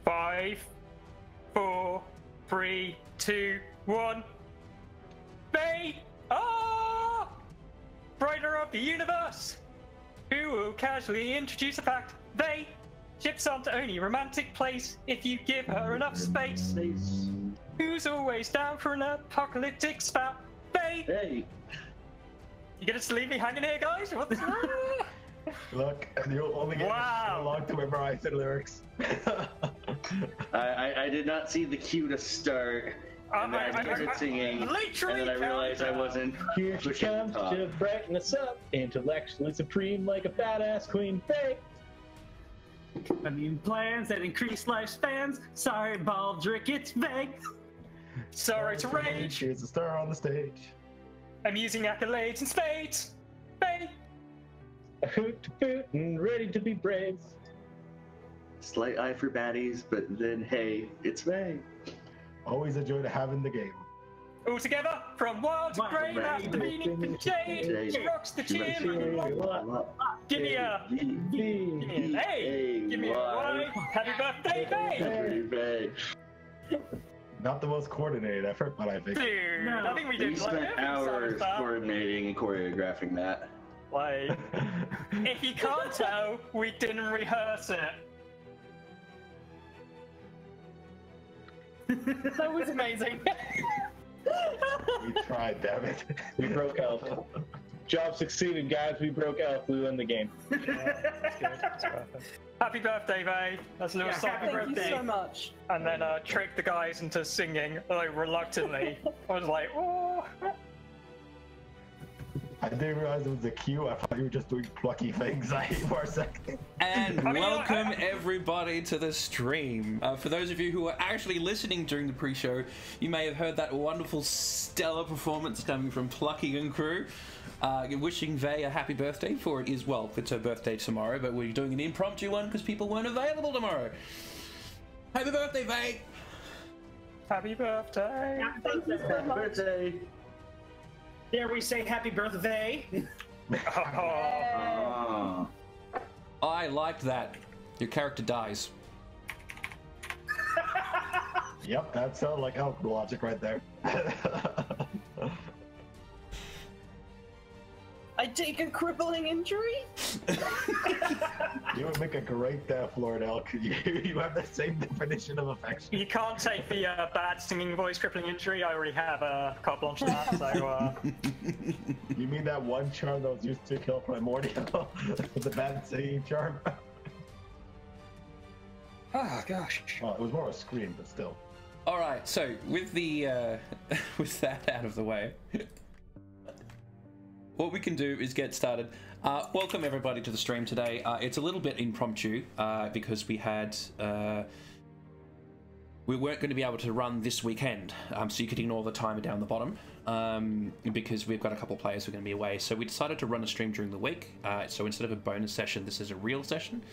5, 4, 3, 2, 1. Faye! Ah! Brighter of the universe! Who will casually introduce the fact they ships aren't only a romantic place if you give her enough space. Who's always down for an apocalyptic spat? Faye! Hey! You gonna just leave me hanging here, guys? What the Look, you only get so long to memorize the lyrics. I did not see the cue to start, and then I started singing, and then I realized I wasn't. Here she comes to brighten us up, intellectually supreme like a badass queen. Faye! I mean, plans that increase lifespans. Sorry, Baldric, it's vague. Sorry to rage. She's a star on the stage. I'm using accolades and spades. Faye! A hoot to boot and ready to be brave. Slight eye for baddies, but then hey, it's May. Always a joy to have in the game. All together, from wild to brave, after beating the shade, she rocks the gym. Give me a, hey, give me a Y. Happy birthday, Faye! Not the most coordinated effort, but I think. Dude, No. I think we We did spent hours coordinating and choreographing that. Like, if you can't tell, we didn't rehearse it. That was amazing. We tried, damn it. We broke Elf. Job succeeded, guys. We broke Elf. We won the game. Happy birthday, Faye. That's a little song. Happy Thank birthday. you so much. And then trick the guys into singing, like, reluctantly. I was like, oh. I didn't realize it was a cue. I thought you were just doing plucky things for a second. And welcome everybody to the stream. For those of you who are actually listening during the pre-show, you may have heard that wonderful stellar performance coming from Plucky and crew. Wishing Faye a happy birthday, for it is, well, it's her birthday tomorrow, but we're doing an impromptu one because people weren't available tomorrow. Happy birthday, Faye! Happy birthday. Thank you so much. Birthday! Dare we say happy birthday? Oh. I liked that. Your character dies. Yep, that sounded like elf logic right there. I take a crippling injury? You would make a great Death Lord Elk. You have the same definition of affection. You can't take the bad singing voice crippling injury. I already have a carte blanche to that, so You mean that one charm that was used to kill Primordial? The bad singing charm? oh gosh. Oh, it was more of a scream, but still. All right, so with the with that out of the way, what we can do is get started. Welcome everybody to the stream today. It's a little bit impromptu because we had we weren't going to be able to run this weekend, so you could ignore the timer down the bottom because we've got a couple of players who are going to be away. So we decided to run a stream during the week. So instead of a bonus session, this is a real session.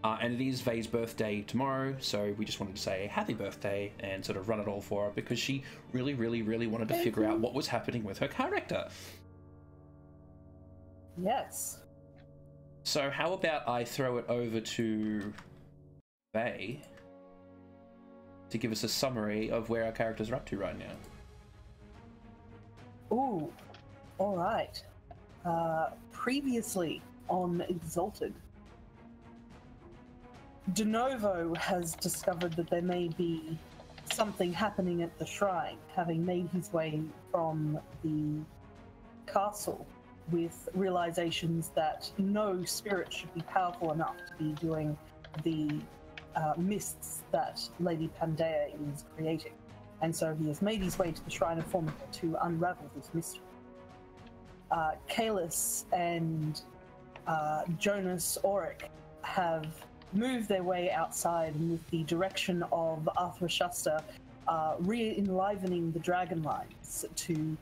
And it is Faye's birthday tomorrow, so we just wanted to say happy birthday and sort of run it all for her because she really, really, really wanted to figure out what was happening with her character. Yes. So how about I throw it over to Faye to give us a summary of where our characters are up to right now. Ooh. All right. Previously on Exalted, De Novo has discovered that there may be something happening at the shrine, having made his way from the castle with realizations that no spirit should be powerful enough to be doing the mists that Lady Pandea is creating. And so he has made his way to the Shrine of Formica to unravel this mystery. Kalis and Jonas Auric have moved their way outside with the direction of Arthur re-enlivening the dragon lines to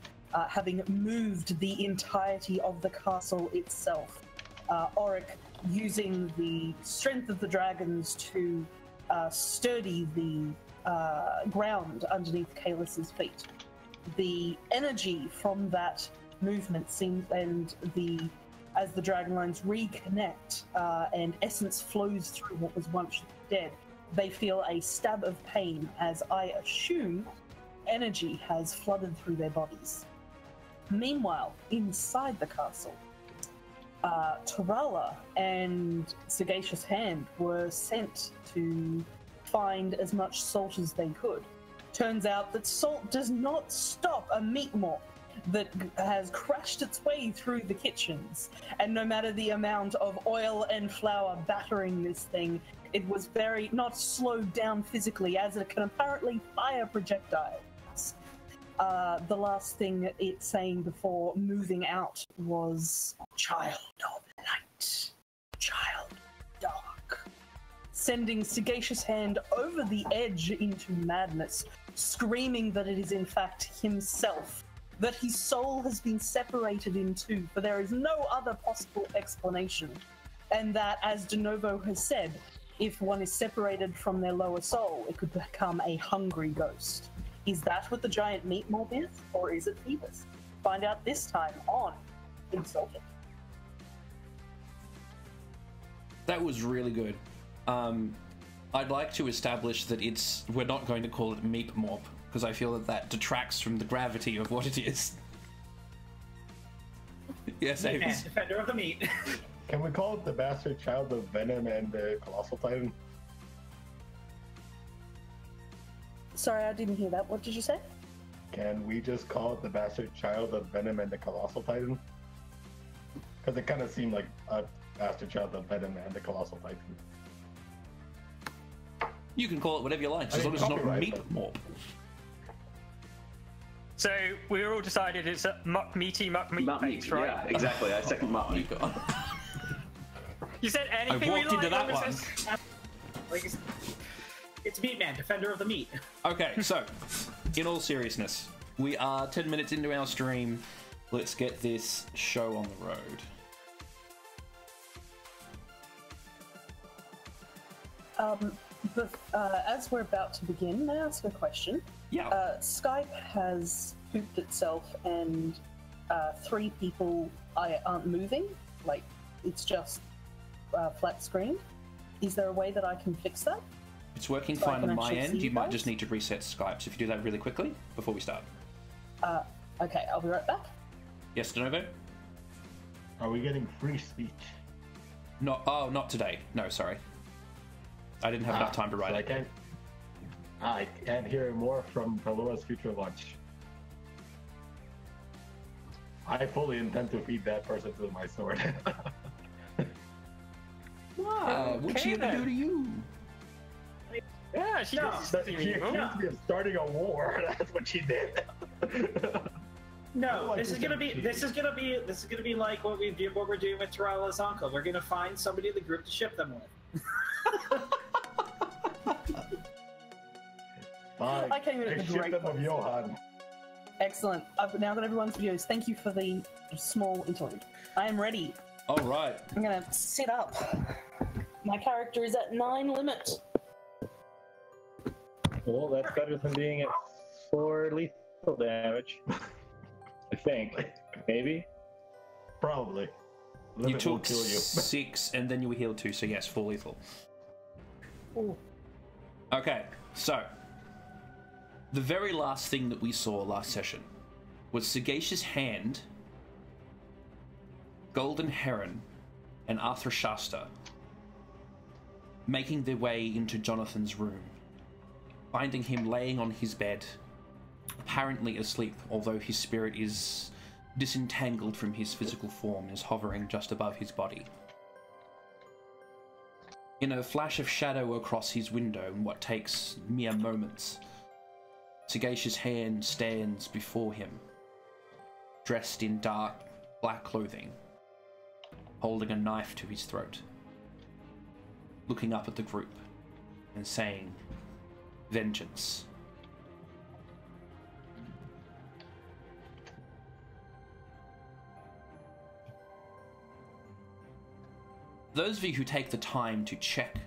having moved the entirety of the castle itself. Auric using the strength of the dragons to sturdy the ground underneath Kalis's feet. The energy from that movement seems, and as the dragon lines reconnect and essence flows through what was once dead, They feel a stab of pain as I assume energy has flooded through their bodies. Meanwhile, inside the castle, Torala and Sagacious Hand were sent to find as much salt as they could. Turns out that salt does not stop a meat mop that has crashed its way through the kitchens, and no matter the amount of oil and flour battering this thing, it was very not slowed down physically, as it can apparently fire projectiles. The last thing it's saying before moving out was, "Child of light, child dark," sending Sagacious Hand over the edge into madness, screaming that it is in fact himself, that his soul has been separated in two, for there is no other possible explanation, and that, as De Novo has said, if one is separated from their lower soul, it could become a hungry ghost. Is that what the giant meat mob is, or is it Phoebus? Find out this time on Exalted. That was really good. I'd like to establish that we're not going to call it meat mob, because I feel that detracts from the gravity of what it is. Yes, Avis. Defender of the meat. Can we call it the bastard child of Venom and the Colossal Titan? Sorry, I didn't hear that. What did you say? Can we just call it the bastard child of Venom and the Colossal Titan? Because it kind of seemed like a bastard child of Venom and the Colossal Titan. You can call it whatever you like, as long as it's not meat mob. So we're all decided it's a muck meat face, right? Yeah, exactly. I second muck meat. You said anything I we walked into like, that one. Like, it's Meat Man, defender of the meat. Okay, so, in all seriousness, we are 10 minutes into our stream. Let's get this show on the road. But as we're about to begin, may I ask a question? Yeah. Skype has pooped itself, and 3 people aren't moving. Like, it's just flat screen. Is there a way that I can fix that? It's working So fine on my actually end. see You might guys? just need to reset Skype. So if you do that really quickly before we start. Okay, I'll be right back. Yes, De Novo? Are we getting free speech? Not today. No, sorry. I didn't have enough time to write so it. I can't hear more from Palua's future lunch. I fully intend to feed that person with my sword. What's she gonna do to you? Yeah, she does. She accused me of starting a war. That's what she did. No, this is gonna be like what we're doing with Torala's uncle. We're gonna find somebody in the group to ship them with. I came in at the great them of Johan. Excellent. I've now got everyone's videos. Thank you for the small interlude. I am ready. All right. I'm gonna sit up. My character is at 9 limit. Well, that's better than being at 4 lethal damage. I think. Maybe? Probably. You Limit will took kill you. 6 and then you were healed 2, so yes, 4 lethal. Ooh. Okay, so the very last thing that we saw last session was Sagacious Hand, Golden Heron, and Arthur Shasta making their way into Jonathan's room, finding him laying on his bed, apparently asleep, although his spirit is disentangled from his physical form, is hovering just above his body. In a flash of shadow across his window, in what takes mere moments, Sagacious Hand stands before him, dressed in dark, black clothing, holding a knife to his throat, looking up at the group and saying, "Vengeance." Those of you who take the time to check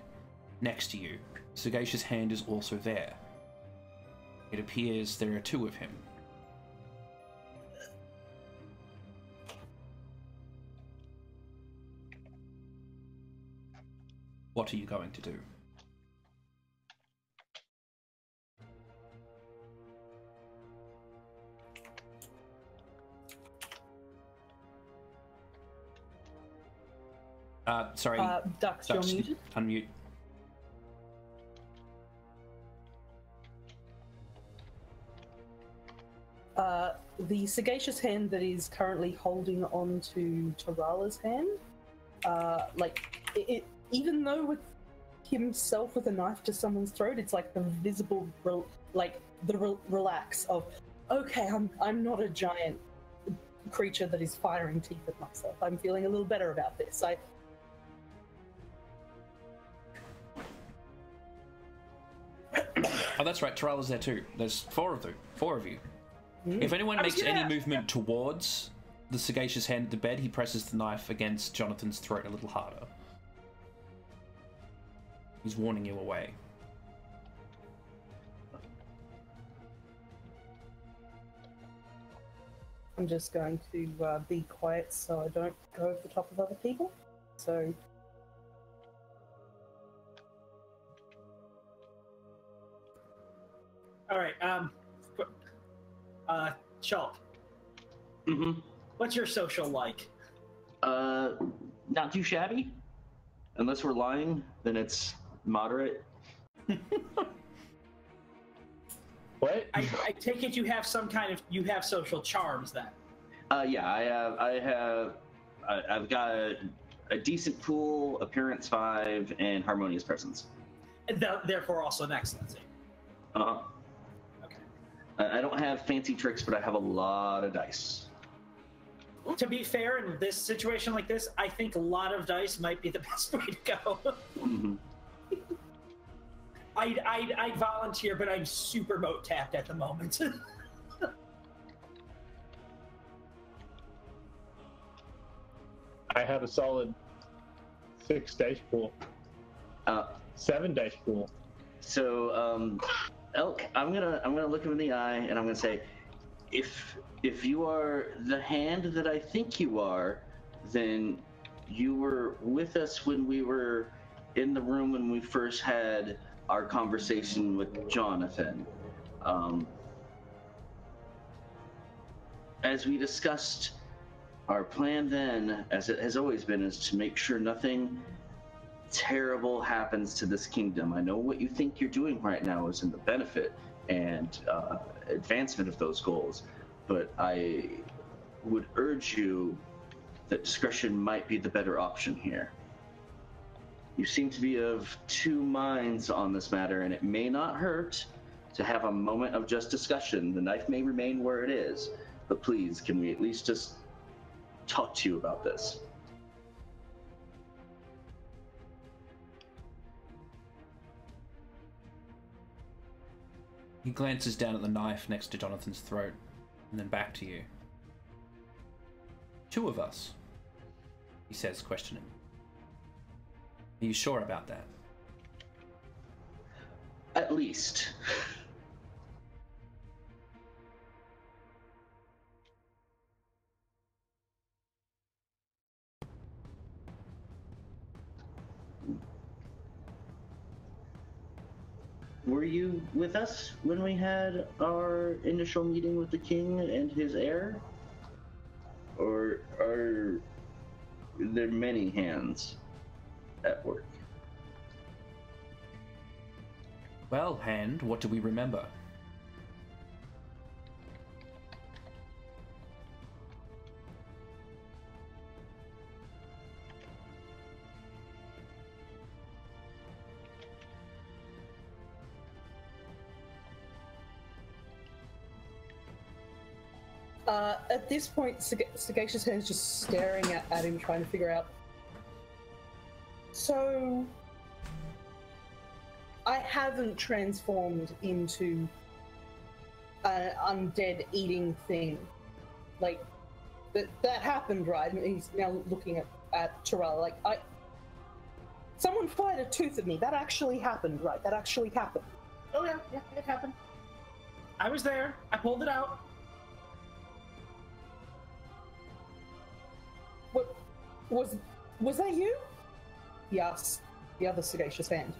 next to you, Sagacious Hand is also there. It appears there are 2 of him. What are you going to do? Sorry. Dux, you're muted. Unmute. The sagacious hand that is currently holding on to Tarala's hand, even though with himself with a knife to someone's throat, it's like the visible, relax of, okay, I'm not a giant creature that is firing teeth at myself. I'm feeling a little better about this. Oh, that's right. Tarala's there too. There's four of you. If anyone makes any movement towards the sagacious hand at the bed, he presses the knife against Jonathan's throat a little harder. He's warning you away. I'm just going to be quiet so I don't go over the top of other people. So... Alright, Shulk. Mm-hmm. What's your social like? Not too shabby. Unless we're lying, then it's moderate. What? I take it you have social charms then. Yeah, I've got a decent pool, appearance 5, and harmonious presence. And therefore also an excellency. Uh-huh. Okay. I don't have fancy tricks, but I have a lot of dice. To be fair, in this situation like this, I think a lot of dice might be the best way to go. Mm-hmm. I'd volunteer, but I'm super moat tapped at the moment. I have a solid 6 dice pool. 7 dice pool. So, Elk, I'm gonna look him in the eye, and I'm gonna say, if you are the hand that I think you are, then you were with us when we were in the room when we first had our conversation with Jonathan. As we discussed, our plan then, as it has always been, is to make sure nothing terrible happens to this kingdom. I know what you think you're doing right now is in the benefit and advancement of those goals, but I would urge you that discretion might be the better option here. You seem to be of two minds on this matter, and it may not hurt to have a moment of just discussion. The knife may remain where it is, but please, can we at least just talk to you about this? He glances down at the knife next to Jonathan's throat, and then back to you. 2 of us, he says, questioning. Are you sure about that? At least. Were you with us when we had our initial meeting with the king and his heir? Or are there many hands at work? Well, Hand, what do we remember? At this point, Sagacious Hand's just staring at him, trying to figure out. So, I haven't transformed into an undead eating thing. Like, that happened, right? And he's now looking at Tarala, like, someone fired a tooth at me. That actually happened, right? That actually happened. Oh yeah, it happened. I was there. I pulled it out. What was that you? Yes, the other Sagacious Hand.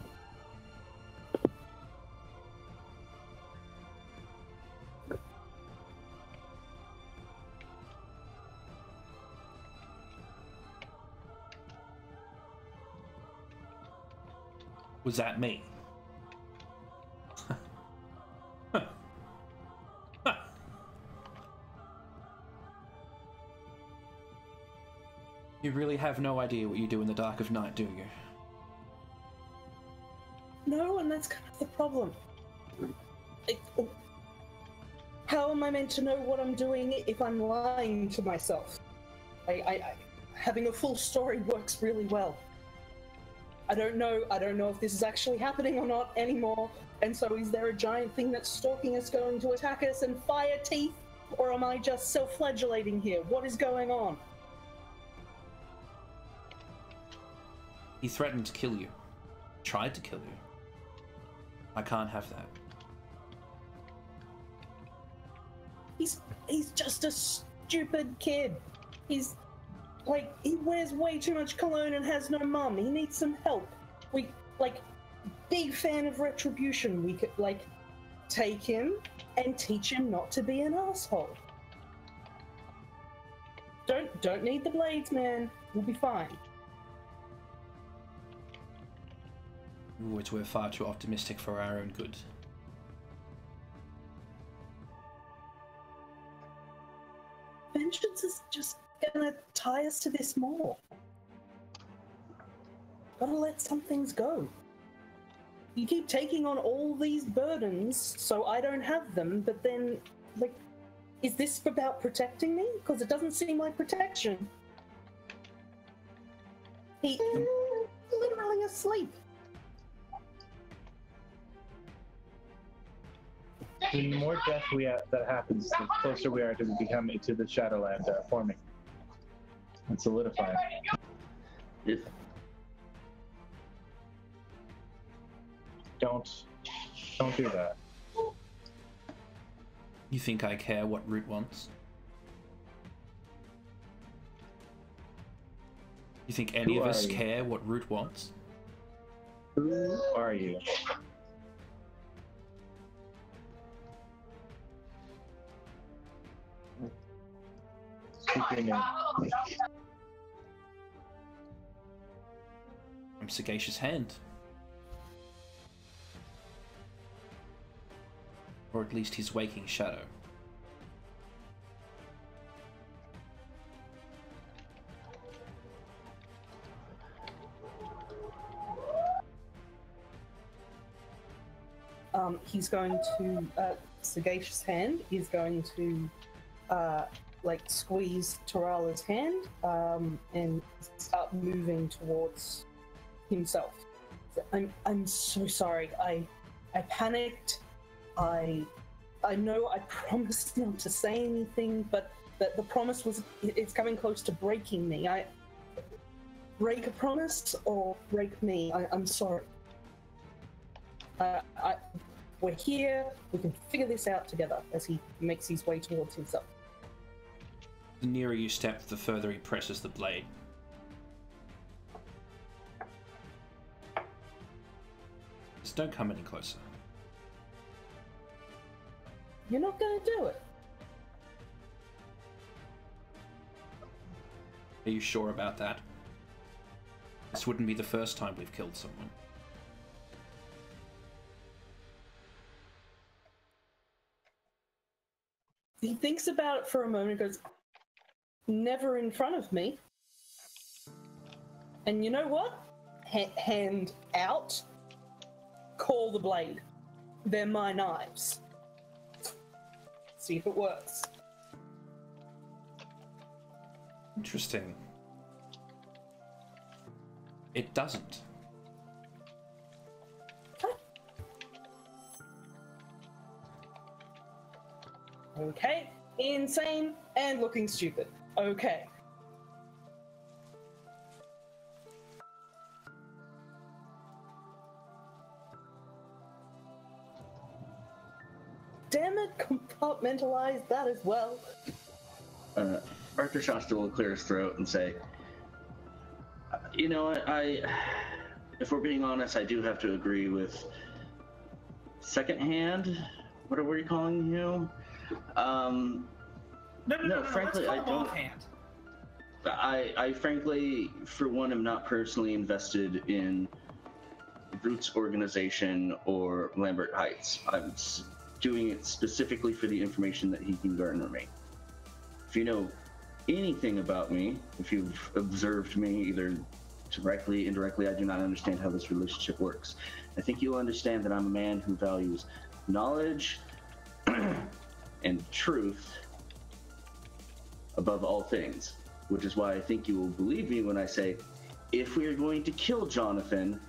Was that me? You really have no idea what you do in the dark of night, do you? No, and that's kind of the problem. How am I meant to know what I'm doing if I'm lying to myself? Having a full story works really well. I don't know if this is actually happening or not anymore. And so is there a giant thing that's stalking us, going to attack us and fire teeth? Or am I just self-flagellating here? What is going on? He threatened to kill you. Tried to kill you. I can't have that. He's just a stupid kid. He's like, he wears way too much cologne and has no mum. He needs some help. Big fan of retribution. We could take him and teach him not to be an asshole. Don't need the blades, man. We'll be fine. We're far too optimistic for our own good. Vengeance is just gonna tie us to this more. Gotta let some things go. You keep taking on all these burdens, so I don't have them, but then, is this about protecting me? Because it doesn't seem like protection. He's literally asleep. The more death that happens, the closer we are to becoming to the Shadowland forming and solidifying. If Don't do that. You think I care what Root wants? You think any of us care what Root wants? Who are you? Speaking in. I'm Sagacious Hand. Or at least his waking shadow. He's going to, Sagacious Hand is going to, squeeze Tarala's hand, and start moving towards himself. I'm so sorry. I panicked. I know I promised not to say anything, but the promise was, it's coming close to breaking me. Break a promise or break me. I'm sorry. We're here. We can figure this out together as he makes his way towards himself. The nearer you step, the further he presses the blade. Just don't come any closer. You're not gonna do it. Are you sure about that? This wouldn't be the first time we've killed someone. He thinks about it for a moment and goes, never in front of me. And you know what? Hand out. Call the blade. They're my knives. See if it works. Interesting. It doesn't. Okay. Insane and looking stupid. Okay. Damn it, compartmentalize that as well. Arthur Shasta will clear his throat and say, you know what, if we're being honest, I do have to agree with Secondhand. What are we calling you? No, frankly, I don't. Hand. I frankly, for one, am not personally invested in Roots Organization or Lambert Heights. I'm doing it specifically for the information that he can garner me. If you know anything about me, if you've observed me either directly, indirectly, I do not understand how this relationship works. I think you'll understand that I'm a man who values knowledge and truth above all things, which is why I think you will believe me when I say, if we are going to kill Jonathan,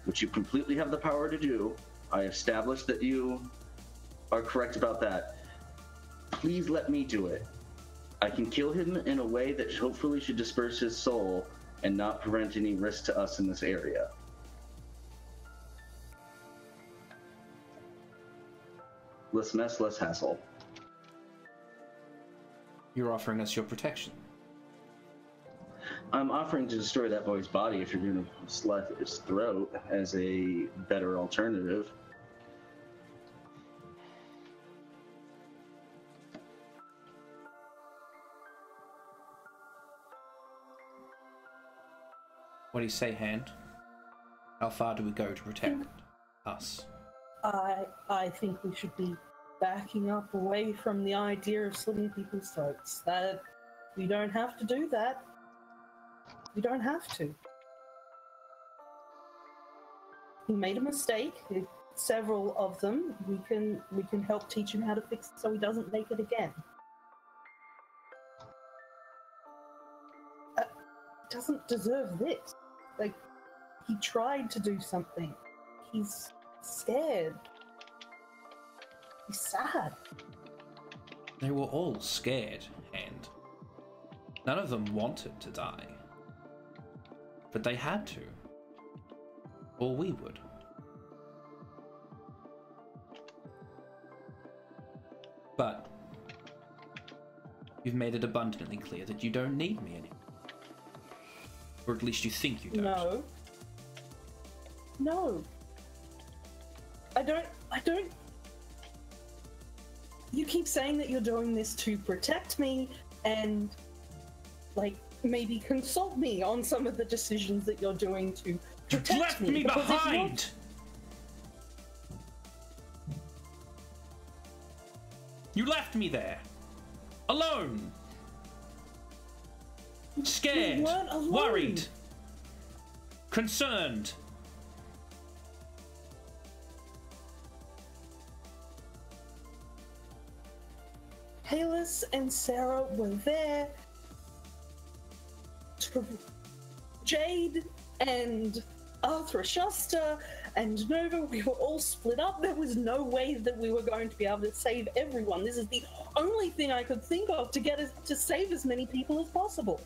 which you completely have the power to do, I established that you are correct about that, please let me do it. I can kill him in a way that hopefully should disperse his soul and not prevent any risk to us in this area. Less mess, less hassle. You're offering us your protection. I'm offering to destroy that boy's body if you're going to slit his throat as a better alternative. What do you say, Hand? How far do we go to protect us? I think we should be backing up away from the idea of slitting people's throats. That we don't have to do that. We don't have to. He made a mistake. Several of them. We can help teach him how to fix it so he doesn't make it again. Doesn't deserve this. Like, he tried to do something. He's scared. He's sad. They were all scared, Hand. None of them wanted to die. But they had to. Or we would. But you've made it abundantly clear that you don't need me anymore. Or at least you think you don't. No. No. I don't. You keep saying that you're doing this to protect me and, like, maybe consult me on some of the decisions that you're doing to protect me. You left me behind! You left me there. Alone. Scared. We weren't alone. Worried. Concerned. Kalis and Sarah were there. Jade and Arthur Shuster and Nova, we were all split up. There was no way that we were going to be able to save everyone. This is the only thing I could think of to get us to save as many people as possible.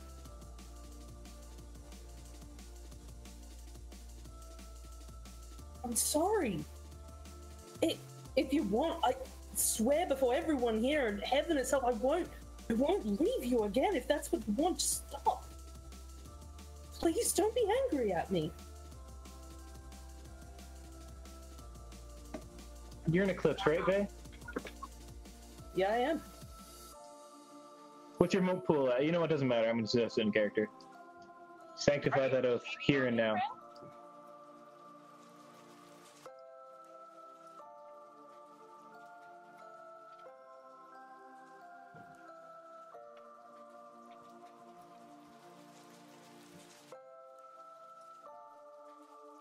I'm sorry. If you want, I swear before everyone here and heaven itself, I won't leave you again. If that's what you want, just stop. Please don't be angry at me. You're in Eclipse, right, Vay? Yeah, I am. What's your moat pool at? You know what, doesn't matter. I'm going to suggest it in character. Sanctify that oath here and now.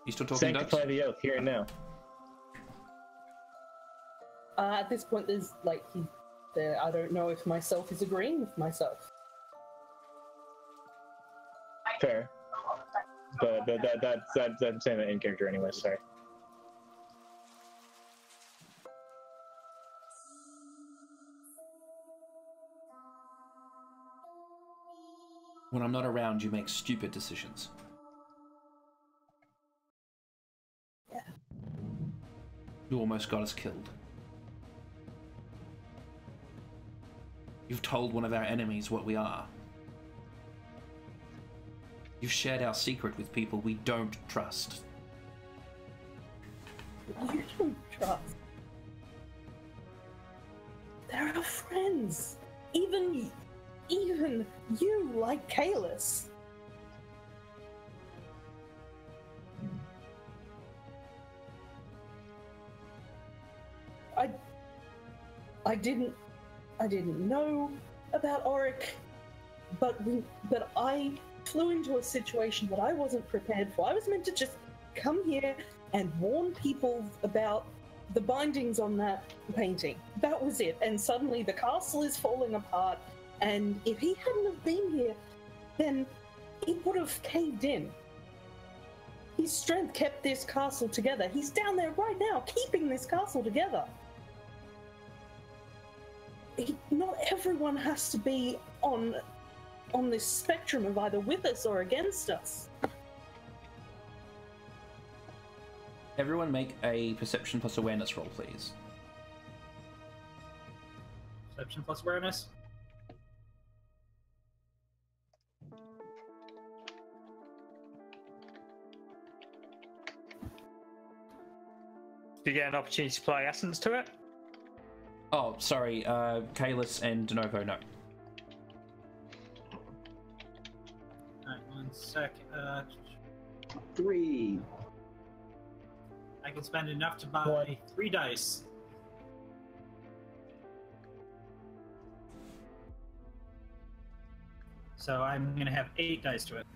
You still talking, Sanctify Dubs? the oath here and now. At this point, there's like I don't know if myself is agreeing with myself. Fair. But that's I'm saying that in character anyway, sorry. When I'm not around, you make stupid decisions. Yeah. You almost got us killed. You've told one of our enemies what we are. You've shared our secret with people we don't trust. You don't trust. They're our friends. Even you, like Kalis. I didn't know about Auric, but I flew into a situation that I wasn't prepared for. I was meant to just come here and warn people about the bindings on that painting. That was it. And suddenly the castle is falling apart. And if he hadn't have been here, then it would have caved in. His strength kept this castle together. He's down there right now, keeping this castle together. Not everyone has to be on this spectrum of either with us or against us. Everyone make a perception plus awareness roll, please. Perception plus awareness. Do you get an opportunity to apply essence to it? Oh, sorry, Kalis and Denovo, no. Alright, 1 sec. 3. I can spend enough to buy 3 dice. So I'm going to have 8 dice to it.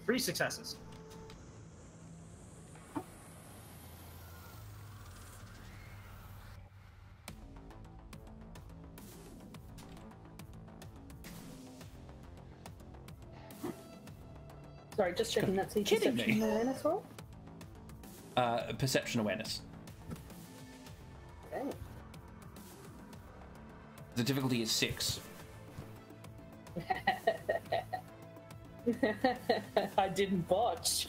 Three successes. Sorry, just checking that's each Kidding perception me. awareness roll. Perception awareness. Okay. The difficulty is 6. I didn't botch.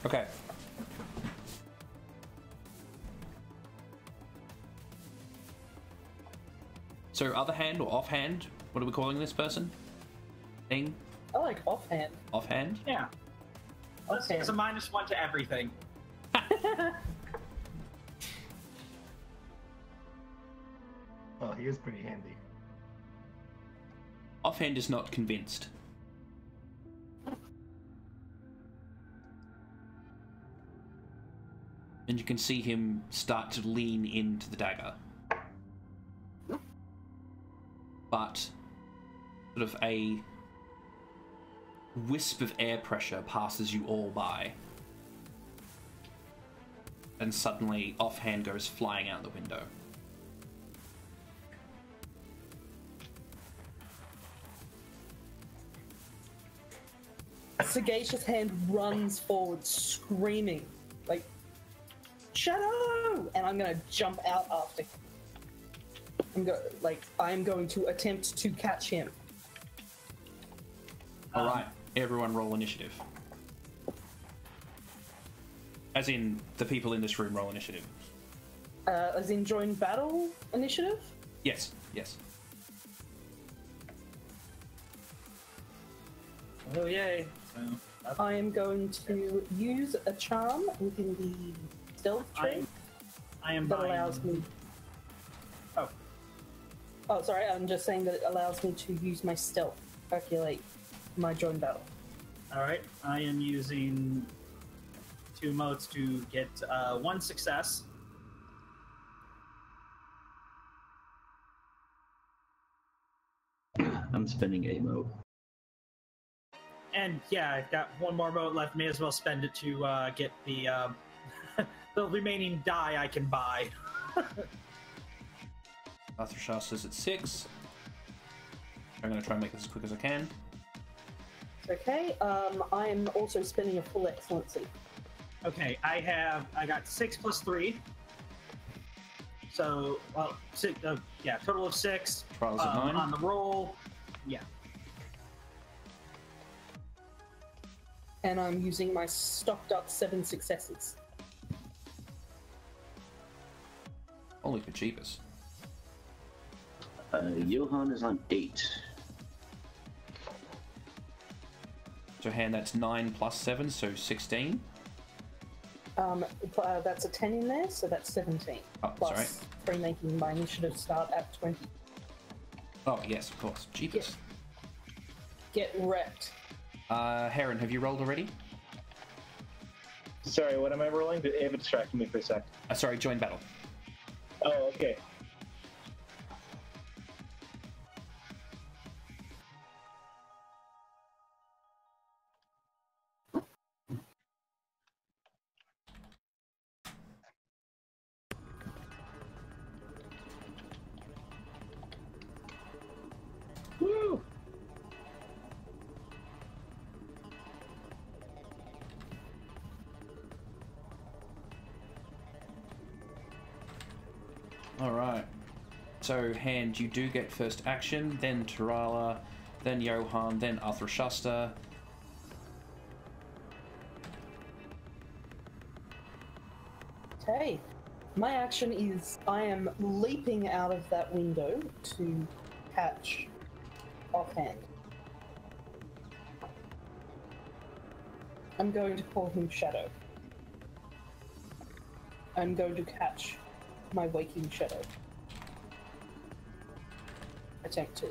Okay. So other hand or offhand? What are we calling this person? Thing? I like offhand. Offhand? Yeah. Offhand. It's a -1 to everything. Well, he is pretty handy. Offhand is not convinced. And you can see him start to lean into the dagger. But sort of a wisp of air pressure passes you all by. And suddenly, offhand goes flying out the window. Sagacious hand runs forward, screaming, like, "Shadow!" And I'm gonna jump out after him. I'm going to attempt to catch him. Alright, everyone roll initiative. As in, the people in this room roll initiative. As in join battle initiative? Yes, yes. Oh, yay. So, I am going to use a charm within the stealth trait I am that buying... allows me... Oh, sorry, I'm just saying that it allows me to use my stealth to calculate my join battle. Alright, I am using 2 modes to get 1 success. I'm spending a mode. And yeah, I've got 1 more mode left. May as well spend it to get the the remaining die I can buy. Arthur Shasta's at 6. I'm going to try and make this as quick as I can. Okay, I am also spending a full excellency. Okay, I got 6 plus 3. So, well, 6, yeah, total of 6. Trials of 9. On the roll. Yeah. And I'm using my stocked up 7 successes. Holy for jeepers. Johan is on 8. So hand, that's 9 plus 7, so 16. That's a 10 in there, so that's 17. Oh, Plus 3 making my initiative start at 20. Oh, yes, of course. Jeepers. Get wrecked. Heron, have you rolled already? Sorry, what am I rolling? Ava distracted me for a sec. Sorry, join battle. Oh, okay. Woo! Alright. So, Hand, you do get first action, then Tarala, then Johan, then Athrashasta. Okay. My action is I am leaping out of that window to catch offhand. I'm going to call him Shadow. I'm going to catch my waking shadow. Attempt to.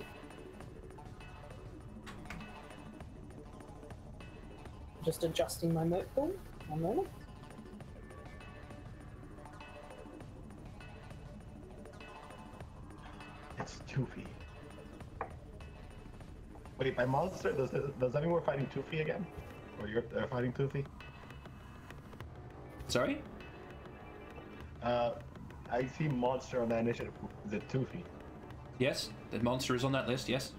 Just adjusting my moat pool. One moment. It's Toofy. Wait, my monster, does anyone fighting Toofy again? Or you're fighting Toofy? Sorry? I see monster on that initiative. Is it Toofy? Yes, the monster is on that list, yes.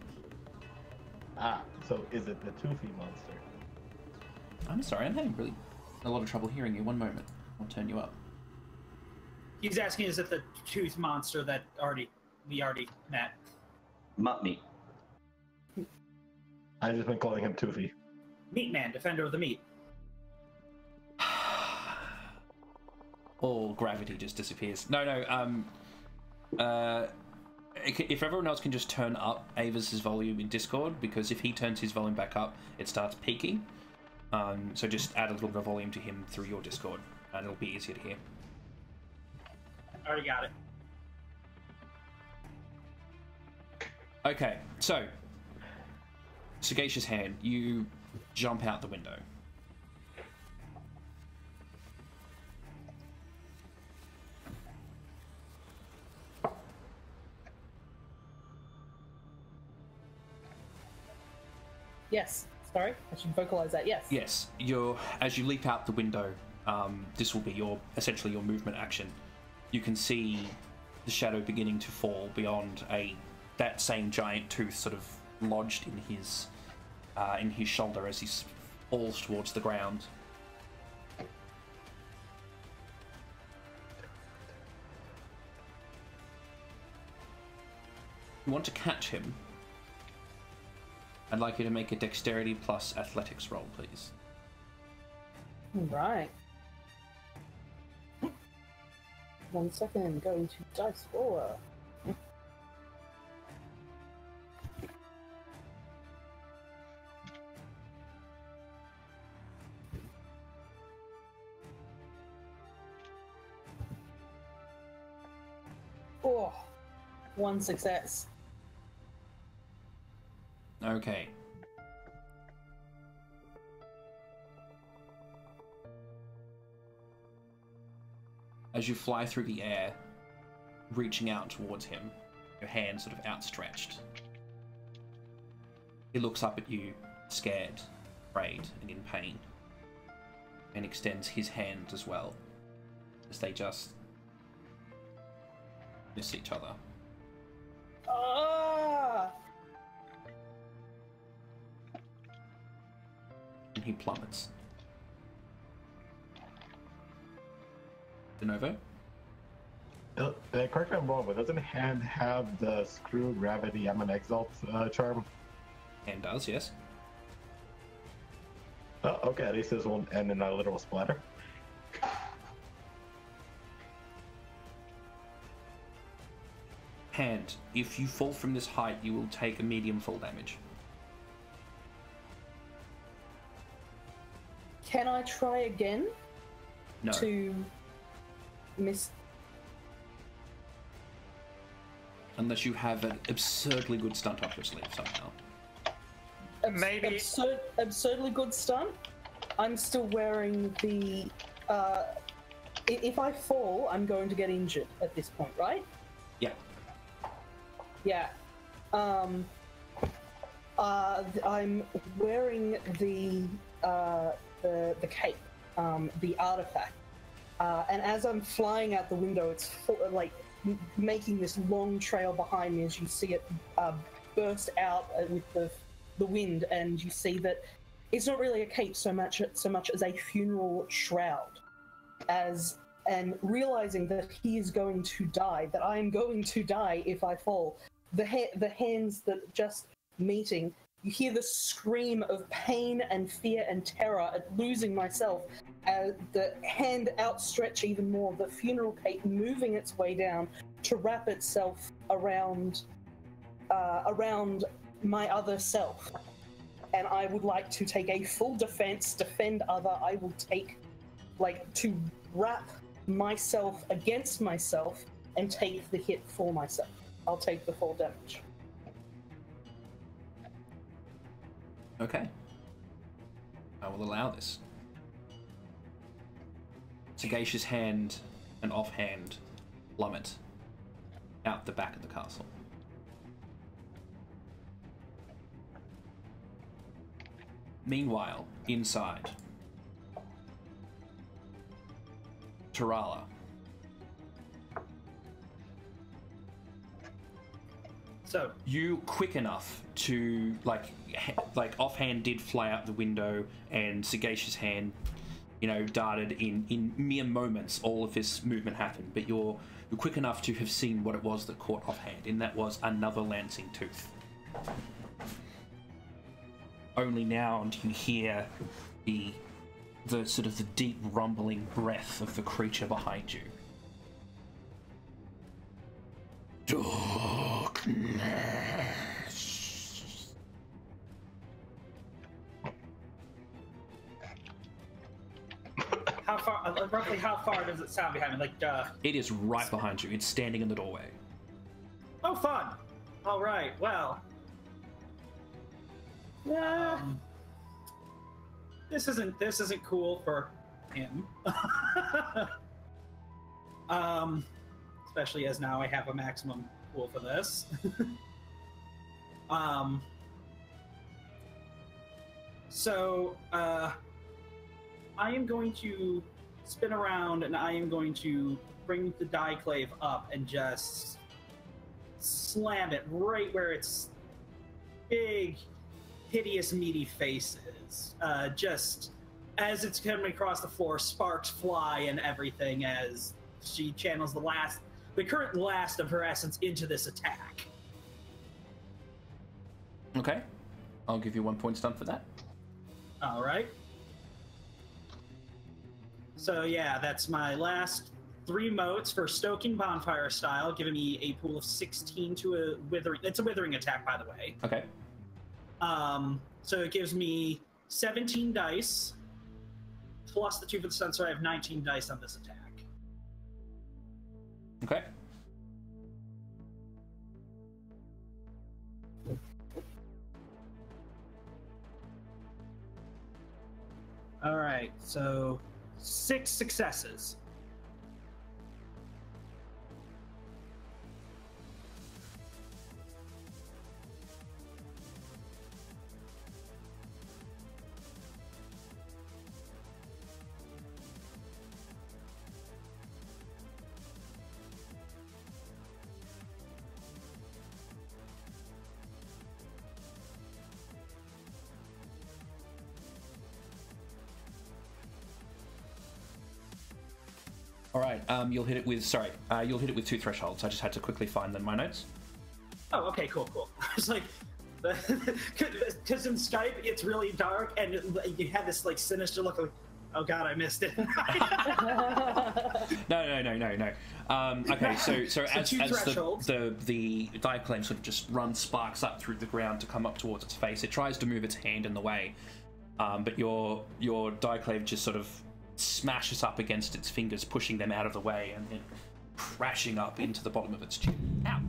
Ah, so is it the Toofy monster? I'm sorry, I'm having really a lot of trouble hearing you. One moment, I'll turn you up. He's asking, is it the tooth monster that we already met? Not me. I've just been calling him Toofy. Meat Man, defender of the meat. All gravity just disappears. No, if everyone else can just turn up Ava's volume in Discord, because if he turns his volume back up, it starts peaking. So just add a little bit of volume to him through your Discord, and it'll be easier to hear. Already got it. Okay, so Sagacious Hand, you jump out the window. Yes. Sorry, I should vocalize that. Yes. Yes, as you leap out the window, this will be essentially your movement action. You can see the shadow beginning to fall beyond that same giant tooth sort of lodged in his shoulder as he falls towards the ground. You want to catch him. I'd like you to make a dexterity plus athletics roll, please. Right. 1 second, going to dice roller. Oh, 1 success. Okay. As you fly through the air, reaching out towards him, your hand sort of outstretched. He looks up at you, scared, afraid, and in pain, and extends his hand as well, as they just miss each other. Ah! And he plummets. De novo? Correct me if I'm wrong, but doesn't Hand have the screw gravity Exalt charm? Hand does, yes. Oh, okay, at least this won't end in a literal splatter. Hand, if you fall from this height, you will take a medium fall damage. Can I try again? No. to miss. Unless you have an absurdly good stunt up your sleeve somehow. Maybe. Absurdly good stunt. I'm still wearing the. If I fall, I'm going to get injured at this point, right? Yeah. Yeah. I'm wearing the cape, the artifact, and as I'm flying out the window, it's making this long trail behind me as you see it burst out with the wind, and you see that it's not really a cape so much as a funeral shroud, and realizing that he is going to die, that I am going to die if I fall. The hands that just meeting, you hear the scream of pain and fear and terror at losing myself, as the hand outstretched even more, the funeral cape moving its way down to wrap itself around my other self. And I would like to take a full defense, defend other. I will take, to wrap myself against myself and take the hit for myself. I'll take the full damage. Okay. I will allow this. Sagacious hand and offhand plummet out the back of the castle. Meanwhile, inside, Tarala. So you quick enough to like offhand did fly out the window, and Sagacious hand, darted in mere moments. All of this movement happened, but you're quick enough to have seen what it was that caught offhand, and that was another lancing tooth. Only now do you hear the sort of the deep rumbling breath of the creature behind you. Darkness. Roughly how far does it sound behind me? It is right behind you. It's standing in the doorway. Oh, fun! All right, well. This isn't cool for him. Especially as now I have a maximum pool for this. So I am going to spin around, and I am going to bring the Dieclave up and just slam it right where its big, hideous, meaty face is. Just as it's coming across the floor, sparks fly and everything as she channels the current last of her essence into this attack. Okay. I'll give you 1 point stun for that. All right. So yeah, that's my last 3 motes for stoking bonfire style, giving me a pool of 16 to a withering. It's a withering attack, by the way. Okay. So it gives me 17 dice plus the 2 for the stun, so I have 19 dice on this attack. Okay. All right, so 6 successes. All right. You'll hit it with 2 thresholds. I just had to quickly find them in my notes. Oh, okay, cool. I was like, because in Skype it's really dark and you have this sinister look like, oh god, I missed it. No. Okay, so as thresholds. the Dieclave sort of just runs sparks up through the ground to come up towards its face. It tries to move its hand in the way, but your Dieclave just sort of smashes up against its fingers, pushing them out of the way, and then crashing up into the bottom of its tube. Ow!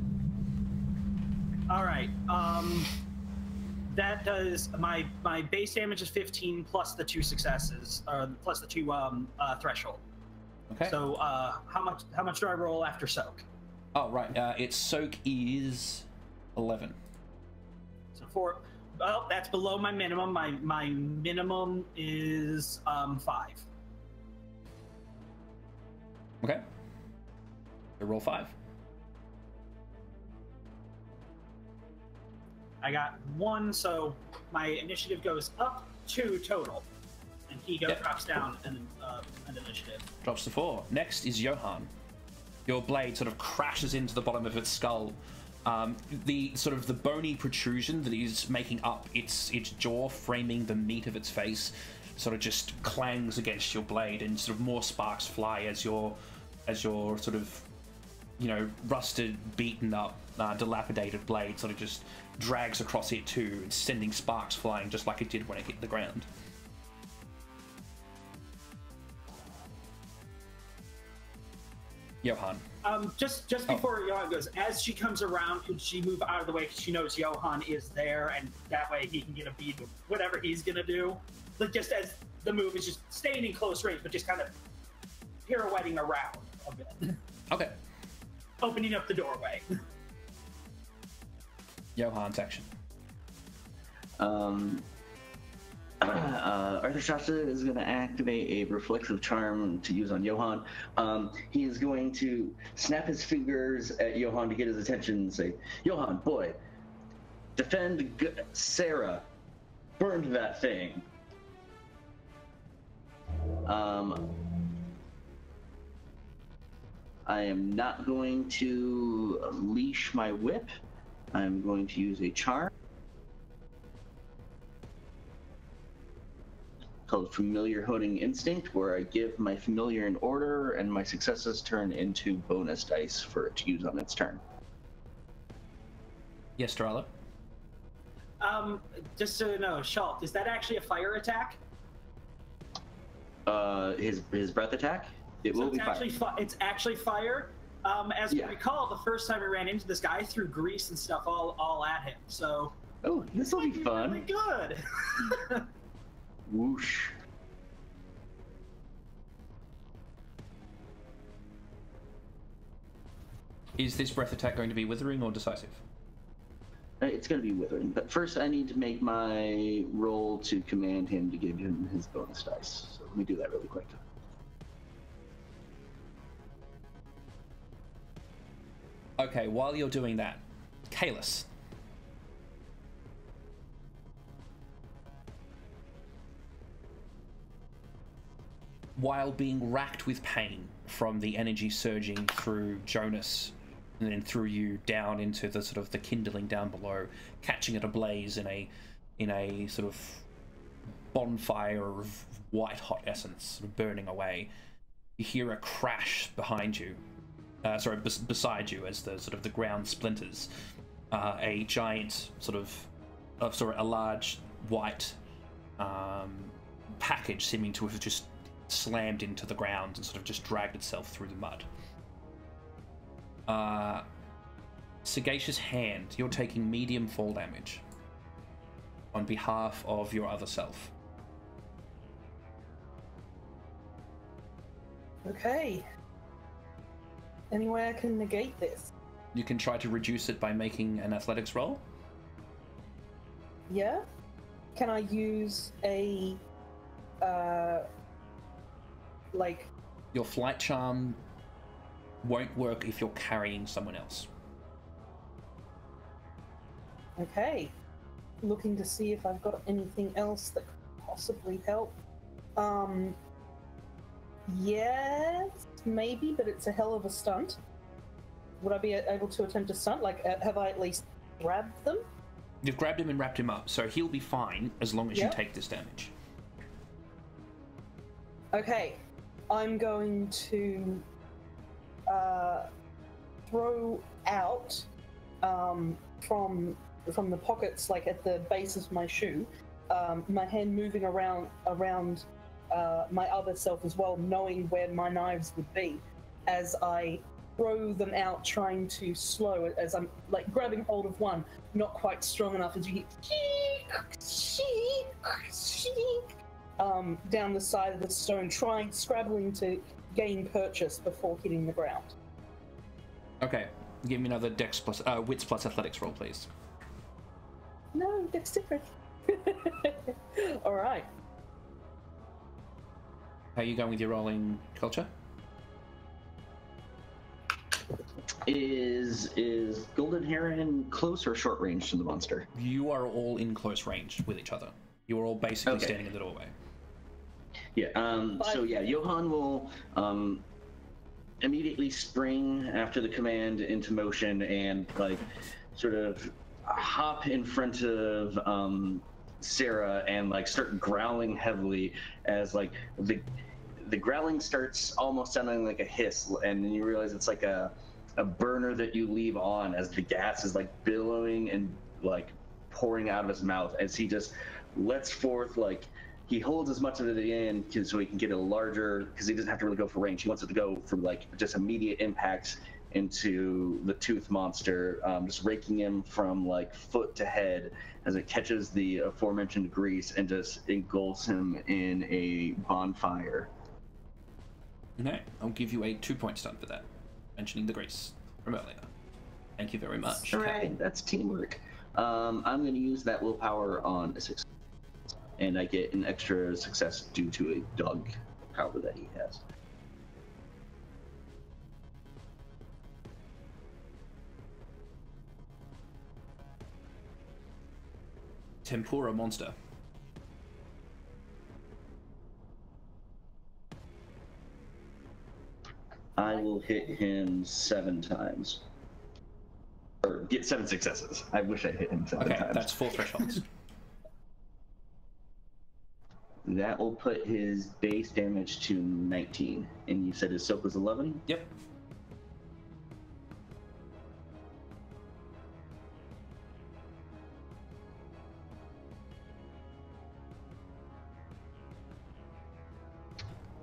All right. That does my base damage is 15 plus the 2 successes, plus the 2 threshold. Okay. So how much do I roll after soak? Oh right, its soak is 11. So 4. Well, that's below my minimum. My minimum is 5. Okay. So roll 5. I got 1, so my initiative goes up 2 total, and he drops down an initiative. Drops to 4. Next is Johan. Your blade sort of crashes into the bottom of its skull. The sort of the bony protrusion that is making up its jaw, framing the meat of its face, sort of just clangs against your blade, and sort of more sparks fly as your sort of, you know, rusted, beaten up, dilapidated blade sort of just drags across it too, and sending sparks flying just like it did when it hit the ground. Johan. Just before Johan goes, as she comes around, could she move out of the way because she knows Johan is there, and that way he can get a bead with whatever he's gonna do? Like, just as the move is just staying in close range, but just kind of pirouetting around a bit. Okay. Opening up the doorway. Johan's action. Arthur Shasta is going to activate a reflexive charm to use on Johan. He is going to snap his fingers at Johan to get his attention and say, "Johan, boy, defend Sarah. Burned that thing." I am not going to unleash my whip. I'm going to use a charm called Familiar Hooding Instinct, where I give my familiar an order and my successes turn into bonus dice for it to use on its turn. Yes, Darla? Just so you know, Schalt, is that actually a fire attack? His breath attack? It will be fire. It's actually fire. As we recall, the first time we ran into this guy, I threw grease and stuff all at him. So. Oh, this will be fun. Really good. Whoosh. Is this breath attack going to be withering or decisive? It's going to be withering, but first I need to make my roll to command him to give him his bonus dice. So let me do that really quick. Okay, while you're doing that, Kalis. While being racked with pain from the energy surging through Jonas and then through you down into the sort of the kindling down below, catching it ablaze in a sort of bonfire of white hot essence sort of burning away, you hear a crash behind you. Beside you, as the sort of the ground splinters. A giant a large white package seeming to have just slammed into the ground and sort of just dragged itself through the mud. Sagacious Hand, you're taking medium fall damage on behalf of your other self. Okay. Any way I can negate this? You can try to reduce it by making an athletics roll. Yeah? Can I use a... Your flight charm won't work if you're carrying someone else. Okay. Looking to see if I've got anything else that could possibly help. Yes, maybe, but it's a hell of a stunt. Would I be able to attempt a stunt? Like, have I at least grabbed them? You've grabbed him and wrapped him up, so he'll be fine as long as you take this damage. Okay, I'm going to throw out from the pockets, like at the base of my shoe, my hand moving around my other self as well, knowing where my knives would be, as I throw them out, trying to slow it as I'm like grabbing hold of one, not quite strong enough, as you hear down the side of the stone, scrabbling to gain purchase before hitting the ground. Okay, give me another Dex plus Wits plus Athletics roll, please. No, dexterity. All right. How are you going with your rolling, Culture? Is Golden Heron close or short range to the monster? You are all in close range with each other. You are all basically standing in the doorway. Yeah. So yeah, Johann will immediately spring after the command into motion and like sort of hop in front of Sarah and like start growling heavily as like the growling starts almost sounding like a hiss, and then you realize it's like a burner that you leave on as the gas is like billowing and like pouring out of his mouth as he just lets forth, like he holds as much of it in so he can get a larger, because he doesn't have to really go for range. He wants it to go for like just immediate impact into the tooth monster, just raking him from like foot to head as it catches the aforementioned grease and just engulfs him in a bonfire. Okay, I'll give you a 2-point stun for that. Mentioning the grease from earlier. Thank you very much. All right, that's teamwork. I'm going to use that willpower on a 6, and I get an extra success due to a dog power that he has. Tempura monster. I will hit him 7 times. Or get 7 successes. I wish I hit him 7 times. Okay, that's 4 thresholds. That will put his base damage to 19. And you said his soak was 11? Yep.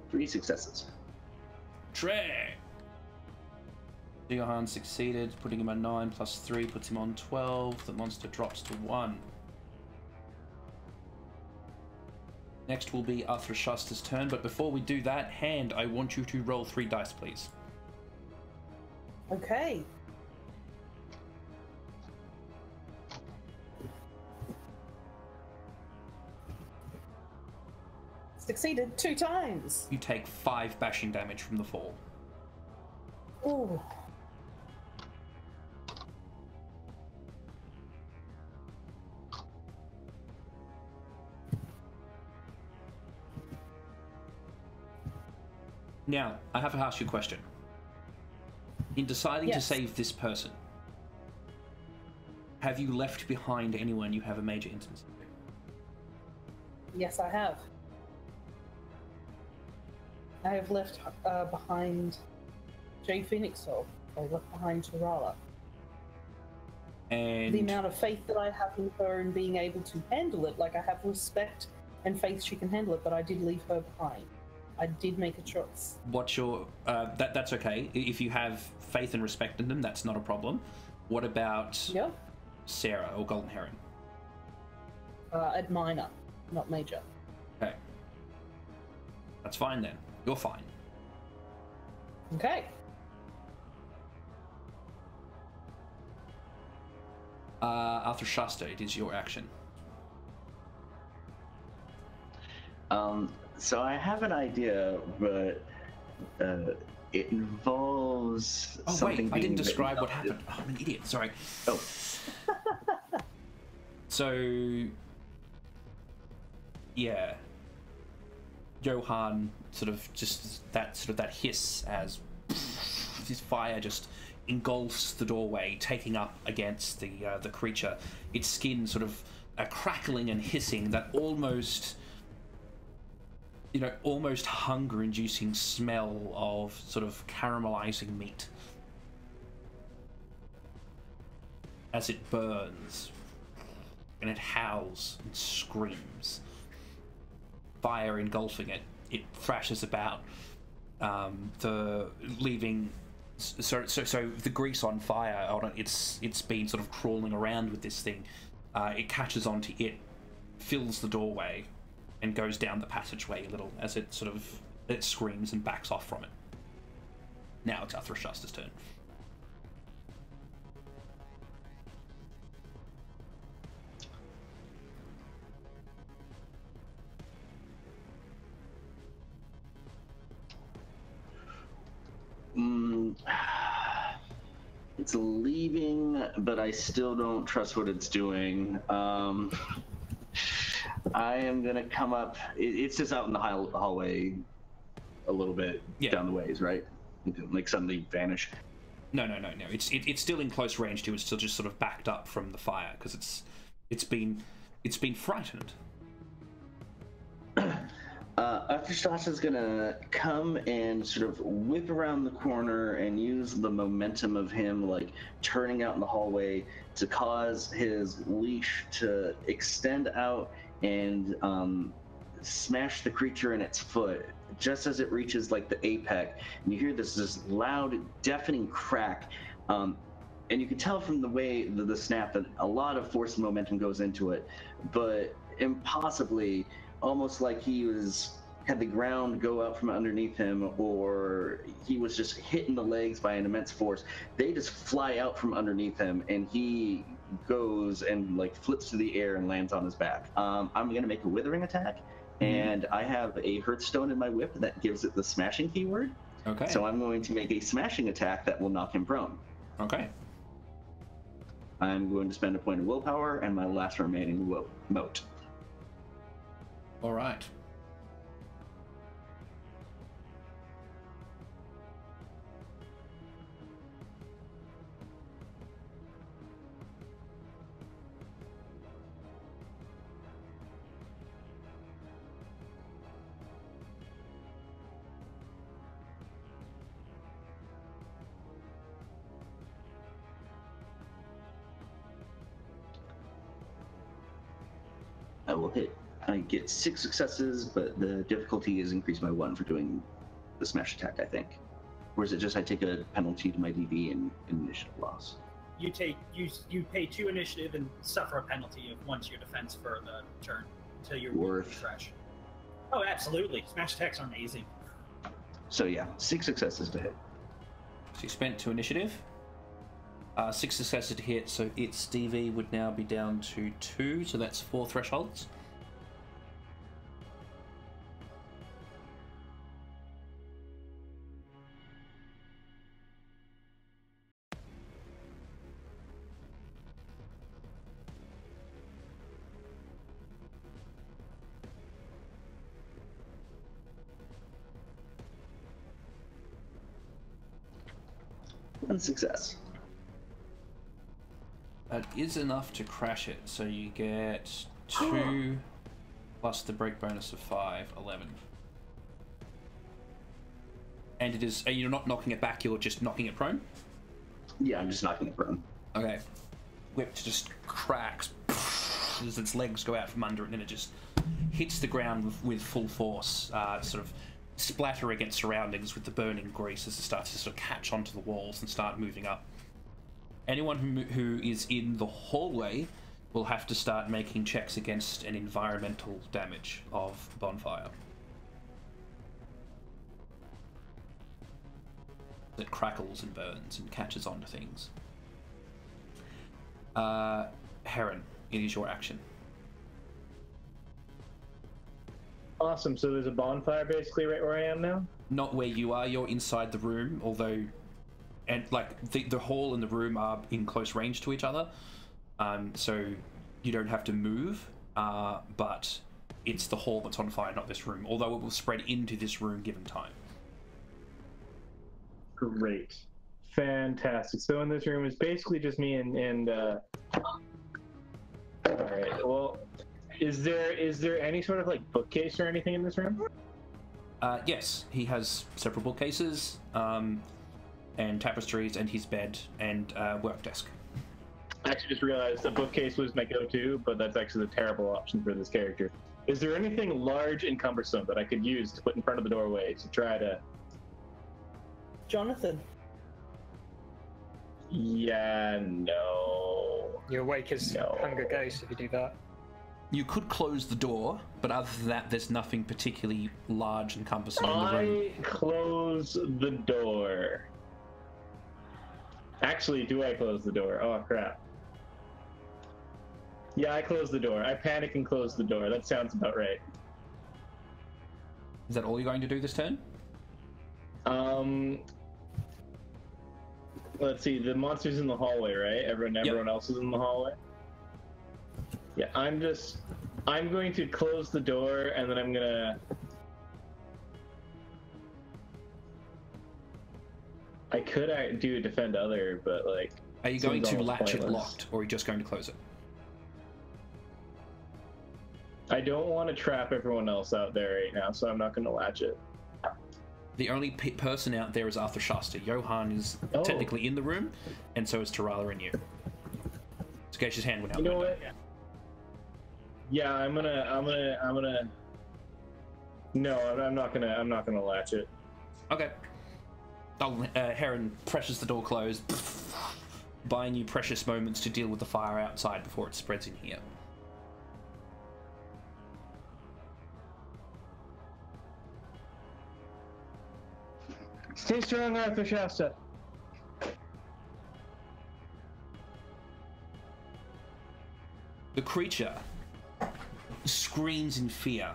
Three successes. Trey! Johan succeeded, putting him on 9 plus 3 puts him on 12. The monster drops to 1. Next will be Arthrashasta's turn, but before we do that, Hand, I want you to roll 3 dice, please. Okay. Succeeded 2 times. You take 5 bashing damage from the fall. Ooh. Now, I have to ask you a question. In deciding to Yes. save this person, have you left behind anyone you have a major intimacy with? Yes, I have. I have left behind Jay Phoenix Soul. I left behind Tarala. And The amount of faith that I have in her and being able to handle it, like I have respect and faith she can handle it, but I did leave her behind. I did make a choice. what's your... that's okay. If you have faith and respect in them, that's not a problem. What about Yeah. Sarah or Golden Heron? At minor, not major. Okay. That's fine then. You're fine. Okay. Arthrashasta, it is your action. So I have an idea, but it involves Oh something wait, I didn't being describe what written happened. Oh, I'm an idiot, sorry. Oh. So... Yeah. Johan sort of that hiss as his fire just engulfs the doorway, taking up against the creature. Its skin sort of crackling and hissing, that almost hunger-inducing smell of sort of caramelizing meat as it burns and it howls and screams. Fire engulfing it, it thrashes about, leaving. So the grease on fire on it, it's been sort of crawling around with this thing. It catches onto it, fills the doorway, and goes down the passageway a little as it screams and backs off from it. Now it's Athrashasta's turn. It's leaving, but I still don't trust what it's doing. I am gonna come up. It's just out in the hallway, a little bit down the ways, right? Like suddenly vanish. No. It's still in close range too. It's still just sort of backed up from the fire because it's been frightened. Athrashasta's gonna come and sort of whip around the corner and use the momentum of him like turning out in the hallway to cause his leash to extend out and smash the creature in its foot just as it reaches like the apex, and you hear this loud, deafening crack. And you can tell from the way the snap that a lot of force and momentum goes into it, but impossibly, almost like he had the ground go out from underneath him, or he was just hit in the legs by an immense force. They just fly out from underneath him, and he goes and like flips through the air and lands on his back. I'm gonna make a withering attack, and I have a Hearthstone in my whip that gives it the smashing keyword. Okay. So I'm going to make a smashing attack that will knock him prone. Okay. I'm going to spend a point of willpower and my last remaining moat. All right. I will hit. I get 6 successes, but the difficulty is increased by 1 for doing the smash attack, I think. Or is it just I take a penalty to my DB and initiative loss? You pay 2 initiative and suffer a penalty of 1 to your defense for the turn until you're fresh. Oh, absolutely. Smash attacks are amazing. So yeah, 6 successes to hit. So you spent 2 initiative. 6 successes to hit, so its DV would now be down to 2, so that's 4 thresholds. One success. That is enough to crash it, so you get 2 plus the break bonus of 5, 11. And it is, you're not knocking it back, you're just knocking it prone? Yeah, I'm just knocking it prone. Okay. Whip just cracks as its legs go out from under it, and then it just hits the ground with full force, sort of splatter against surroundings with the burning grease as it starts to sort of catch onto the walls and start moving up. Anyone who is in the hallway will have to start making checks against an environmental damage of bonfire. It crackles and burns and catches onto things. Heron, it is your action. Awesome, so there's a bonfire basically right where I am now? Not where you are, you're inside the room, although... And, like, the hall and the room are in close range to each other, so you don't have to move, but it's the hall that's on fire, not this room, although it will spread into this room given time. Great. Fantastic. So in this room, it's basically just me and Alright, well, is there any sort of, like, bookcase or anything in this room? Yes, he has several bookcases, and tapestries, and his bed, and work desk. I actually just realized a bookcase was my go-to, but that's actually a terrible option for this character. Is there anything large and cumbersome that I could use to put in front of the doorway to try to... Jonathan. Yeah, no. Your wake is No. Hunger Ghost if you do that. You could close the door, but other than that, there's nothing particularly large and cumbersome in the room. I close the door. Actually, do I close the door? Oh, crap. Yeah, I close the door. I panic and close the door. That sounds about right. Is that all you're going to do this turn? Let's see. The monster's in the hallway, right? Everyone else is in the hallway. Yeah, I'm going to close the door, and then I'm gonna... I could do defend other, but like... Are you going seems to almost latch it pointless. locked, or are you just going to close it? I don't want to trap everyone else out there right now, so I'm not going to latch it. The only person out there is Arthur Shasta. Johan is Oh. technically in the room, and so is Tarala and you. Sagacious hand went out. You know the window. what? Yeah, I'm gonna. No, I'm not gonna latch it. Okay. Heron presses the door closed, buying you precious moments to deal with the fire outside before it spreads in here. Stay strong, Arthur Shasta. The creature screams in fear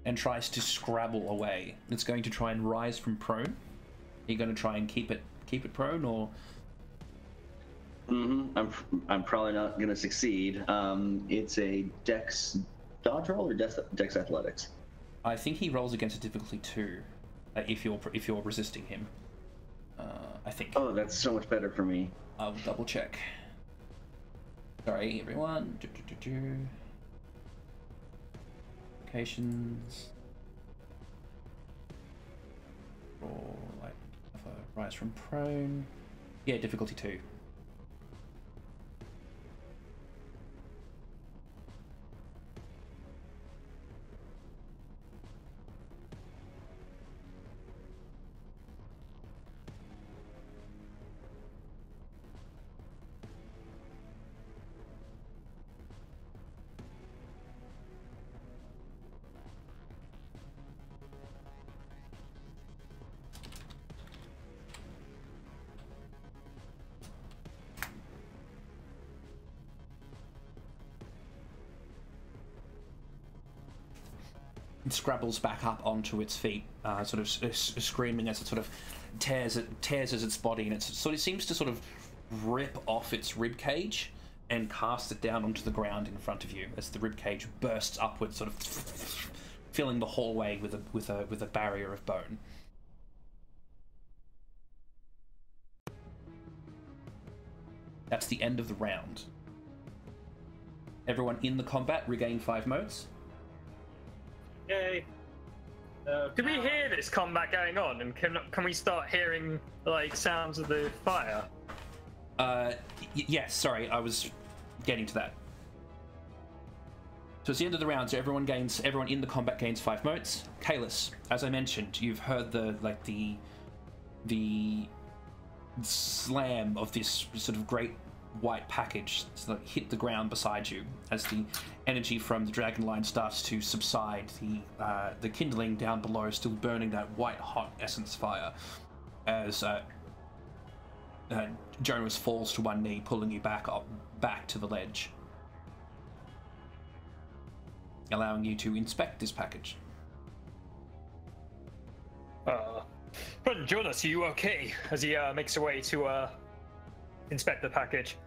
and tries to scrabble away. It's going to try and rise from prone. Are you going to try and keep it prone, or? I'm probably not going to succeed. It's a Dex dodge roll or Dex athletics. I think he rolls against a difficulty 2, if you're resisting him. I think. Oh, that's so much better for me. I'll double check. Sorry, everyone. Locations. Roll like rise from prone. Yeah, difficulty 2. It scrabbles back up onto its feet, sort of screaming as it sort of tears as its body, and it sort of seems to sort of rip off its rib cage and cast it down onto the ground in front of you as the rib cage bursts upwards, sort of filling the hallway with a barrier of bone. That's the end of the round. Everyone in the combat regain 5 motes. Yay. Do we hear this combat going on, and can we start hearing like sounds of the fire? Yes, sorry, I was getting to that. So it's the end of the round, so everyone in the combat gains 5 motes. Kalis, as I mentioned, you've heard the slam of this sort of great white package sort of hit the ground beside you as the energy from the dragon line starts to subside. The kindling down below still burning that white hot essence fire as Jonas falls to one knee, pulling you back to the ledge, allowing you to inspect this package. But Jonas, are you okay? As he makes his way to inspect the package.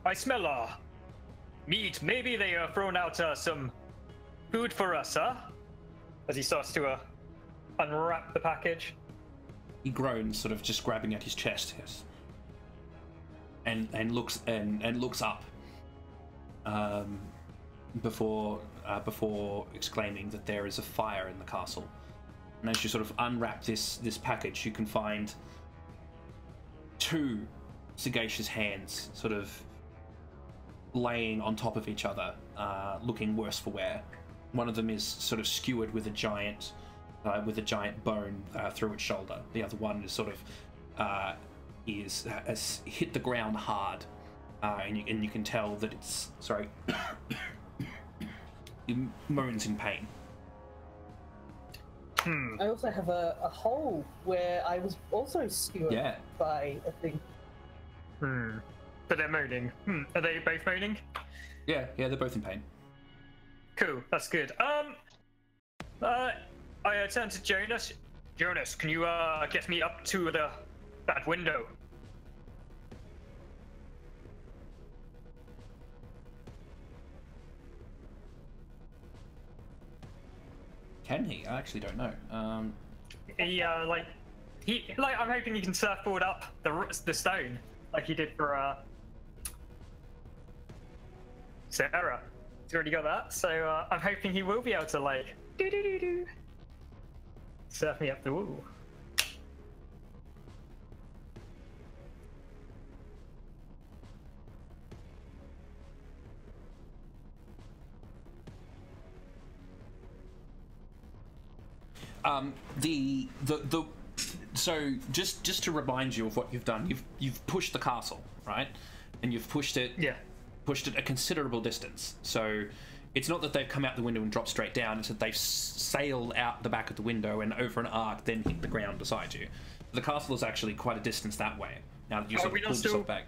I smell meat. Maybe they thrown out some food for us, huh? As he starts to unwrap the package. He groans, sort of just grabbing at his chest, yes, and looks up before exclaiming that there is a fire in the castle. And as you sort of unwrap this package, you can find 2 sagacious hands sort of laying on top of each other, looking worse for wear. One of them is sort of skewered with a giant bone through its shoulder. The other one is sort of has hit the ground hard, and you can tell that it's it moans in pain. I also have a hole where I was also skewered by a thing. But they're moaning. Are they both moaning? Yeah, they're both in pain. Cool, that's good. I turn to Jonas. Jonas, can you get me up to that window? Can he? I actually don't know. I'm hoping he can surfboard up the stone like he did for Sarah. He's already got that, so I'm hoping he will be able to surf me up the wall. So just to remind you of what you've done, you've pushed the castle, right? And you've pushed it a considerable distance. So it's not that they've come out the window and dropped straight down, it's that they've sailed out the back of the window and over an arc, then hit the ground beside you. The castle is actually quite a distance that way. Now that you sort of pulled yourself back.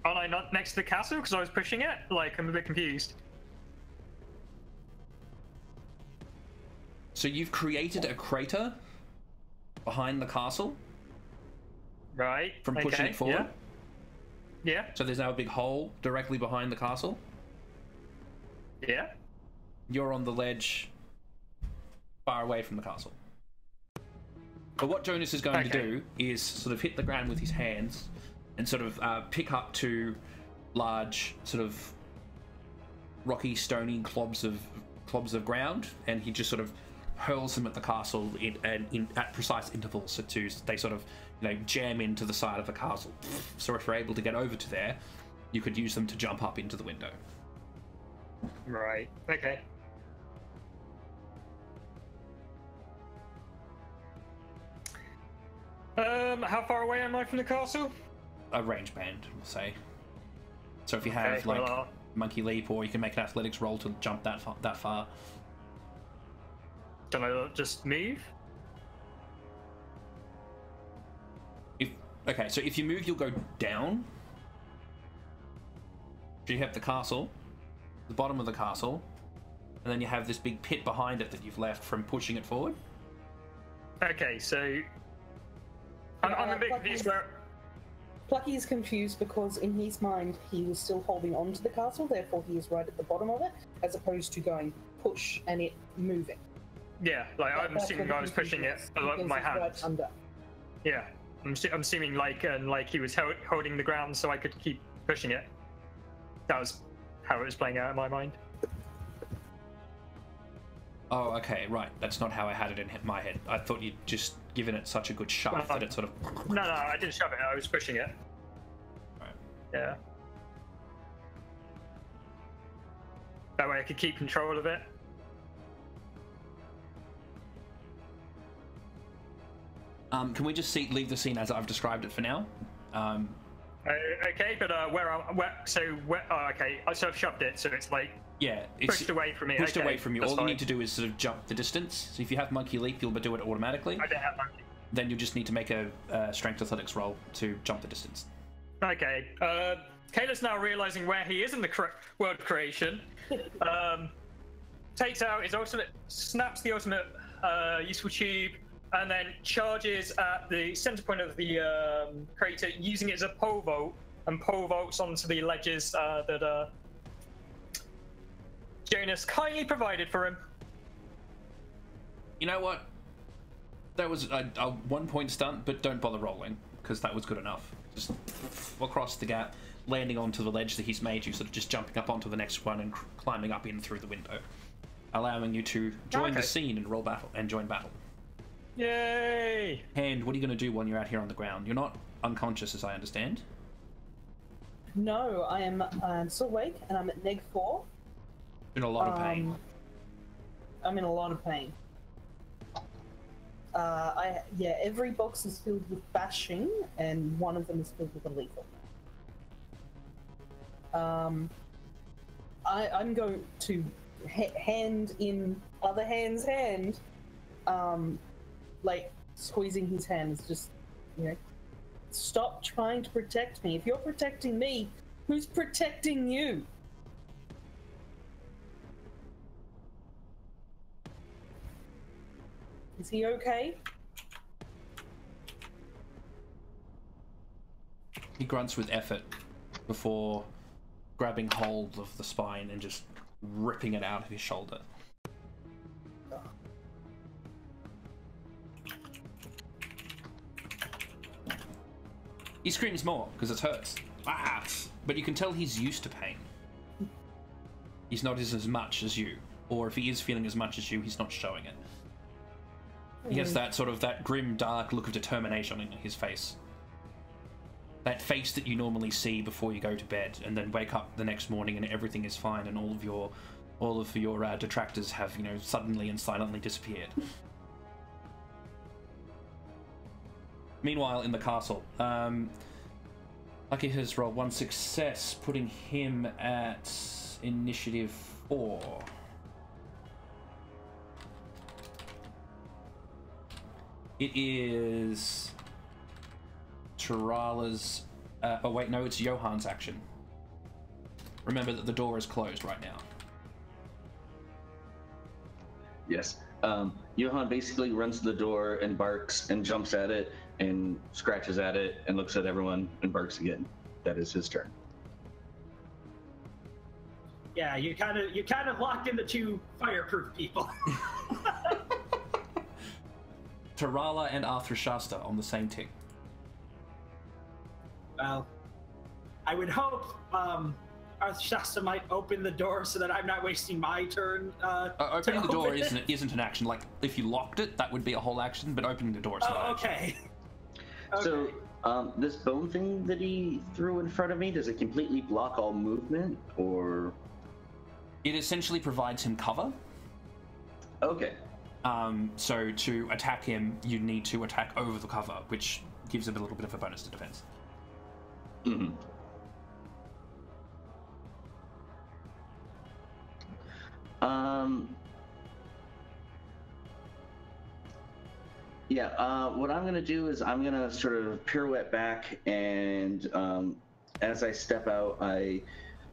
Aren't I not next to the castle because I was pushing it? I'm a bit confused. So you've created a crater behind the castle? Right. From pushing it forward? Yeah. So there's now a big hole directly behind the castle? Yeah. You're on the ledge far away from the castle. But what Jonas is going to do is sort of hit the ground with his hands and sort of pick up two large sort of rocky, stony clobs of ground, and he just sort of hurls them at the castle at precise intervals, so they sort of jam into the side of the castle. So if you're able to get over to there, you could use them to jump up into the window. Right. Okay. How far away am I from the castle? A range band, we'll say. So if you have monkey leap, or you can make an athletics roll to jump that far. Don't I just move? So if you move, you'll go down. So you have the castle, the bottom of the castle, and then you have this big pit behind it that you've left from pushing it forward. Okay, so I'm a bit confused where... Plucky is confused because in his mind he was still holding on to the castle, therefore he is right at the bottom of it, as opposed to going push and it moving. Yeah, I'm assuming I was pushing it with my hands. Right under. Yeah, I'm assuming he was holding the ground so I could keep pushing it. That was how it was playing out in my mind. Oh, okay, right. That's not how I had it in my head. I thought you'd just given it such a good shove that it sort of... No, I didn't shove it. I was pushing it. Right. Yeah. That way I could keep control of it. Can we just leave the scene as I've described it for now? Okay, but okay, so I've shoved it, so it's it's pushed away from me. Pushed away from you. All you need to do is sort of jump the distance. So if you have monkey leap, you'll do it automatically. I don't have monkey. Then you just need to make a strength athletics roll to jump the distance. Okay. Kayla's now realizing where he is in the world creation. Takes out his ultimate, snaps the ultimate useful tube, and then charges at the center point of the crater, using it as a pole vault, and pole vaults onto the ledges that Jonas kindly provided for him. You know what? That was a 1 point stunt, but don't bother rolling, because that was good enough. Just across the gap, landing onto the ledge that he's made you, sort of just jumping up onto the next one and climbing up in through the window, allowing you to join the scene and roll battle and join battle. Yay! And what are you going to do when you're out here on the ground? You're not unconscious, as I understand. No, I'm still awake, and I'm at -4. In a lot of pain. I'm in a lot of pain. Every box is filled with bashing, and one of them is filled with a lethal. I'm going to hand in other hand's hand, like squeezing his hands, just, you know, stop trying to protect me. If you're protecting me, who's protecting you? Is he okay? He grunts with effort before grabbing hold of the spine and just ripping it out of his shoulder. He screams more because it hurts. Ah! But you can tell he's used to pain. He's not as much as you, or if he is feeling as much as you, he's not showing it. He has that sort of that grim, dark look of determination in his face. That face that you normally see before you go to bed, and then wake up the next morning and everything is fine, and all of your detractors have, you know, suddenly and silently disappeared. Meanwhile, in the castle, Lucky has rolled 1 success, putting him at initiative 4. It is Tarala's. Oh wait, no, it's Johan's action. Remember that the door is closed right now. Yes. Johan basically runs to the door and barks and jumps at it and scratches at it and looks at everyone and barks again. That is his turn. Yeah, you kind of locked in the two fireproof people. Tarala and Arthur Shasta on the same team. Well, I would hope Arthur Shasta might open the door so that I'm not wasting my turn. Opening the door isn't an action. Like, if you locked it, that would be a whole action, but opening the door is not. Okay. So, this bone thing that he threw in front of me, does it completely block all movement, or? It essentially provides him cover. Okay. So to attack him, you need to attack over the cover, which gives him a little bit of a bonus to defense. Mm-hmm. What I'm gonna do is I'm gonna sort of pirouette back, and as I step out, I'm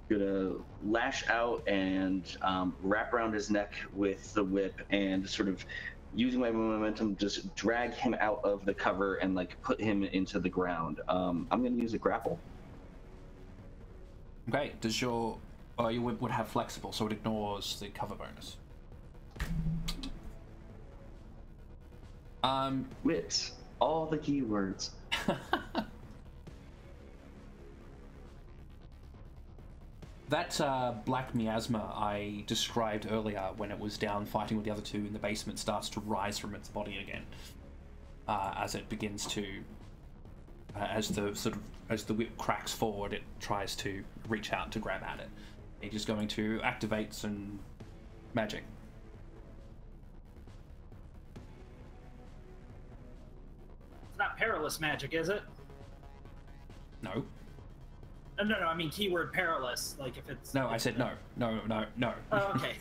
gonna lash out and wrap around his neck with the whip, and sort of using my momentum, just drag him out of the cover and like put him into the ground. I'm gonna use a grapple. Okay. Does your whip would have flexible, so it ignores the cover bonus. Whips, all the keywords. That black miasma I described earlier when it was down fighting with the other two in the basement starts to rise from its body again as it begins to as the whip cracks forward. It tries to reach out to grab at it. It is going to activate some magic. It's not perilous magic, is it? No. No, I mean keyword perilous. Like if it's. No, I said no. No. Oh, okay.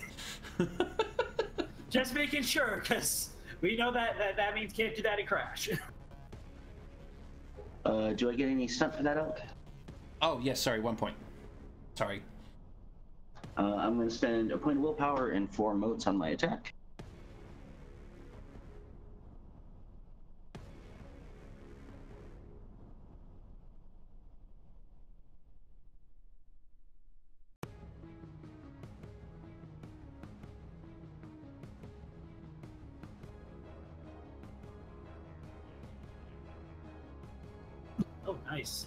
Just making sure, because we know that means can't do that in Crash. Do I get any stunt for that, Elk? Oh yes, sorry, 1 point. Sorry. I'm going to spend a point of willpower and 4 motes on my attack. Oh, nice.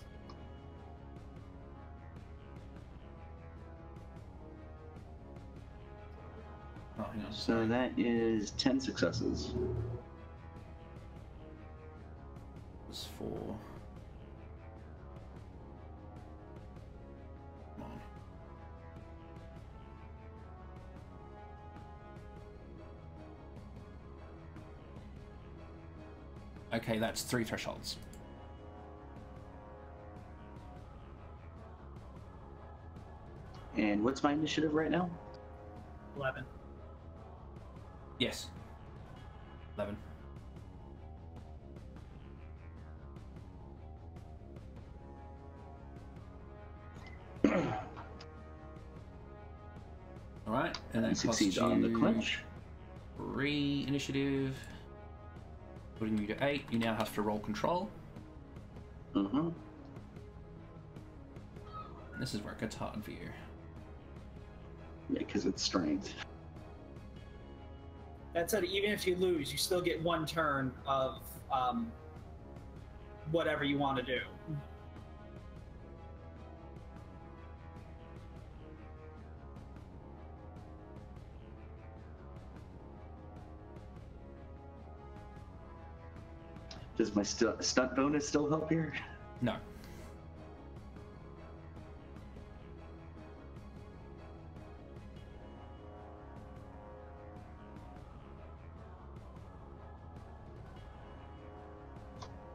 Oh, hang on. So that is 10 successes. It's 4. Okay, that's 3 thresholds. And what's my initiative right now? 11. Yes. 11. Alright, and that Succeed costs on the you clinch. 3 initiative, putting you to 8. You now have to roll control. Mm-hmm. And this is where it gets hard for you. Yeah, because it's strength. That said, even if you lose, you still get 1 turn of whatever you want to do. Does my stunt bonus still help here? No.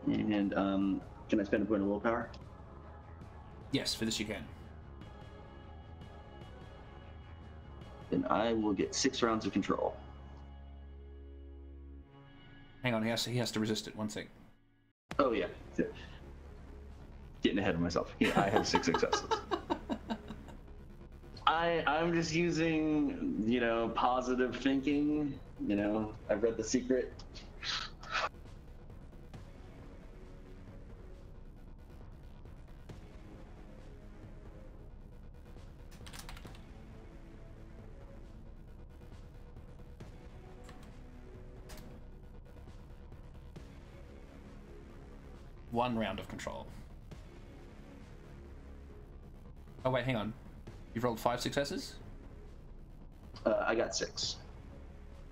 And can I spend a point of willpower? Yes, for this you can. Then I will get 6 rounds of control. Hang on, he has to resist it. 1 sec. Oh yeah. Getting ahead of myself. Yeah, I have 6 successes. I'm just using, positive thinking. I've read The Secret. One round of control. Oh wait, hang on. You've rolled 5 successes? I got 6.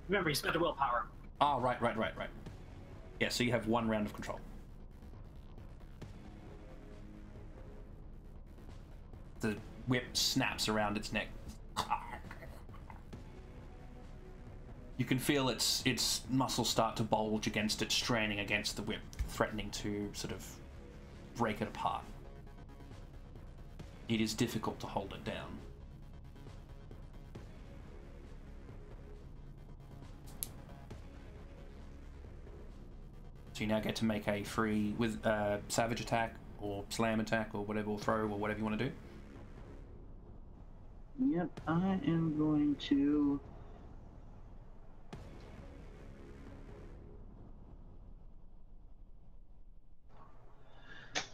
Remember, you spent a willpower. Oh, right. Yeah, so you have 1 round of control. The whip snaps around its neck. You can feel its muscles start to bulge against it, straining against the whip, threatening to sort of break it apart. It is difficult to hold it down. So you now get to make a free with savage attack or slam attack or whatever, or throw or whatever you want to do. Yep, I am going to...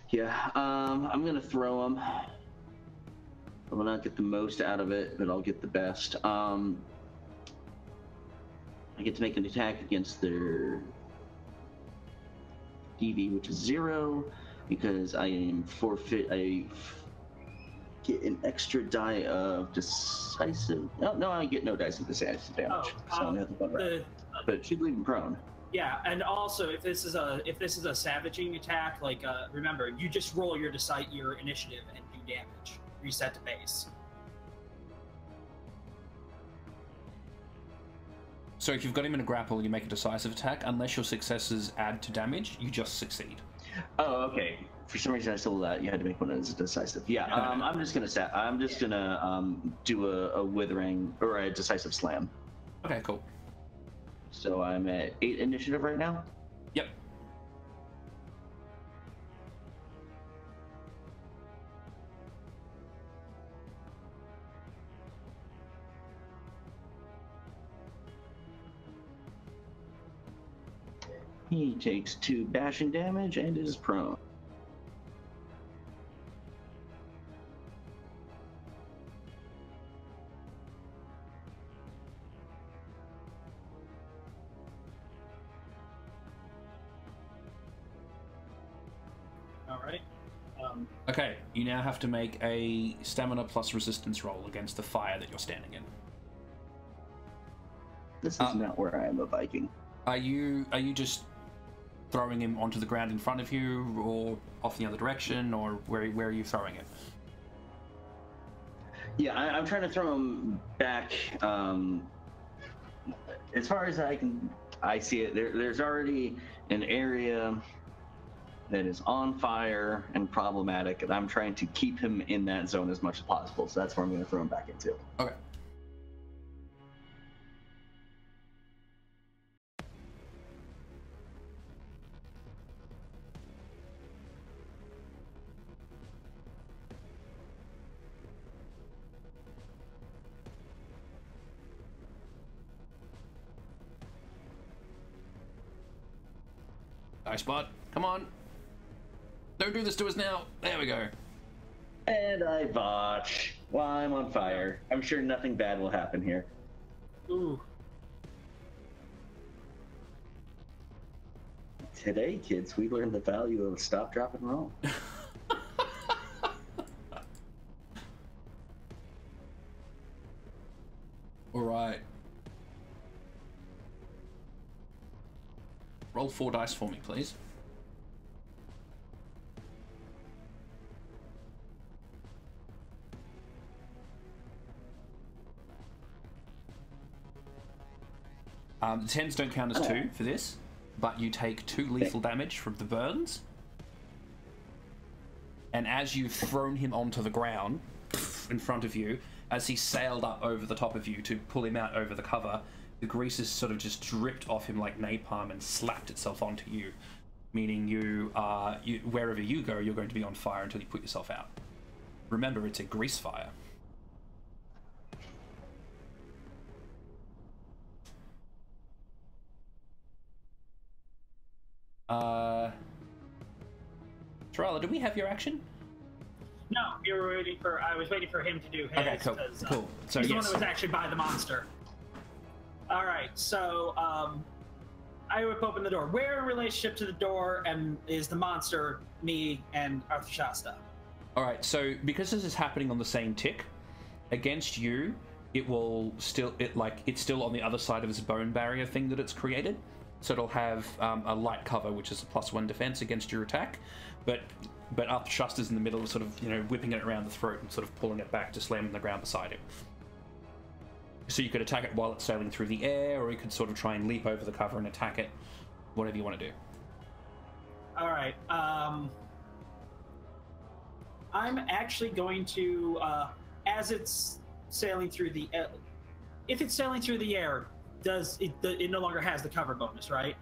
Yeah, I'm gonna throw them. I will not get the most out of it, but I'll get the best. I get to make an attack against their DV, which is 0, because I am forfeit. I get an extra die of decisive. No, I get no dice of decisive damage. So I only have the 1 round. But it should leave him prone. Yeah, and also if this is a savaging attack, like remember, you just roll your initiative and do damage. Reset to base. So if you've got him in a grapple and you make a decisive attack, unless your successes add to damage, you just succeed. Oh, okay. For some reason, I still you had to make one as decisive. Yeah, I'm just gonna do a withering or a decisive slam. Okay, cool. So I'm at 8 initiative right now. Yep. He takes 2 bashing damage and is prone. Alright. Okay, you now have to make a stamina plus resistance roll against the fire that you're standing in. This is not where I am a Viking. Are you just throwing him onto the ground in front of you, or off the other direction, or where are you throwing it? Yeah, I'm trying to throw him back as far as I can. I see it. There's already an area that is on fire and problematic, and I'm trying to keep him in that zone as much as possible. So that's where I'm going to throw him back into. Okay. Nice spot. Come on. Don't do this to us now. There we go. And I botch while I'm on fire. I'm sure nothing bad will happen here. Ooh. Today, kids, we learned the value of stop, drop, and roll. All right. Roll 4 dice for me, please. The 10s don't count as 2 for this, but you take 2 lethal damage from the burns. And as you've thrown him onto the ground in front of you, as he sailed up over the top of you to pull him out over the cover, the grease has sort of just dripped off him like napalm and slapped itself onto you, meaning wherever you go, you're going to be on fire until you put yourself out. Remember, it's a grease fire. Tarala, did we have your action? No, you were waiting for. I was waiting for him to do his. Okay, cool. Cool. So he's the yes. one that was actually by the monster. All right, so I whip open the door. Where in relationship to the door and is the monster, me, and Arthur Shasta? All right, so because this is happening on the same tick, against you, it will still it's still on the other side of this bone barrier thing that it's created. So it'll have a light cover, which is a +1 defense against your attack, but Arthur Shasta's in the middle of sort of whipping it around the throat and sort of pulling it back to slam on the ground beside him. So you could attack it while it's sailing through the air, or you could sort of try and leap over the cover and attack it, whatever you want to do. All right. I'm actually going to, as it's sailing through the air, if it's sailing through the air, it no longer has the cover bonus, right?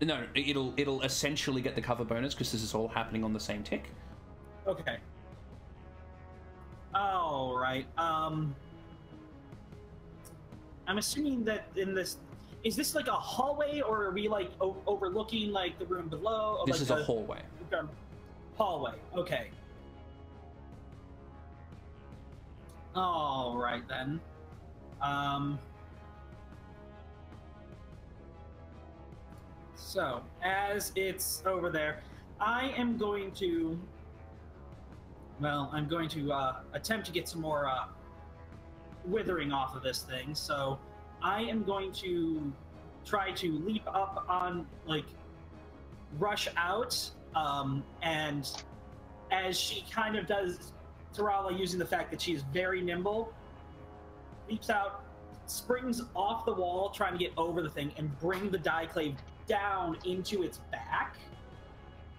No, it'll essentially get the cover bonus because this is all happening on the same tick. Okay. All right. I'm assuming that in this, is this like a hallway, or are we like overlooking like the room below? This like is a hallway. Hallway. Okay. All right then. So as it's over there, I am going to. Well, I'm going to attempt to get some more withering off of this thing. So I am going to try to leap up on, like, rush out, and as she kind of does, Tarala, using the fact that she's very nimble, leaps out, springs off the wall, trying to get over the thing, and bring the Dieclave down into its back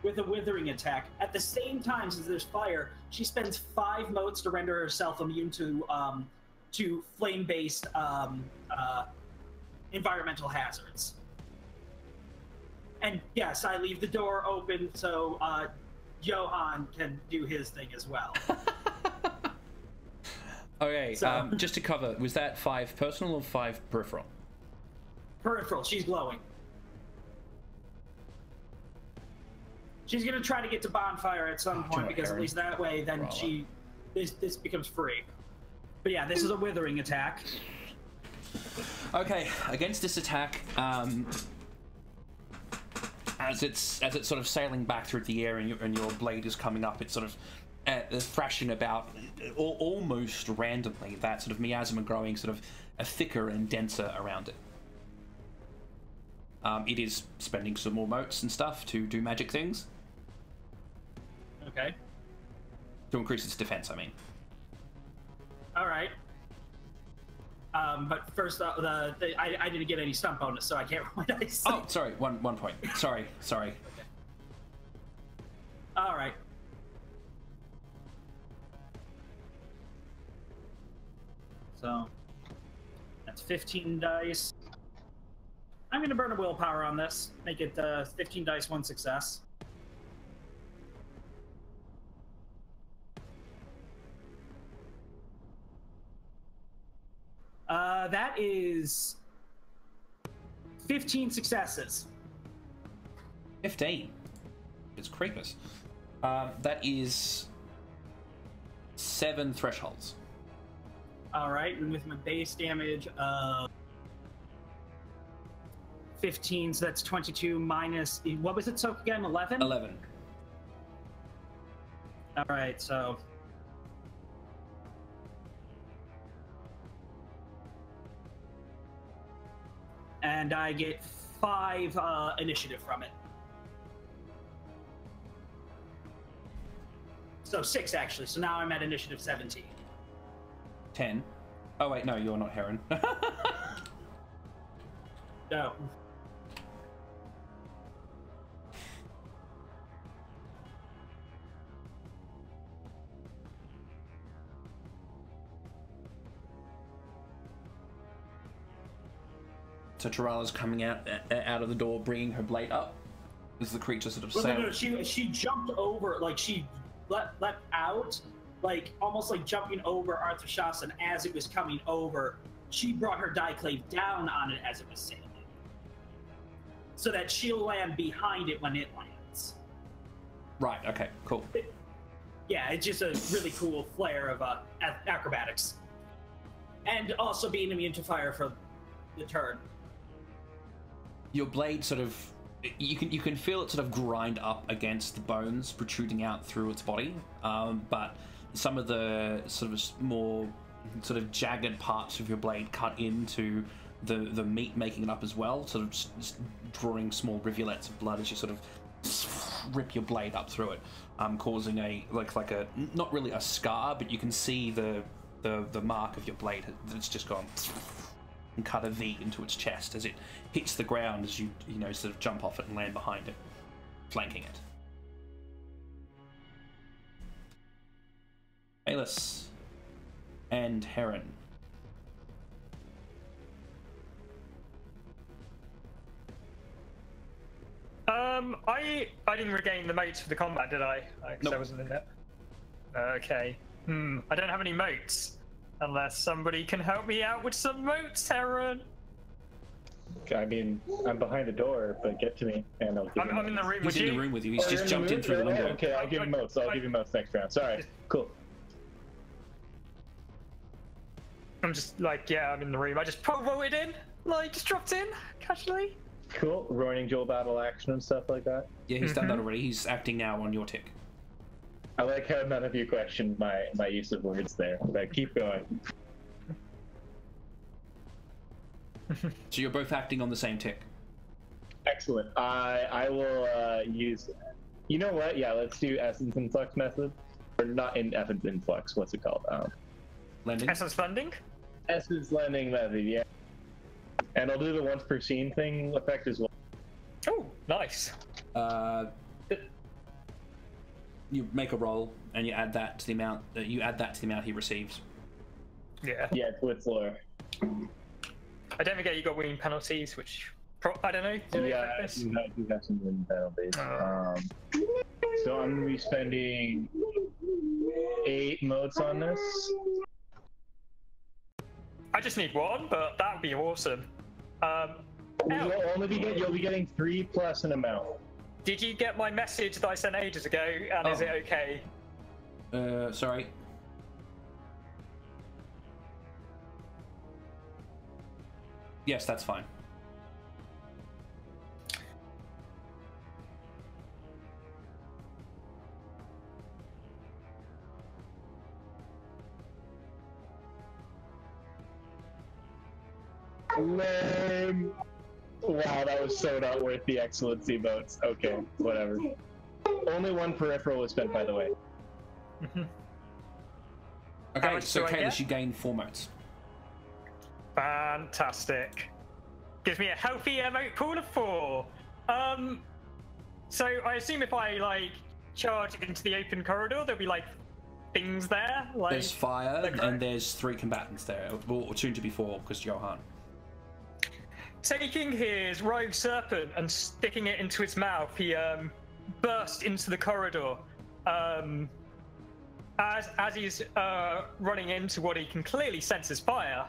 with a withering attack. At the same time, since there's fire, she spends 5 motes to render herself immune to flame-based environmental hazards. And yes, I leave the door open so Johan can do his thing as well. Okay, So- just to cover, was that 5 personal or 5 peripheral? Peripheral, she's glowing. She's gonna try to get to bonfire at some point, because at least that way, then this becomes free. But yeah, this is a withering attack. Okay, against this attack, as it's sort of sailing back through the air and your blade is coming up, it's sort of thrashing about almost randomly. That sort of miasma growing sort of thicker and denser around it. It is spending some more motes and stuff to do magic things. Okay. To increase its defense, I mean. All right. But first, I didn't get any stunt bonus, so I can't roll my dice. Oh, sorry, one point. Sorry. All right. So that's 15 dice. I'm going to burn a willpower on this. Make it 15 dice, 1 success. That is 15 successes. 15. It's creepers. That is 7 thresholds. All right, and with my base damage of 15, so that's 22 minus, what was it, so again, 11? 11. All right, so... And I get 5 initiative from it. So 6, actually, so now I'm at initiative 17. 10. Oh wait, no, you're not Heron. No. So Tarala's coming out of the door, bringing her blade up. As the creature sort of sails. No, she jumped over, like she leapt out, like almost like jumping over Arthur Shastan as it was coming over. She brought her Dieclave down on it as it was sailing, so that she'll land behind it when it lands. Right. Okay. Cool. Yeah, it's just a really cool flair of acrobatics, and also being immune to fire for the turn. Your blade sort of, you can feel it sort of grind up against the bones protruding out through its body, but some of the sort of more sort of jagged parts of your blade cut into the meat, making it up as well, sort of drawing small rivulets of blood as you sort of rip your blade up through it, causing a like a not really a scar, but you can see the mark of your blade that's just gone and cut a V into its chest as it hits the ground as you sort of jump off it and land behind it, flanking it. Bayless and Heron. I didn't regain the motes for the combat, did I? Because Nope. I wasn't in it. Okay. I don't have any motes. Unless somebody can help me out with some motes, Heron. I mean, I'm behind the door, but get to me, and I'll give you I'm in the room He's with in you. the room with you. He's Oh, just you're jumped in through the room? window. Okay, I'll give you motes. I'll give you motes next round. Sorry. Cool. I'm just like, yeah, I'm in the room. I just rolled it in, like just dropped in casually. Cool. Roaring dual battle action and stuff like that. Yeah, he's done that already. He's acting now on your tick. I like how none of you questioned my use of words there, but keep going. So you're both acting on the same tick. Excellent. I will use. You know what? Yeah, let's do Essence Influx method, or not in Essence Influx. What's it called? Landing. Essence landing. Essence Landing method. Yeah. And I'll do the once per scene thing effect as well. Oh, nice. You make a roll and you add that to the amount he receives. Yeah. Yeah, it's with lore. I don't forget you got wound penalties, which I don't know. Do they Yeah, affect this? you have some win penalties. Oh. So I'm gonna be spending 8 motes on this. I just need 1, but that would be awesome. You'll be getting 3 plus an amount. Did you get my message that I sent ages ago? And is it okay? Sorry. Yes, that's fine. Lame. Wow, that was so not worth the excellency votes. Okay, whatever. Only 1 peripheral was spent, by the way. Okay, much so do I Kayla, get? you gain 4 motes. Fantastic. Gives me a healthy emote pool of 4. So I assume if I like charge into the open corridor, there'll be like things there. Like there's fire and there's 3 combatants there, or soon to be 4 because Johan. Taking his rogue serpent and sticking it into its mouth, he burst into the corridor. As he's running into what he can clearly sense is fire,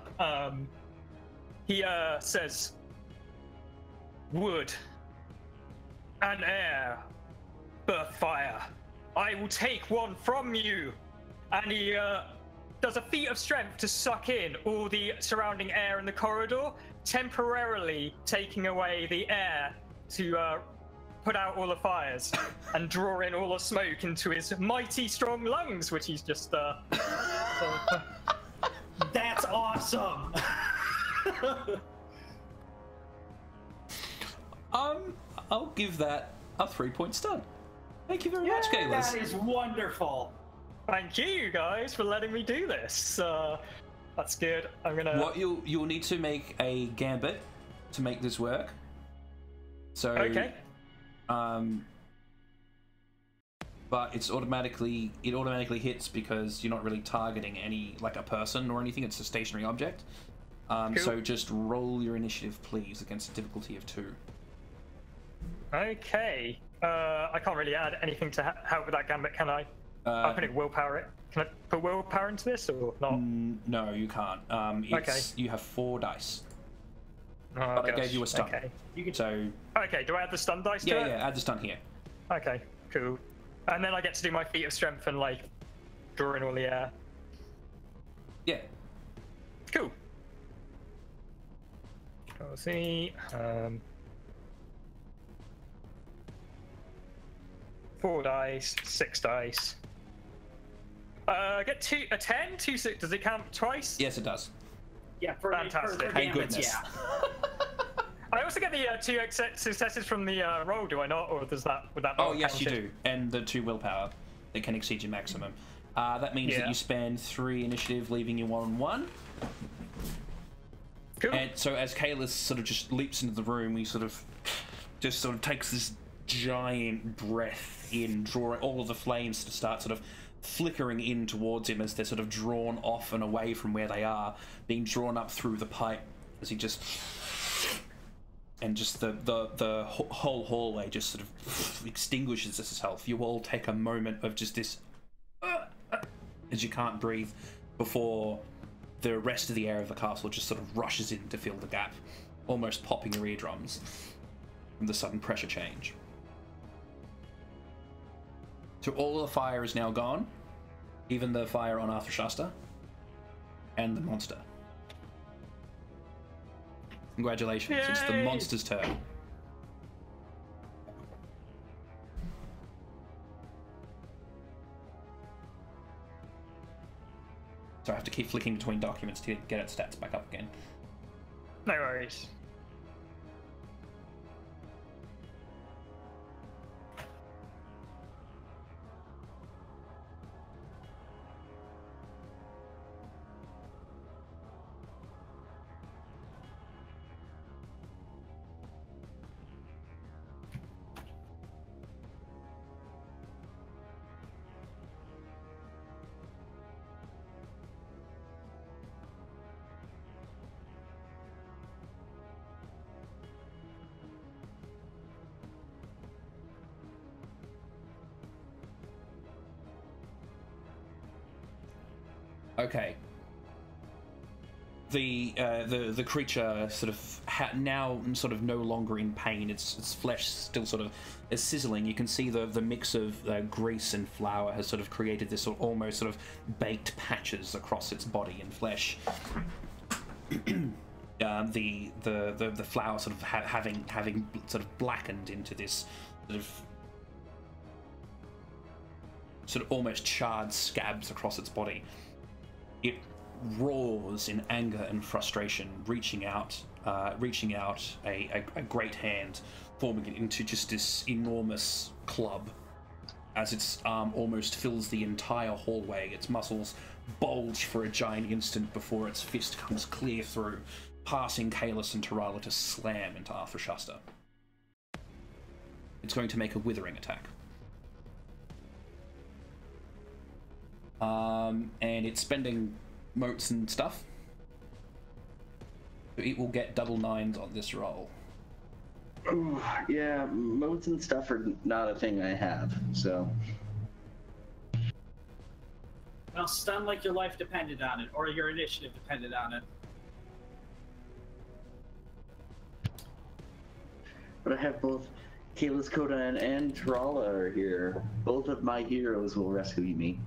he says, "Wood and air birth fire. I will take one from you." And he does a feat of strength to suck in all the surrounding air in the corridor, temporarily taking away the air to put out all the fires and draw in all the smoke into his mighty strong lungs, which he's just That's awesome. I'll give that a 3-point stun. Thank you very much, Kalis. That is wonderful. Thank you guys for letting me do this. That's good. I'm gonna. What you'll need to make a gambit to make this work. So Okay. But it automatically hits because you're not really targeting any like a person or anything. It's a stationary object. Cool. So just roll your initiative, please, against a difficulty of 2. Okay. I can't really add anything to help with that gambit, can I? I'm putting willpower. Can I put willpower into this or not? No, you can't. Okay. You have 4 dice. Oh, But I gave you a stun. Okay. So Okay. Do I add the stun dice to it? yeah, add the stun here. Okay. Cool. And then I get to do my feat of strength and like draw in all the air. Yeah. Cool. Let's see. 4 dice, 6 dice. Get a 10, 2, 6. Does it count twice? Yes, it does. Yeah, for Fantastic. Thank gambits, goodness. yeah. I also get the 2 successes from the roll, do I not? Or would that not Oh, yes, you count it? do. And the 2 willpower that can exceed your maximum. That means that Yeah. you spend 3 initiative, leaving you on 1. Cool. And so as Kalis sort of just leaps into the room, he sort of takes this giant breath in, drawing all of the flames to start sort of flickering in towards him as they're sort of drawn off and away from where they are, being drawn up through the pipe as he just... And just the whole hallway just sort of extinguishes itself. You all take a moment of just this... as you can't breathe before the rest of the air of the castle just sort of rushes in to fill the gap, almost popping your eardrums from the sudden pressure change. So all of the fire is now gone, even the fire on Arthur Shasta and the monster. Congratulations, it's the Yay! monster's turn. So I have to keep flicking between documents to get its stats back up again. No worries. Okay. The creature sort of now sort of no longer in pain. Its flesh still sort of is sizzling. You can see the mix of grease and flour has sort of created this sort of almost sort of baked patches across its body and flesh. The flour sort of having sort of blackened into this sort of almost charred scabs across its body. It roars in anger and frustration, reaching out a great hand, forming it into just this enormous club as its arm almost fills the entire hallway, its muscles bulge for a giant instant before its fist comes clear through, passing Kalis and Tarala to slam into Arthashasta. It's going to make a withering attack. And it's spending motes and stuff. So it will get double 9s on this roll. Ooh, yeah, modes and stuff are not a thing I have, so... Well, stun like your life depended on it, or your initiative depended on it. But I have both Kalis Kodan and Tarala are here. Both of my heroes will rescue me.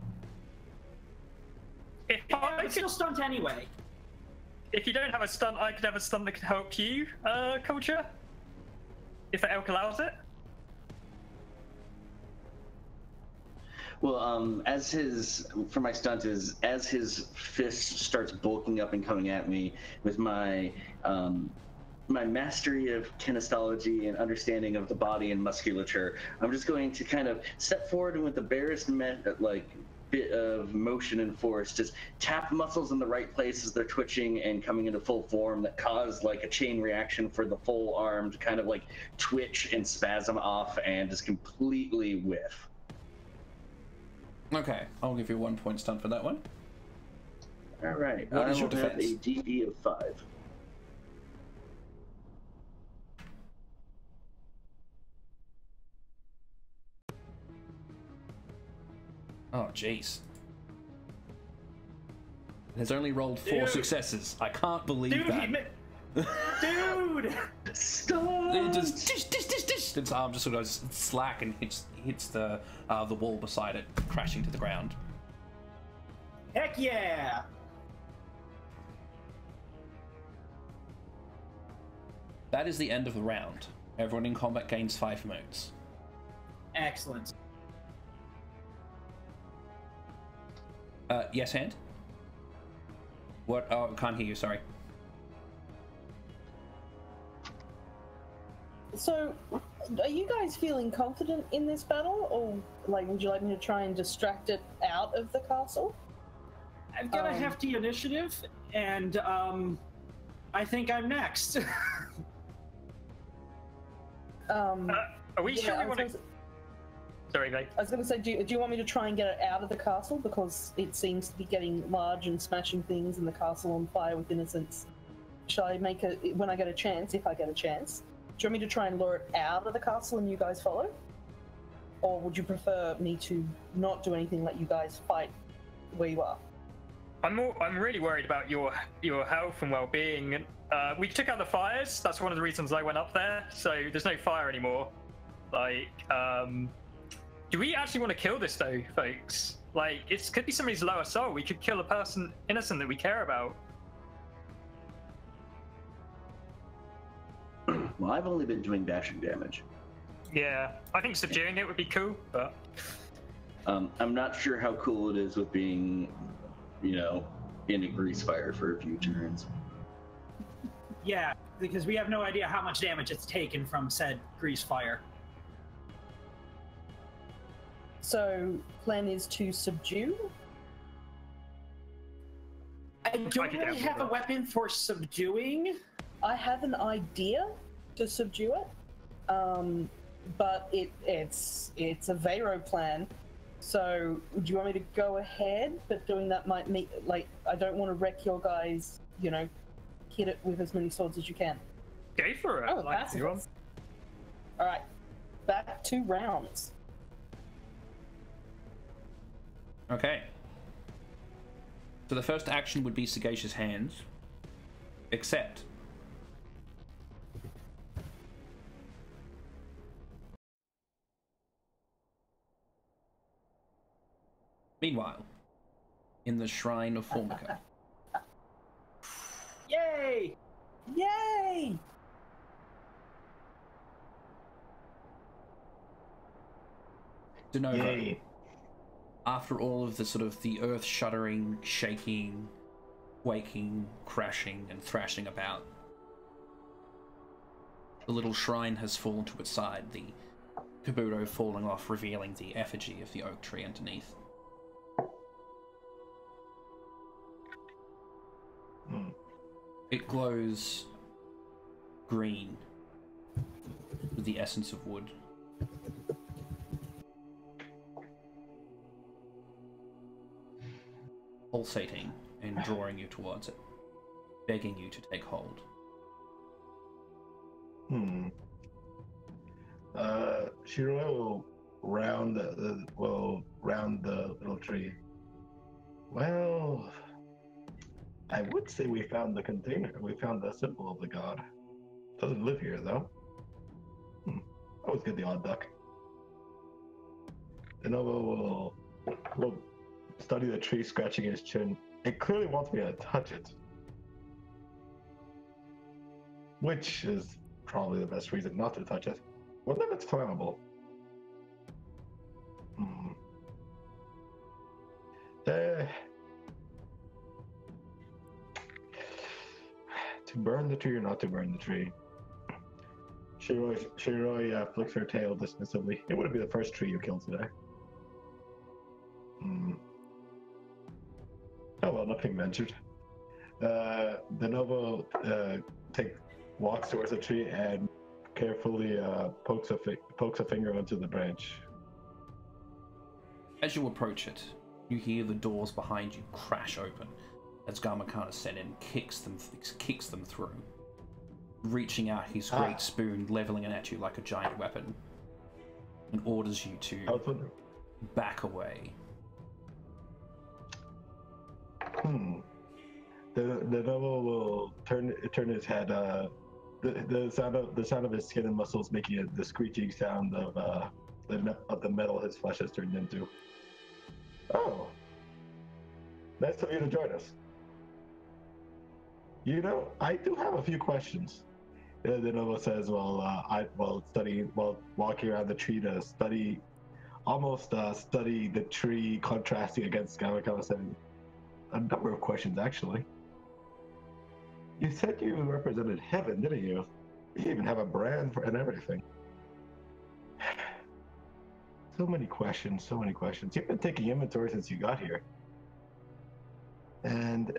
If I It's still stunned anyway. If you don't have a stunt, I could have a stunt that could help you, Culture. If the elk allows it. Well, for my stunt is, as his fist starts bulking up and coming at me with my mastery of kinesiology and understanding of the body and musculature, I'm just going to kind of step forward and with the barest bit of motion and force, just tap muscles in the right place as they're twitching and coming into full form that cause like a chain reaction for the full arm to kind of like twitch and spasm off and just completely whiff. Okay, I'll give you 1 point stun for that one. All right, What I is your will have defense? a DD of 5. Oh, jeez. It has only rolled 4 successes. I can't believe that. Dude! Stop! It just dish. Its arm just sort of goes slack and hits the wall beside it, crashing to the ground. Heck yeah! That is the end of the round. Everyone in combat gains 5 motes. Excellent. Yes, Hand? What? Oh, can't hear you, sorry. So, are you guys feeling confident in this battle, or like, would you like me to try and distract it out of the castle? I've got a hefty initiative, and I think I'm next. Are we sure we want to? Sorry, mate. I was going to say, do you want me to try and get it out of the castle, because it seems to be getting large and smashing things, and the castle on fire with innocents? Shall I make it when I get a chance? If I get a chance, do you want me to try and lure it out of the castle and you guys follow, or would you prefer me to not do anything, let you guys fight where you are? I'm really worried about your health and well-being. We took out the fires. That's one of the reasons I went up there. So there's no fire anymore. Like, do we actually want to kill this though, folks? Like, it could be somebody's lower soul. We could kill a person innocent that we care about. Well, I've only been doing dashing damage. Yeah, I think subduing it would be cool, but I'm not sure how cool it is with being, in a grease fire for a few turns. Yeah, because we have no idea how much damage it's taken from said grease fire. So, plan is to subdue? I don't really have a weapon for subduing. I have an idea to subdue it, but it's a Vero plan. So, do you want me to go ahead? But doing that might make, I don't want to wreck your guys, hit it with as many swords as you can. go for it. Oh, that's you Alright, back to rounds. Okay. So the first action would be Sagacious Hands. Except... Meanwhile, in the Shrine of Formica. Yay! Yay! De novo. Yay. After all of the sort of the earth shuddering, shaking, quaking, crashing, and thrashing about, the little shrine has fallen to its side, the kabuto falling off, revealing the effigy of the oak tree underneath. It glows green with the essence of wood. Pulsating and drawing you towards it, begging you to take hold. Shiroi will round the little tree. Well, I would say we found the container. We found the symbol of the god. Doesn't live here though. Always get the odd duck. Denovo will study the tree, scratching his chin. It clearly wants me to touch it, which is probably the best reason not to touch it. What if it's flammable? To burn the tree or not to burn the tree? Shiroi flicks her tail dismissively. It wouldn't be the first tree you killed today. Oh well, nothing ventured. Denovo walks towards the tree and carefully pokes a finger onto the branch. As you approach it, you hear the doors behind you crash open as Garmakana Senin kicks them through, reaching out his great spoon, leveling it at you like a giant weapon, and orders you to back away. The devil will turn his head. The sound of his skin and muscles making the screeching sound of the metal his flesh has turned into. Oh, nice of you to join us. You know, I do have a few questions. The Nova says while walking around the tree to study the tree contrasting against Gamakawa Senin. A number of questions actually. You said you represented heaven, didn't you? You even have a brand and everything. So many questions. You've been taking inventory since you got here. And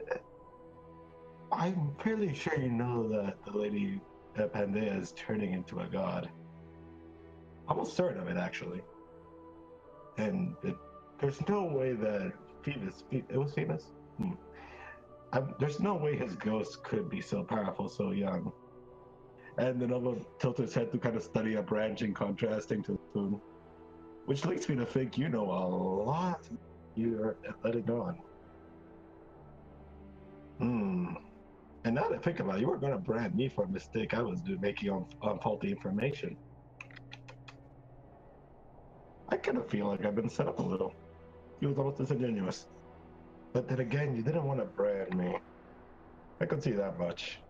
I'm fairly sure you know that the lady Pandea is turning into a god. Almost certain of it, actually. And there's no way that it was Phoebus? There's no way his ghost could be so powerful so young. And the Nova tilted his head to kind of study a branching contrasting to the spoon. Which leads me to think you know a lot you're letting on. And now that I think about it, you were going to brand me for a mistake I was making on faulty information. I kind of feel like I've been set up a little. Feels almost disingenuous. But then again, you didn't want to brand me. I could see that much.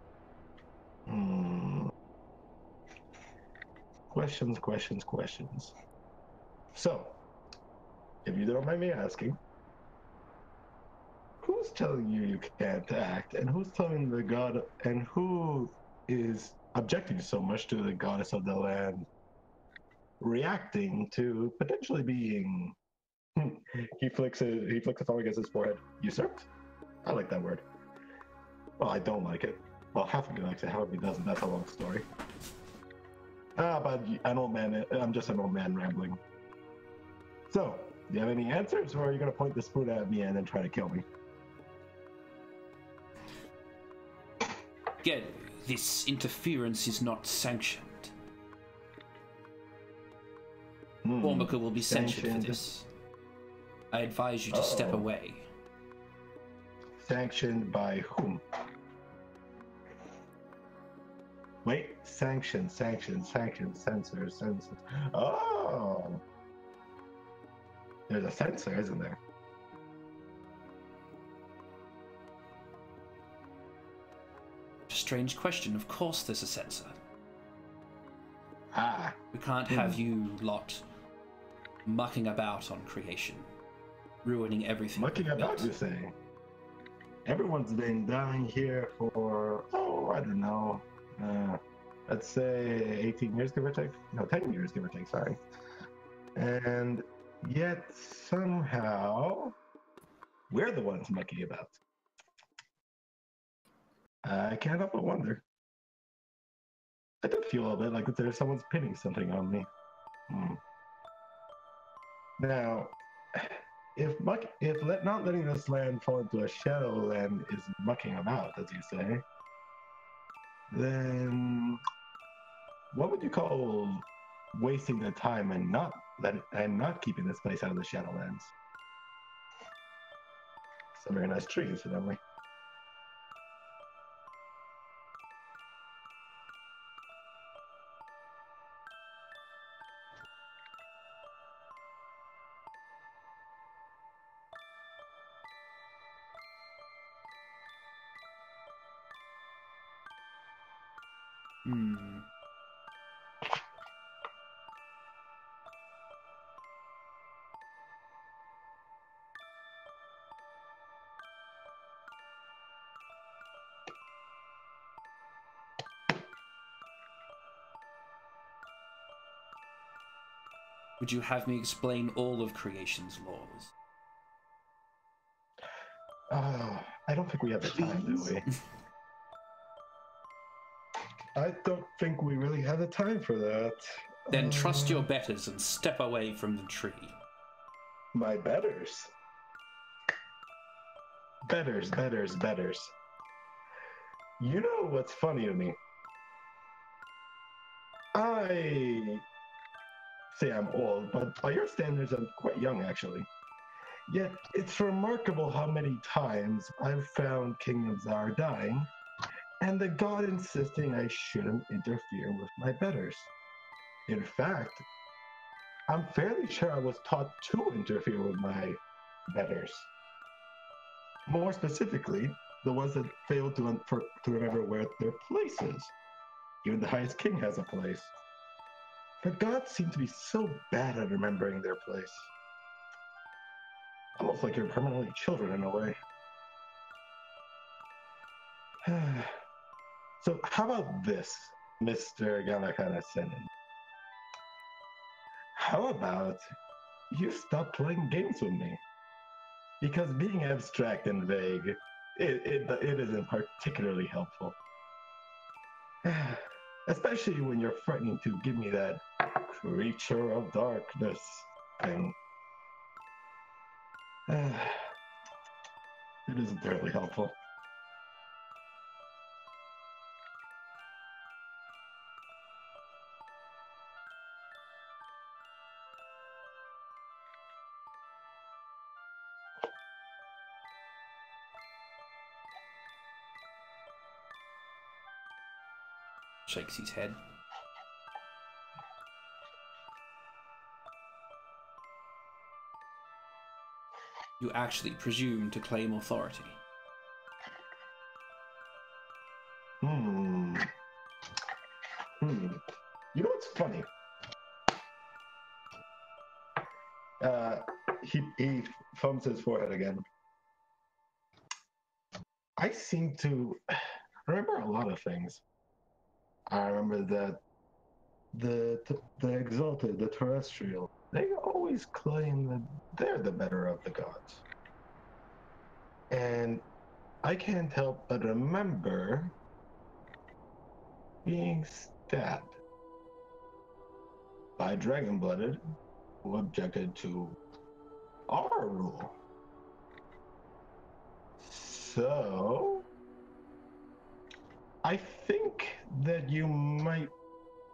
Questions. So, if you don't mind me asking, who's telling you can't act, and who's telling the god, and who is objecting so much to the goddess of the land reacting to potentially being he flicks a thumb against his forehead. Usurped? I like that word. Well, I don't like it. Well, half of me likes it, half of me doesn't. That's a long story. But I'm just an old man rambling. So, do you have any answers, or are you going to point the spoon at me and then try to kill me? Again, this interference is not sanctioned. Formika will be censured for this. I advise you to step away. Sanctioned by whom? Wait, sanctions, censors. Oh! There's a censor, isn't there? Strange question. Of course there's a censor. We can't have you lot mucking about on creation. Ruining everything. Mucking about, you say? Everyone's been dying here for, I don't know. Let's say 18 years, give or take. No, 10 years, give or take, sorry. And yet, somehow, we're the ones mucking about. I can't help but wonder. I do feel a little bit like that there's someone's pinning something on me. Now, if not letting this land fall into a shadowland is mucking about, as you say, then what would you call wasting the time and not keeping this place out of the Shadowlands? Some very nice trees, incidentally. Would you have me explain all of creation's laws? I don't think we have the time, do we? I don't think we really have the time for that. Then trust your betters and step away from the tree. My betters? Betters. You know what's funny to me? I say I'm old, but by your standards, I'm quite young, actually. Yet, it's remarkable how many times I've found kingdoms that are dying, and the god insisting I shouldn't interfere with my betters. In fact, I'm fairly sure I was taught to interfere with my betters. More specifically, the ones that fail to remember where their place is. Even the highest king has a place. But gods seem to be so bad at remembering their place. Almost like you're permanently children in a way. So how about this, Mr. Galakana Senin? How about you stop playing games with me? Because being abstract and vague, it isn't particularly helpful. Especially when you're threatening to give me that creature of darkness thing. It isn't terribly helpful. Shakes his head. You actually presume to claim authority. You know what's funny? He thumbs his forehead again. I seem to remember a lot of things. I remember that the Exalted, the Terrestrial, they always claim that they're the better of the gods. And I can't help but remember being stabbed by Dragon-Blooded who objected to our rule. So, I think that you might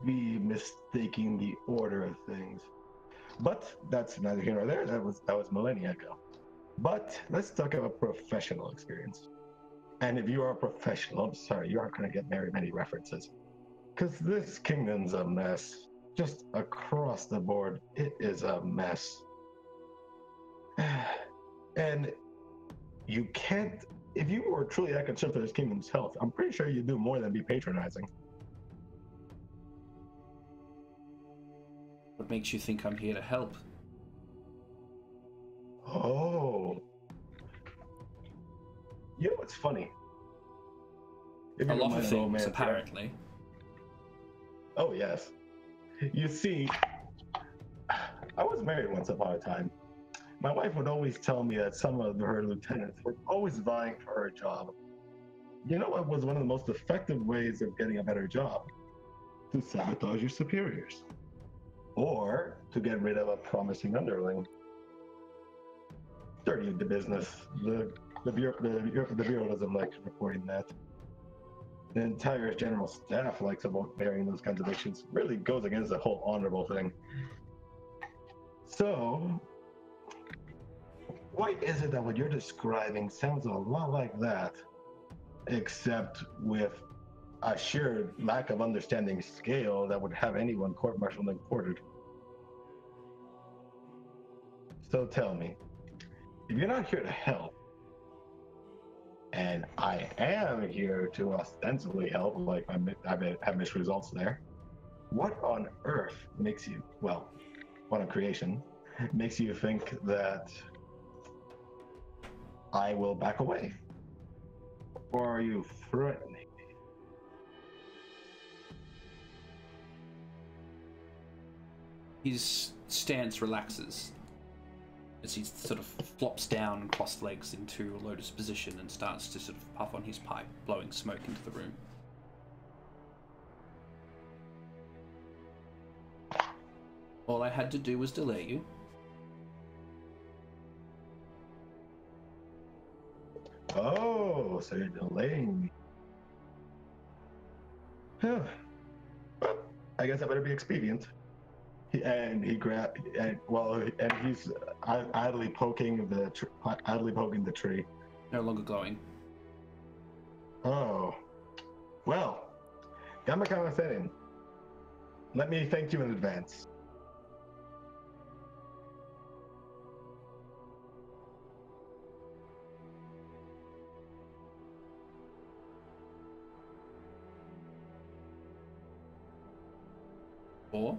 be mistaking the order of things. But that's neither here nor there. That was millennia ago. But let's talk about professional experience. And if you are a professional, I'm sorry, you aren't going to get very many references. Because this kingdom's a mess. Just across the board, it is a mess. And you can't, if you were truly that concerned for this kingdom's health, I'm pretty sure you'd do more than be patronizing. What makes you think I'm here to help? Oh. You know what's funny? If A you lot mind of an old things, man, apparently. Oh, yes. You see, I was married once upon a time. My wife would always tell me that some of her lieutenants were always vying for her job. You know what was one of the most effective ways of getting a better job? To sabotage your superiors. Or to get rid of a promising underling. Dirty the business. The bureau doesn't like reporting that. The entire general staff likes about bearing those kinds of issues. Really goes against the whole honorable thing. So, why is it that what you're describing sounds a lot like that, except with a sheer lack of understanding scale that would have anyone court-martialed and quartered? So tell me, if you're not here to help, and I am here to ostensibly help, like I have mixed results there, what on earth makes you, well, what on creation, makes you think that I will back away? Or are you threatening me? His stance relaxes as he sort of flops down crossed legs into a lotus position and starts to sort of puff on his pipe, blowing smoke into the room. All I had to do was delay you. Oh, so you're delaying me. Huh. Well, I guess I better be expedient. He's idly poking the tree. No longer glowing. Oh, well, Gamakama-sen, let me thank you in advance. Or?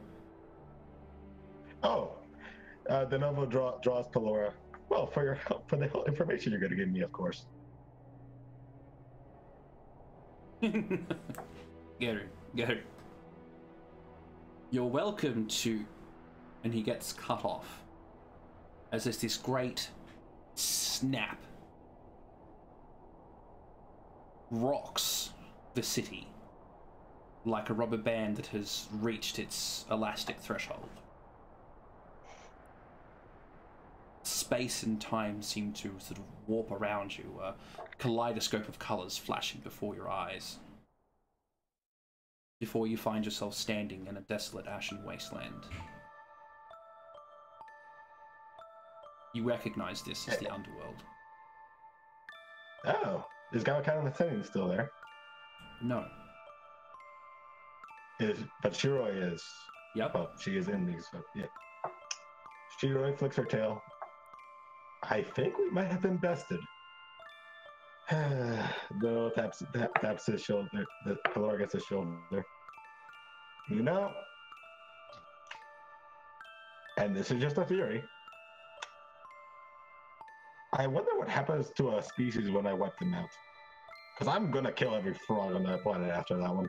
Oh, the novel draws Pelora. Well, for your help, for the whole information you're going to give me, of course. Get her. You're welcome to... And he gets cut off. As there's this great snap. Rocks the city. Like a rubber band that has reached its elastic threshold. Space and time seem to sort of warp around you, a kaleidoscope of colours flashing before your eyes. Before you find yourself standing in a desolate ashen wasteland. You recognize this as the underworld. Oh, is Gamakama-sen still there? No. But Shiroi is. Yep. Well, she is in these. So, yeah. Shiroi flicks her tail. I think we might have been bested. Bill taps his shoulder. The Pelora gets his shoulder. You know, and this is just a theory. I wonder what happens to a species when I wipe them out. Because I'm gonna kill every frog on that planet after that one.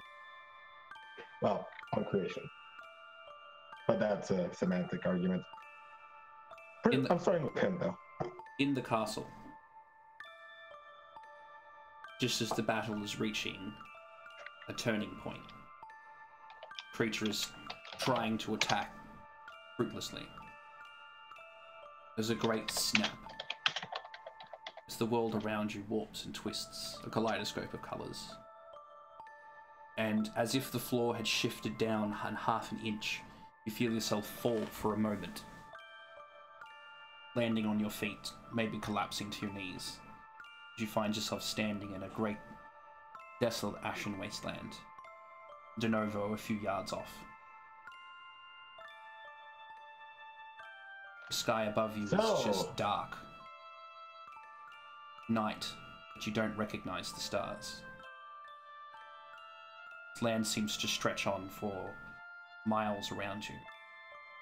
Well, on creation. But that's a semantic argument. I'm starting with him, though. In the castle, just as the battle is reaching a turning point, creature is trying to attack fruitlessly. There's a great snap as the world around you warps and twists, a kaleidoscope of colours. And as if the floor had shifted down half an inch, you feel yourself fall for a moment. Landing on your feet, maybe collapsing to your knees. You find yourself standing in a great, desolate ashen wasteland. De novo, a few yards off. The sky above you is just dark. Night, but you don't recognize the stars. This land seems to stretch on for miles around you.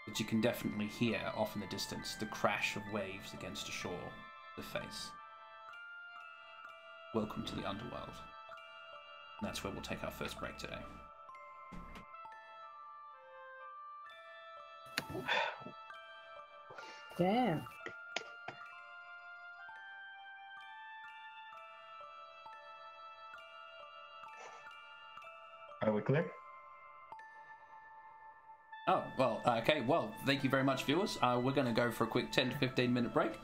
But you can definitely hear, off in the distance, the crash of waves against a shore, the face. Welcome to the underworld. And that's where we'll take our first break today. Damn. Are we clear? Oh, well, okay. Well, thank you very much, viewers. We're going to go for a quick 10 to 15 minute break.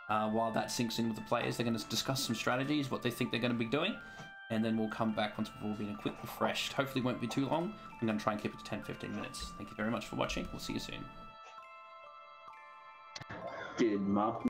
While that sinks in with the players, they're going to discuss some strategies, what they think they're going to be doing, and then we'll come back once we've all been a quick refreshed. Hopefully it won't be too long. I'm going to try and keep it to 10-15 minutes. Thank you very much for watching. We'll see you soon. Did Mop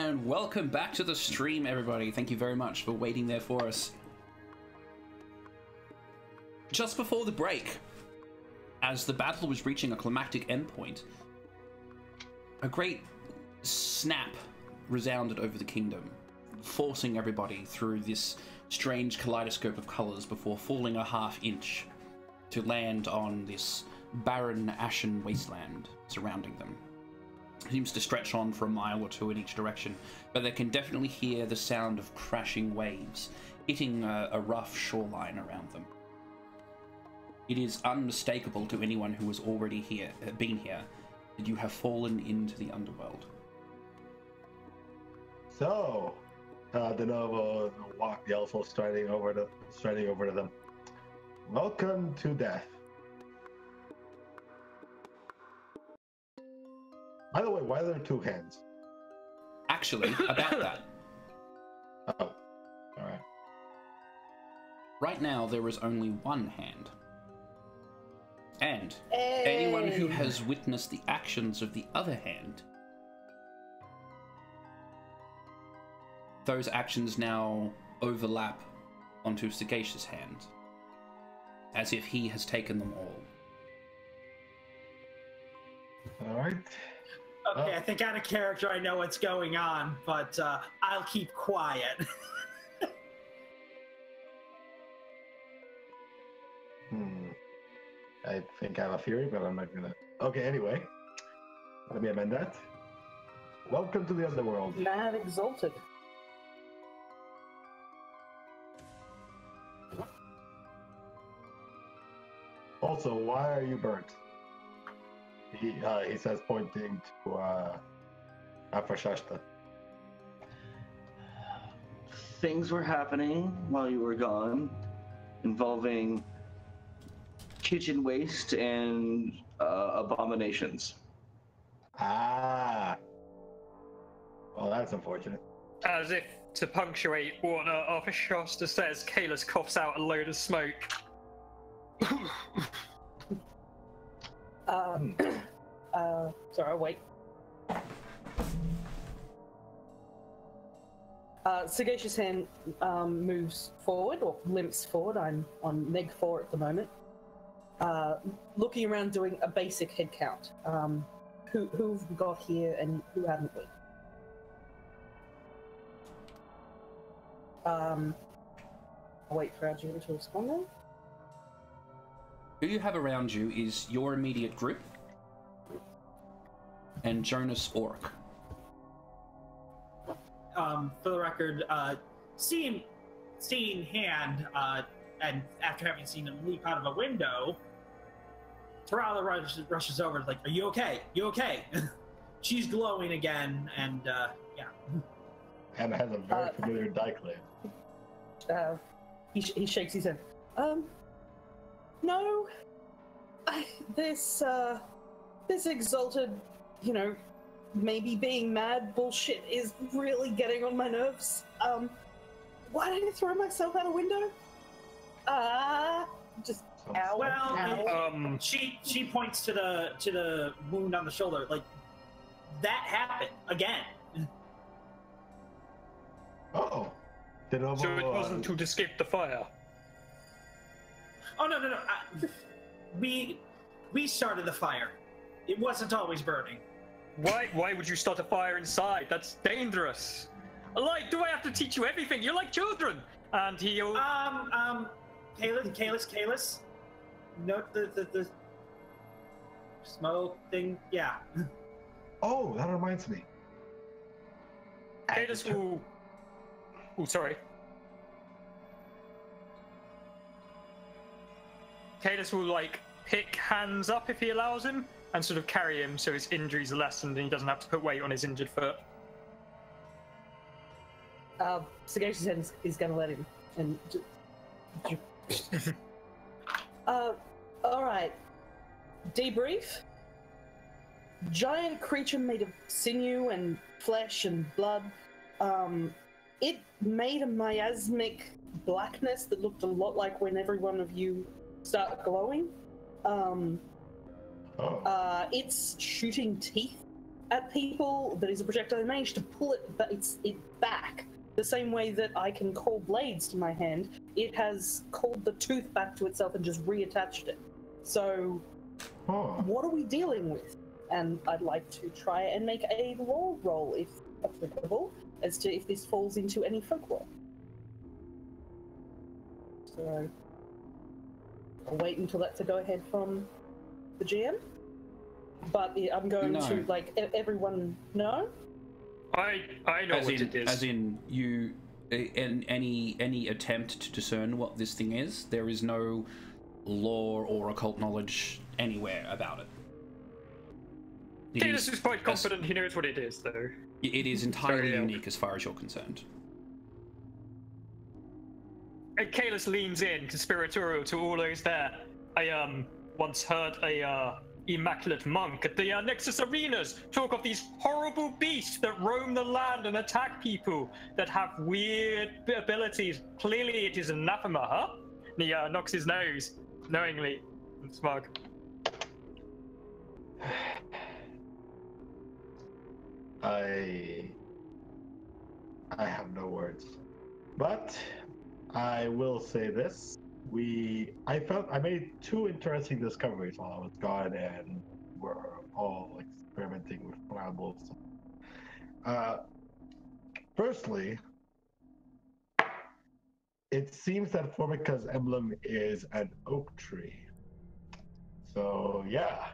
And welcome back to the stream, everybody. Thank you very much for waiting there for us. Just before the break, as the battle was reaching a climactic endpoint, a great snap resounded over the kingdom, forcing everybody through this strange kaleidoscope of colours before falling a half-inch to land on this barren, ashen wasteland surrounding them. It seems to stretch on for a mile or two in each direction, but they can definitely hear the sound of crashing waves hitting a rough shoreline around them. It is unmistakable to anyone who has already been here that you have fallen into the underworld. So, De Novo walked the elf, striding over to them. Welcome to death. By the way, why are there two hands? Actually, about that. Oh, all right. Right now, there is only one hand. And anyone who has witnessed the actions of the other hand, those actions now overlap onto Sagacious' hand, as if he has taken them all. All right. Okay, I think out of character I know what's going on, but I'll keep quiet. I think I have a theory, but I'm not gonna. Okay, anyway. Let me amend that. Welcome to the underworld. Mad Exalted. Also, why are you burnt? He says, pointing to Afrashashta. Things were happening while you were gone, involving kitchen waste and abominations. Ah. Well, that's unfortunate. As if to punctuate what Arthur Shasta says, Kalis coughs out a load of smoke. Sorry, wait. Sagacious hand moves forward, or limps forward. I'm on neg 4 at the moment. Looking around, doing a basic head count. Who've we got here and who haven't we? I'll wait for our GM to respond then. Who you have around you is your immediate group and Jonas Orc. For the record, seeing hand, and after having seen him leap out of a window, Tarala rushes over, like, "Are you okay? You okay?" She's glowing again, and yeah. And has a very familiar dieclave. He shakes his head. No. This Exalted, maybe being mad bullshit is really getting on my nerves. Why did I throw myself out a window? Just ow. Well, ow. she points to the wound on the shoulder. Like, that happened again. Uh-oh. So it wasn't to escape the fire. Oh no! We started the fire. It wasn't always burning. Why would you start a fire inside? That's dangerous. Like, do I have to teach you everything? You're like children. And he'll. Kalis. Note the smoke thing. Yeah. Oh, that reminds me. Kalis will. Oh, sorry. Kalis will, like, pick hands up if he allows him and sort of carry him so his injuries are lessened and he doesn't have to put weight on his injured foot. Sagacious head is going to let him. And all right. Debrief. Giant creature made of sinew and flesh and blood. It made a miasmic blackness that looked a lot like when every one of you start glowing. It's shooting teeth at people, that is a projectile. I managed to pull it, but it back. The same way that I can call blades to my hand, it has called the tooth back to itself and just reattached it. So, what are we dealing with? And I'd like to try and make a lore roll, if applicable, as to if this falls into any folklore. So, I'll wait until that's a go-ahead from the GM. But I'm going to, like, everyone know? I know what it is. As in, you, in any attempt to discern what this thing is, there is no lore or occult knowledge anywhere about it. Kalis is quite confident he knows what it is, though. It is entirely unique as far as you're concerned. And Kalis leans in, conspiratorial to all those there. I once heard a immaculate monk at the Nexus Arenas talk of these horrible beasts that roam the land and attack people that have weird abilities. Clearly it is anathema, huh? And he knocks his nose, knowingly, and smug. I have no words, but I will say this. I made two interesting discoveries while I was gone, and we're all experimenting with flammables. Firstly, it seems that Formica's emblem is an oak tree. So yeah,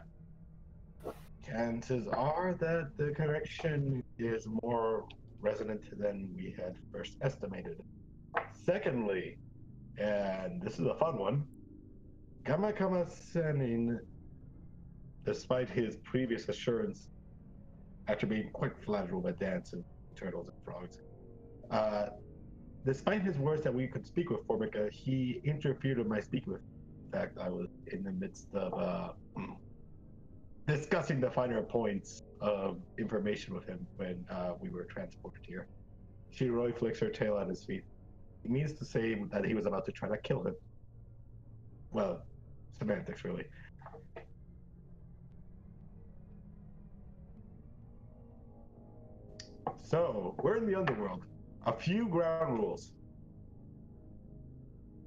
chances are that the correction is more resonant than we had first estimated. Secondly, and this is a fun one, Gamakama Senin, despite his previous assurance, after being quite flattered with a dance of turtles and frogs, despite his words that we could speak with Formica, he interfered with my speaking with. In fact, I was in the midst of discussing the finer points of information with him when we were transported here. Shiroi flicks her tail at his feet. He means to say that he was about to try to kill him. Well, semantics, really. So, we're in the underworld. A few ground rules.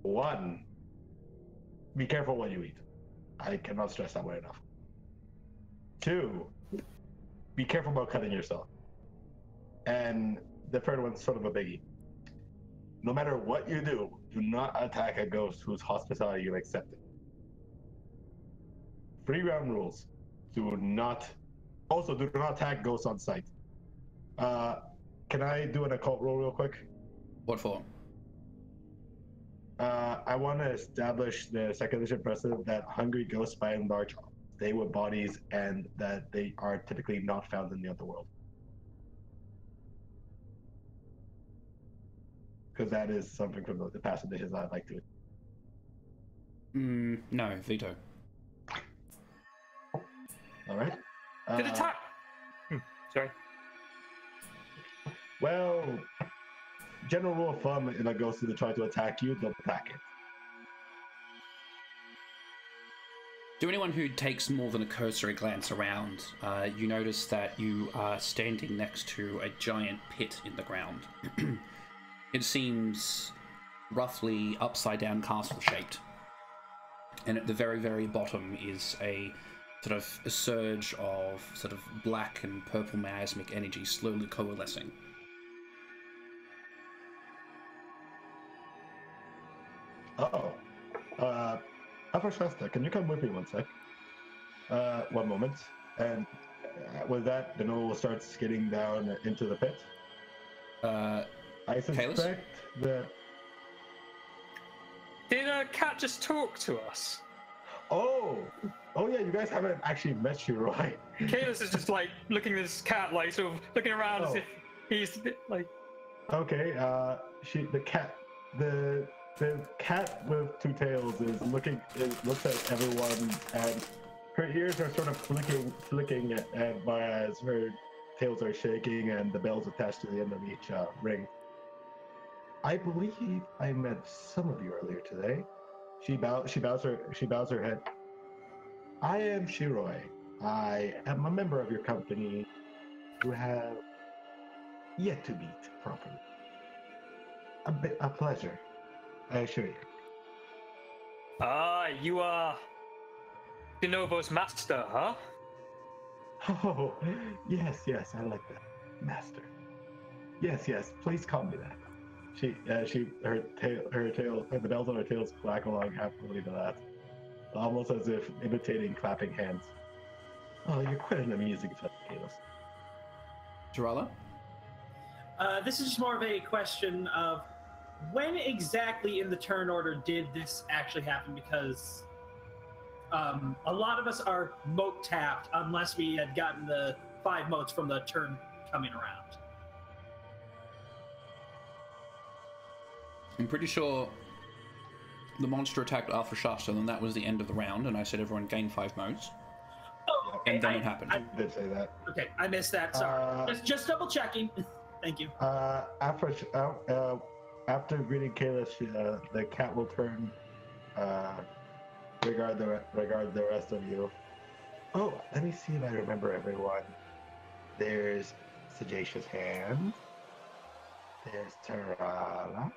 1, be careful what you eat. I cannot stress that one enough. 2, be careful about cutting yourself. And the third one's sort of a biggie. No matter what you do not attack a ghost whose hospitality you accepted. 3 ground rules. Do not attack ghosts on sight. Can I do an occult roll real quick? What for? I want to establish the second edition precedent that hungry ghosts by and large stay with bodies and that they are typically not found in the underworld. Because that is something from the past editions I'd like to. No, veto. All right. Did attack? Sorry. Well, general rule of thumb, if a ghost is to try to attack you, don't attack it. To anyone who takes more than a cursory glance around, you notice that you are standing next to a giant pit in the ground. It seems roughly upside-down castle-shaped. And at the very, very bottom is a sort of a surge of sort of black and purple miasmic energy slowly coalescing. Uh-oh. Afrashasta, can you come with me one sec? One moment. And with that, the Noel starts getting down into the pit. I suspect that... Did a cat just talk to us? Oh yeah, you guys haven't actually met Shiroi. Kalis is just like looking at this cat, like sort of looking around as if he's a bit like... Okay, the cat with 2 tails looks at everyone, and her ears are sort of flicking as her tails are shaking and the bells attached to the end of each ring. I believe I met some of you earlier today. She bows her head. I am Shiroi. I am a member of your company, you have yet to meet properly. A pleasure, I assure you. Ah, you are Denovo's master, huh? Oh, yes, I like that, master. Yes, please call me that. Her tail, the bells on her tail clack along happily to that, almost as if imitating clapping hands. Oh, you're quite an amusing fellow, Kalos. Tarala? This is just more of a question of when exactly in the turn order did this actually happen? Because a lot of us are moat tapped unless we had gotten the 5 moats from the turn coming around. I'm pretty sure the monster attacked Arthur Shasta, and that was the end of the round, and I said everyone gained 5 moats. Oh, okay. And then it happened. I did say that. Okay, I missed that. Sorry. Just double checking. Thank you. After greeting Kalos, the cat will turn, regard the rest of you. Oh, let me see if I remember everyone. There's Sagacious Hand. There's Tarala.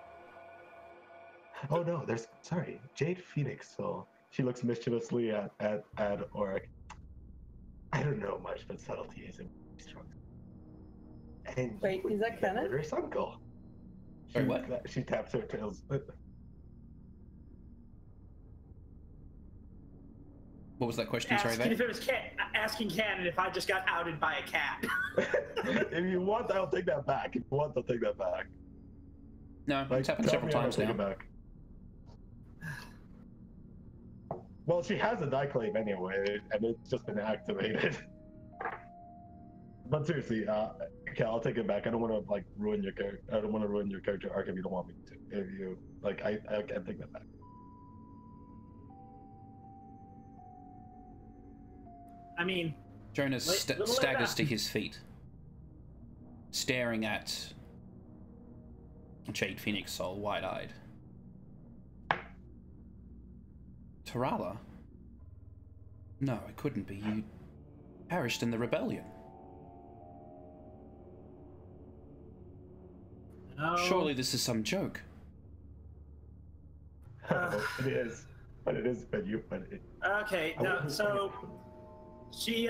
Oh no, sorry, Jade Phoenix. So she looks mischievously at Auric. I don't know much, but subtlety is strong. And Wait, is that canon? Murderous uncle. Sorry, what? She taps her tails. What was that question? Sorry, Asking mate? if it was asking canon if I just got outed by a cat. If you want, I'll take that back. If you want, I'll take that back. No, it's happened several times now. Well, she has a die claim anyway, and it's just been activated. But seriously, okay, I'll take it back. I don't want to ruin your character. I don't want to ruin your character arc if you don't want me to. If you I can't take that back. I mean, Jonas staggers to his feet, staring at Jade Phoenix Soul, wide-eyed. Tarala? No, it couldn't be. You perished in the rebellion. no. Surely this is some joke. It is, but you. Okay, no, so she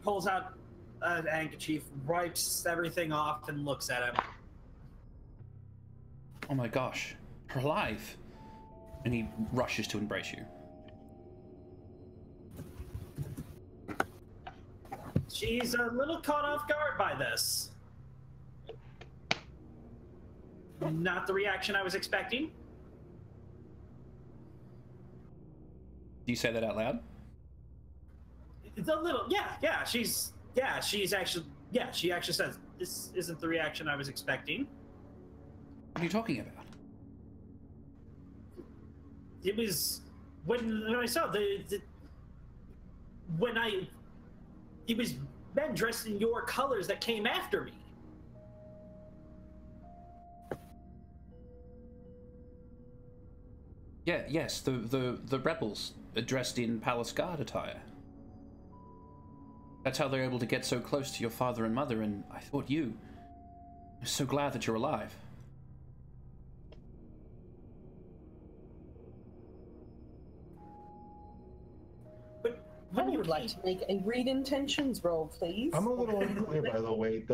pulls out an handkerchief, wipes everything off, and looks at him. Oh my gosh, you're alive! And he rushes to embrace you. She's a little caught off guard by this. Not the reaction I was expecting. Do you say that out loud? It's a little, yeah. She actually says, "This isn't the reaction I was expecting." What are you talking about? It was when I saw it was men dressed in your colors that came after me. Yes, the rebels dressed in palace guard attire. That's how they're able to get so close to your father and mother, and I thought I'm so glad that you're alive. But I would like to make a read intentions roll, please. I'm a little unclear, by the way.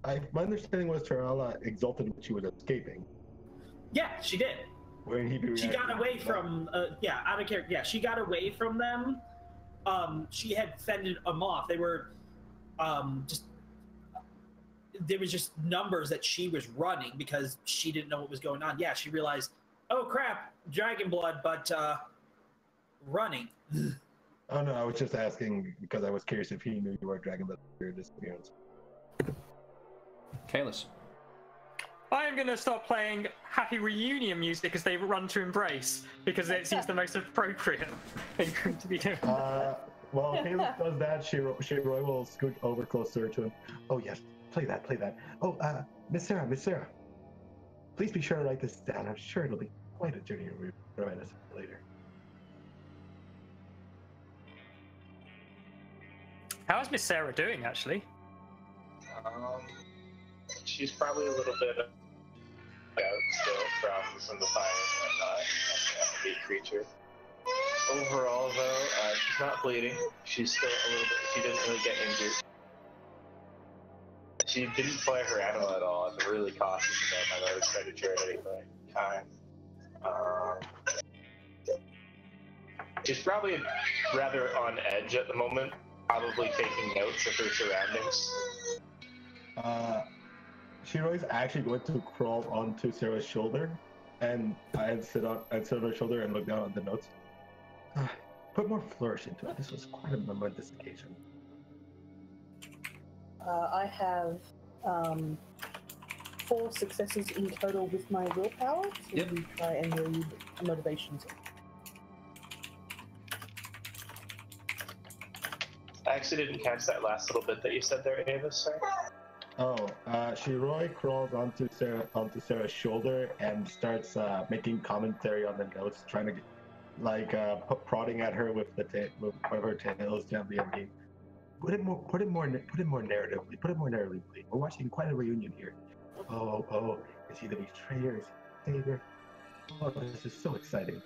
My understanding was Tarala exalted when she was escaping. Yeah, she did. When She got away from out of character. Yeah, she got away from them. She had fended them off. They were there was just numbers that she was running because she didn't know what was going on. Yeah, she realized, oh crap, dragon blood, but running. Oh no, I was just asking because I was curious if he knew you were dragon blood or disappearance. Kalis. I am going to start playing happy reunion music as they run to embrace, because it seems the most appropriate thing to be doing. While Caleb does that, Roy will scoot over closer to him. Oh yes, play that. Oh, Miss Sarah, please be sure to write this down. I'm sure it'll be quite a journey to remind us later. How's Miss Sarah doing, actually? She's probably a little bit out still from the fire and whatnot. A big creature. Overall, though, she's not bleeding. She's still a little bit. She didn't really get injured. She didn't play her animal at all. I'm really cautious about my large predator at any point in time. She's probably rather on edge at the moment, probably taking notes of her surroundings. Shiroi's actually going to crawl onto Sarah's shoulder, and I'd sit on her shoulder and look down at the notes. Put more flourish into it. This was quite a momentous occasion. I have 4 successes in total with my willpower, so Yep. we try and read motivations. I actually didn't catch that last little bit that you said there, Avis. Sorry. Oh, Shiroi crawls onto Sarah's shoulder and starts making commentary on the notes, trying to prodding at her with with one of her tails gently and being, put it more narratively. We're watching quite a reunion here. Oh, is he the betrayer? Is he the savior? Oh, this is so exciting.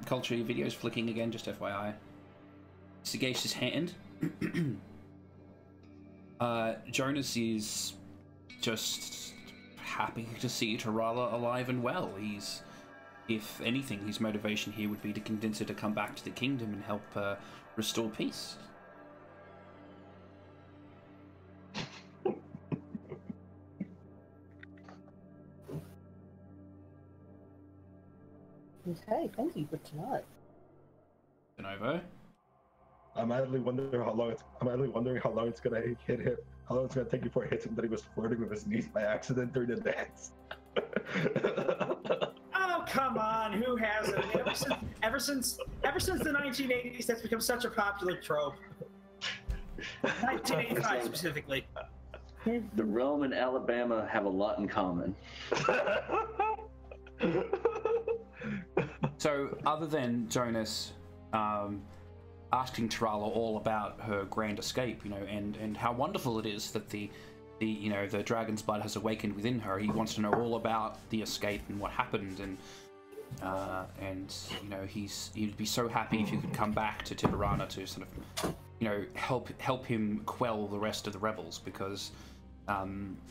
Culture, your video's flicking again, just FYI. Sagacious hand. Jonas is just happy to see Tarala alive and well. If anything, his motivation here would be to convince her to come back to the kingdom and help restore peace. Okay, thank you. Good to know. Genovo. I'm idly wondering how long it's gonna hit him. How long it's gonna take before it hits him that he was flirting with his niece by accident during the dance. Oh, come on, who hasn't? Ever since the 1980s, that's become such a popular trope. 1985 specifically. The realm and Alabama have a lot in common. So, other than Jonas asking Tarala all about her grand escape, and how wonderful it is that the dragon's blood has awakened within her, he wants to know all about the escape and what happened, and he'd be so happy if you could come back to Tibarana to sort of help him quell the rest of the rebels, because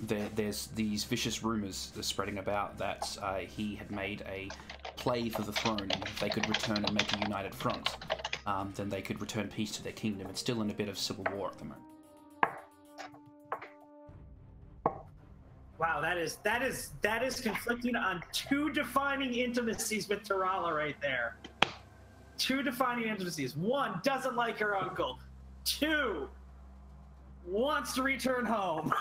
there's these vicious rumors spreading about that he had made a play for the throne, and if they could return and make a united front, then they could return peace to their kingdom. It's still in a bit of civil war at the moment. Wow, that is conflicting on 2 defining intimacies with Tarala right there. 2 defining intimacies. 1, doesn't like her uncle. 2, wants to return home.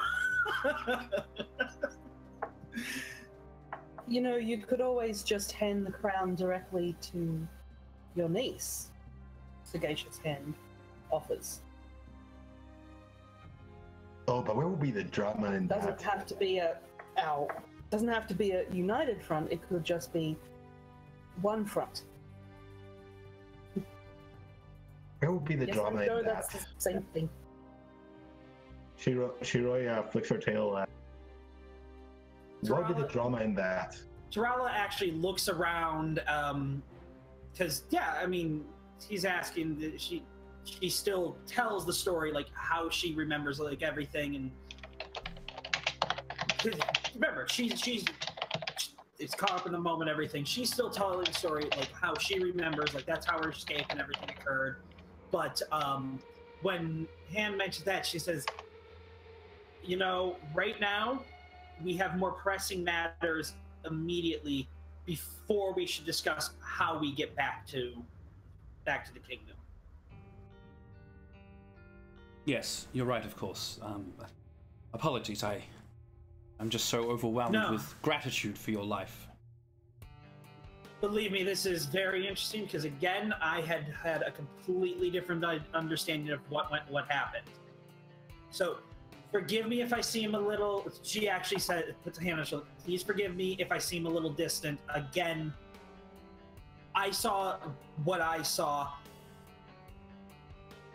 You could always just hand the crown directly to your niece. Sagacious hand offers. Oh, but where will be the drama in that? Doesn't have to be a united front. It could just be one front. Where will be the Yes, drama I'm sure in that's that? the same thing. Shiroi flicks her tail at. What would be the drama in that? Tarala actually looks around, because he's asking that she still tells the story, like how she remembers like everything, and remember she's it's caught up in the moment, everything. She's still telling the story like how she remembers, like that's how her escape and everything occurred. But when Han mentions that, she says, right now we have more pressing matters immediately before we should discuss how we get back to the kingdom. Yes, you're right, of course. Apologies, I'm just so overwhelmed with gratitude for your life. Believe me, this is very interesting because, again, I had a completely different understanding of what happened. So, forgive me if I seem a little... She actually said, puts a hand on her shoulder, please forgive me if I seem a little distant. Again, I saw what I saw.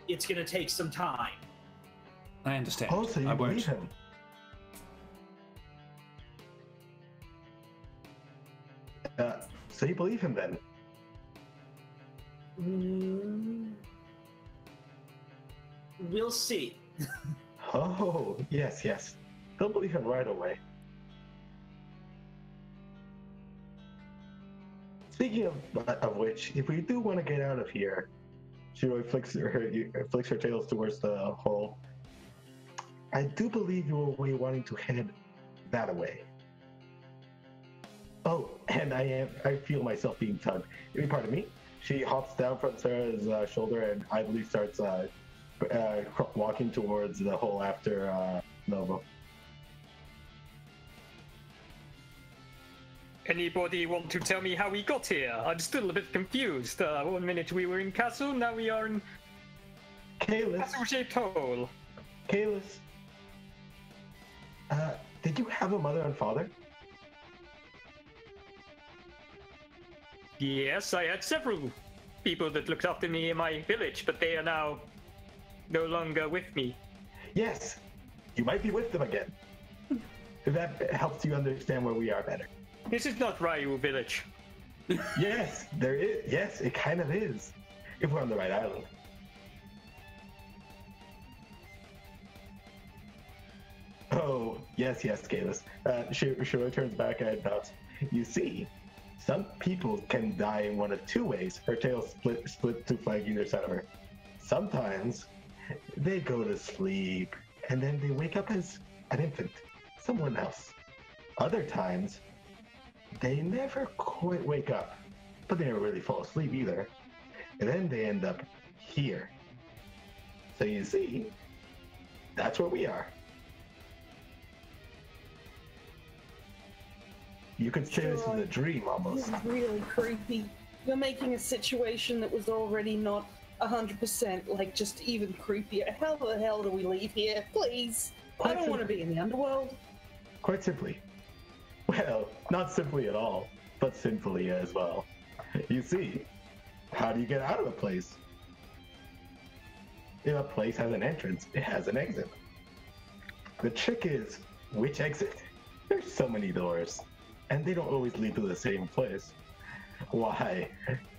it's going to take some time. I understand. Oh, so you I believe won't. him? So you believe him then? We'll see. Oh, yes, yes. Don't believe him right away. Speaking of which, if we do want to get out of here, she flicks her tails towards the hole. I do believe you were wanting to head that way. Oh, and I feel myself being tugged. Pardon me. She hops down from Sarah's shoulder and I believe starts walking towards the hole after Nova. Anybody want to tell me how we got here? I'm still a bit confused. 1 minute we were in castle, now we are in castle-shaped hole. Kalis, did you have a mother and father? Yes, I had several people that looked after me in my village, but they are now no longer with me. Yes, you might be with them again. If that helps you understand where we are better. This is not Ryu village. Yes, there is. Yes, it kind of is. If we're on the right island. Oh, yes, Kalis. She turns back and nods. You see, some people can die in one of two ways. Her tail split to flank either side of her. Sometimes they go to sleep and then they wake up as an infant, someone else. Other times, they never quite wake up, but they never really fall asleep either. And then they end up here. So you see, that's where we are. You could say this is a dream almost. This is really creepy. You're making a situation that was already not 100% like just even creepier. How the hell do we leave here? Please. I don't want to be in the underworld. Quite simply. Well, not simply at all, but sinfully as well. You see, how do you get out of a place? If a place has an entrance, it has an exit. The trick is, which exit? There's so many doors, and they don't always lead to the same place. Why?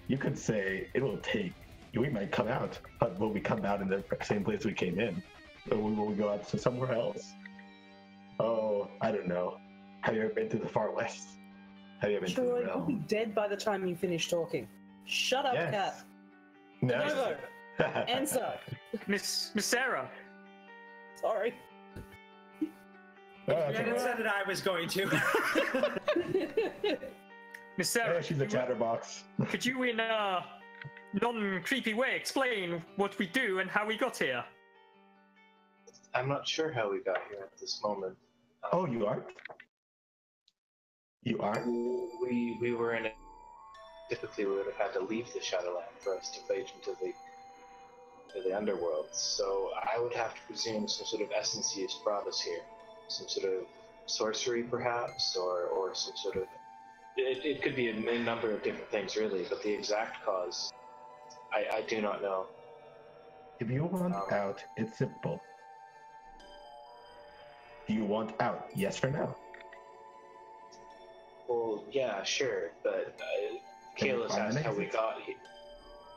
You could say it will take, we might come out, but will we come out in the same place we came in? Or will we go out to somewhere else? Oh, I don't know. Have you ever been to the far west? Have you ever been to the Troy, you'll realm? be dead by the time you finish talking. Shut up, Yes. cat. No. Novo, answer. Miss Sarah. Sorry. If that's you hadn't all right. said it, I was going to. Miss Sarah, Yeah, she's a chatterbox. could you in a non-creepy way explain what we do and how we got here? I'm not sure how we got here at this moment. Oh, you aren't? You aren't? We were in a... Typically, we would have had to leave the Shadowland for us to fade into the underworld. So I would have to presume some sort of essence has brought us here. Some sort of sorcery, perhaps, or some sort of... It could be a number of different things, really, but the exact cause, I do not know. If you want out, it's simple. Do you want out? Yes or no? Well, yeah, sure, but Can you Kalis find asked an how we exit? got here.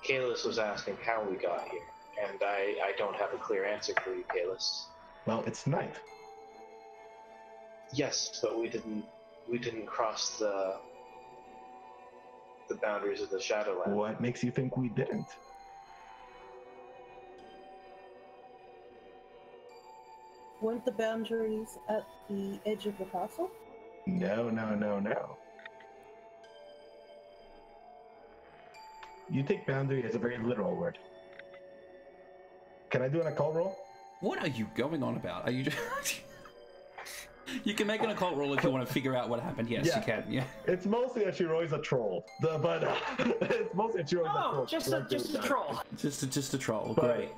Kalis was asking how we got here, and I don't have a clear answer for you, Kalis. Well, it's night. Yes, but we didn't cross the boundaries of the Shadowland. What makes you think we didn't? Weren't the boundaries at the edge of the castle? No. You take boundary as a very literal word. Can I do an occult roll? What are you going on about? Are you just... You can make an occult roll if you want to figure out what happened. Yes, Yeah. you can. Yeah. It's mostly that Shiroi's a troll. It's mostly that Shiroi's a troll. Oh, just a troll. Just a troll. But- Great.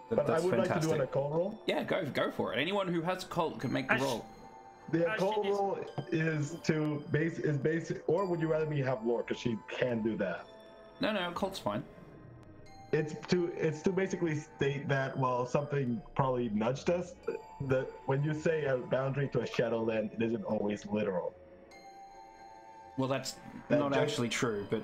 But I That's would fantastic. like to do an occult roll. Yeah, go for it. Anyone who has occult can make the roll. The As occult she is- roll is to base, or would you rather me have lore? Because she can do that. No, occult's fine. It's to basically state that while something probably nudged us, that when you say a boundary to a Shadowland, it isn't always literal. Well, that's That not just- actually true, but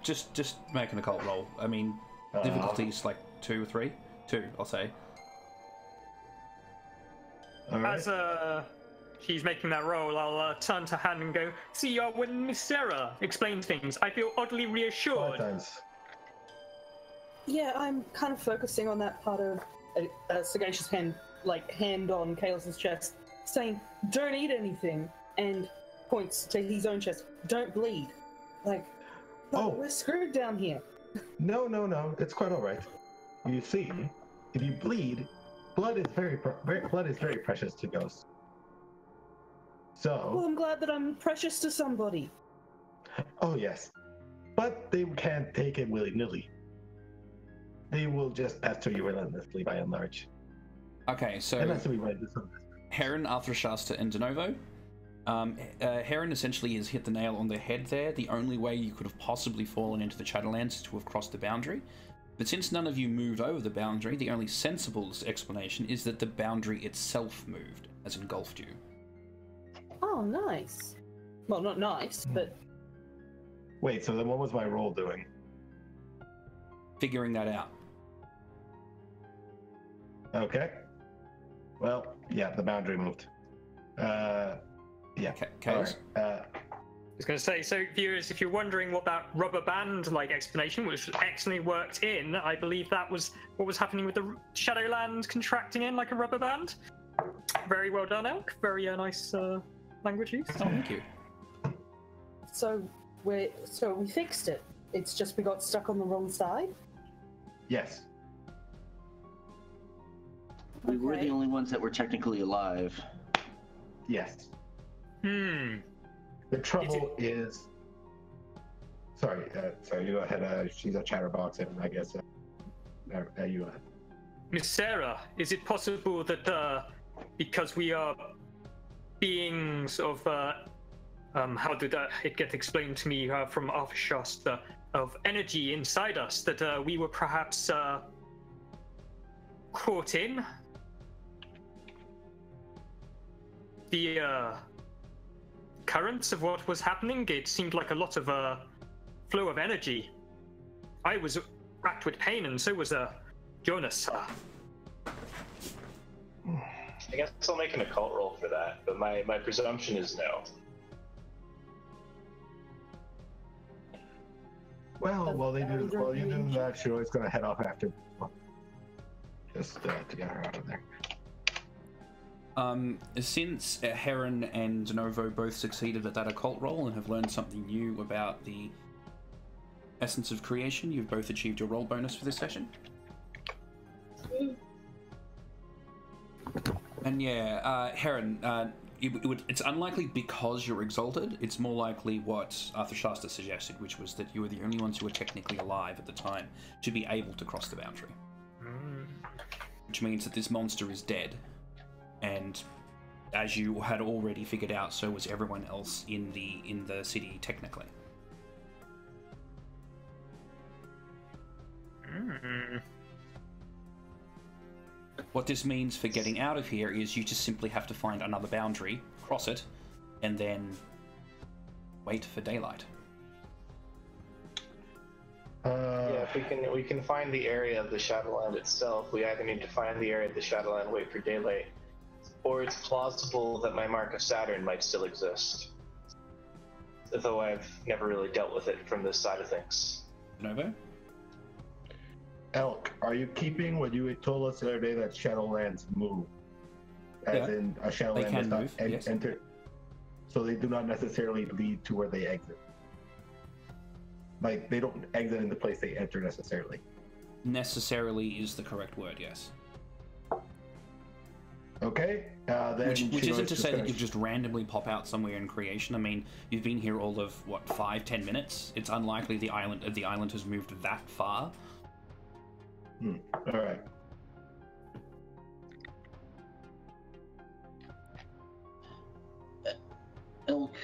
just make an occult roll. I mean, difficulty's like 2 or 3? 2, I'll say. All right. As she's making that roll, I'll turn to Han and go, see, when Miss Sarah explains things, I feel oddly 5 reassured. times. Yeah, I'm kind of focusing on that part of a sagacious hand, like hand on Kaelus's chest, saying, "Don't eat anything," and points to his own chest, "Don't bleed." Like, Oh. we're screwed down here. No, it's quite all right. You see, if you bleed, blood is very precious to ghosts. Well, So, I'm glad that I'm precious to somebody. oh yes, but they can't take it willy-nilly. They will just pester you relentlessly by and large. Okay, so Unless we run into something. Heron, Arthrashasta, and Denovo. Heron essentially has hit the nail on the head there. The only way you could have possibly fallen into the Shadowlands is to have crossed the boundary. But since none of you moved over the boundary, the only sensible explanation is that the boundary itself moved, as engulfed you. Oh, nice. Well, not nice, but Wait, so then what was my role doing? Figuring that out. Okay. Well, yeah, the boundary moved. Yeah. Chaos? All right. I was going to say, so viewers, if you're wondering what that rubber band-like explanation, which excellently worked in, I believe that was what was happening with the Shadowland contracting in like a rubber band. Very well done, Elk. Very nice language use. Oh, thank you. so we fixed it. It's just we got stuck on the wrong side. Yes. We were Okay. the only ones that were technically alive. Yes. Hmm. The trouble is. Sorry, you go ahead. She's a chatterbox, and I guess you. Miss Sarah, is it possible that because we are being sort of how did it get explained to me from Arthashasta of energy inside us that we were perhaps caught in the currents of what was happening? It seemed like a lot of flow of energy. I was racked with pain, and so was Jonas. I guess I'll make an occult roll for that, but my presumption is no. Well, while you do that, she's always going to head off after. Just to get her out of there. Since Heron and Denovo both succeeded at that occult roll and have learned something new about the essence of creation, you've both achieved your roll bonus for this session. And yeah, Heron, it's unlikely because you're exalted. It's more likely what Arthashasta suggested, which was that you were the only ones who were technically alive at the time to be able to cross the boundary. Which means that this monster is dead. And as you had already figured out, so was everyone else in the city technically. What this means for getting out of here is you just simply have to find another boundary, cross it, and then wait for daylight. Yeah, if we can find the area of the Shadowland itself, we either need to find the area of the Shadowland, wait for daylight, or it's plausible that my mark of Saturn might still exist. Though I've never really dealt with it from this side of things. Novo? Elk, are you keeping what you had told us the other day that Shadowlands move? As in, a Shadowland can does not move, yes. enter. So they do not necessarily lead to where they exit. Like, they don't exit in the place they enter necessarily. Necessarily is the correct word, yes. Okay, then Which Shiro's isn't to say that gonna- you just randomly pop out somewhere in creation. I mean, you've been here all of, what, 5-10 minutes? It's unlikely the island has moved that far. All right. Elk,